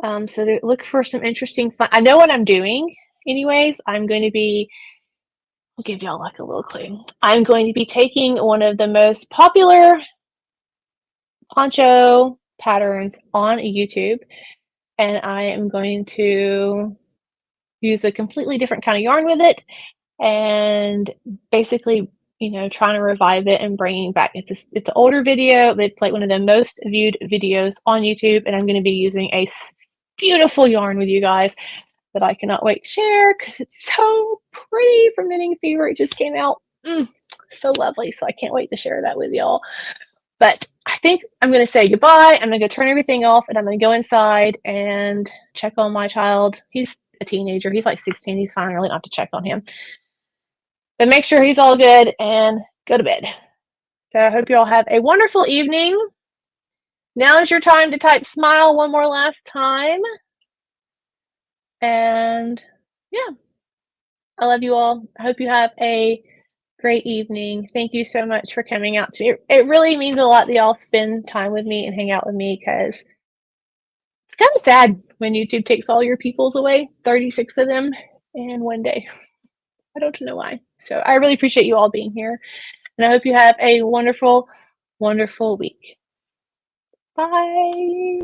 So look for some interesting fun. I know what I'm doing. Anyways, I'm going to be, I'll give y'all like a little clue. I'm going to be taking one of the most popular poncho patterns on YouTube, and I am going to use a completely different kind of yarn with it, and basically, trying to revive it and bringing back. It's an older video, but it's like one of the most viewed videos on YouTube, and I'm going to be using a beautiful yarn with you guys that I cannot wait to share because it's so pretty from Knitting Fever. It just came out so lovely, so I can't wait to share that with y'all. But I think I'm going to say goodbye. I'm going to go turn everything off, and I'm going to go inside and check on my child. He's a teenager. He's like 16. He's fine. I really don't have to check on him. But make sure he's all good and go to bed. So I hope you all have a wonderful evening. Now is your time to type smile one more last time. And yeah. I love you all. I hope you have a great evening. Thank you so much for coming out to me. It really means a lot that y'all spend time with me and hang out with me, because it's kind of sad when YouTube takes all your peoples away, 36 of them in one day. I don't know why. So I really appreciate you all being here, and I hope you have a wonderful, wonderful week. Bye.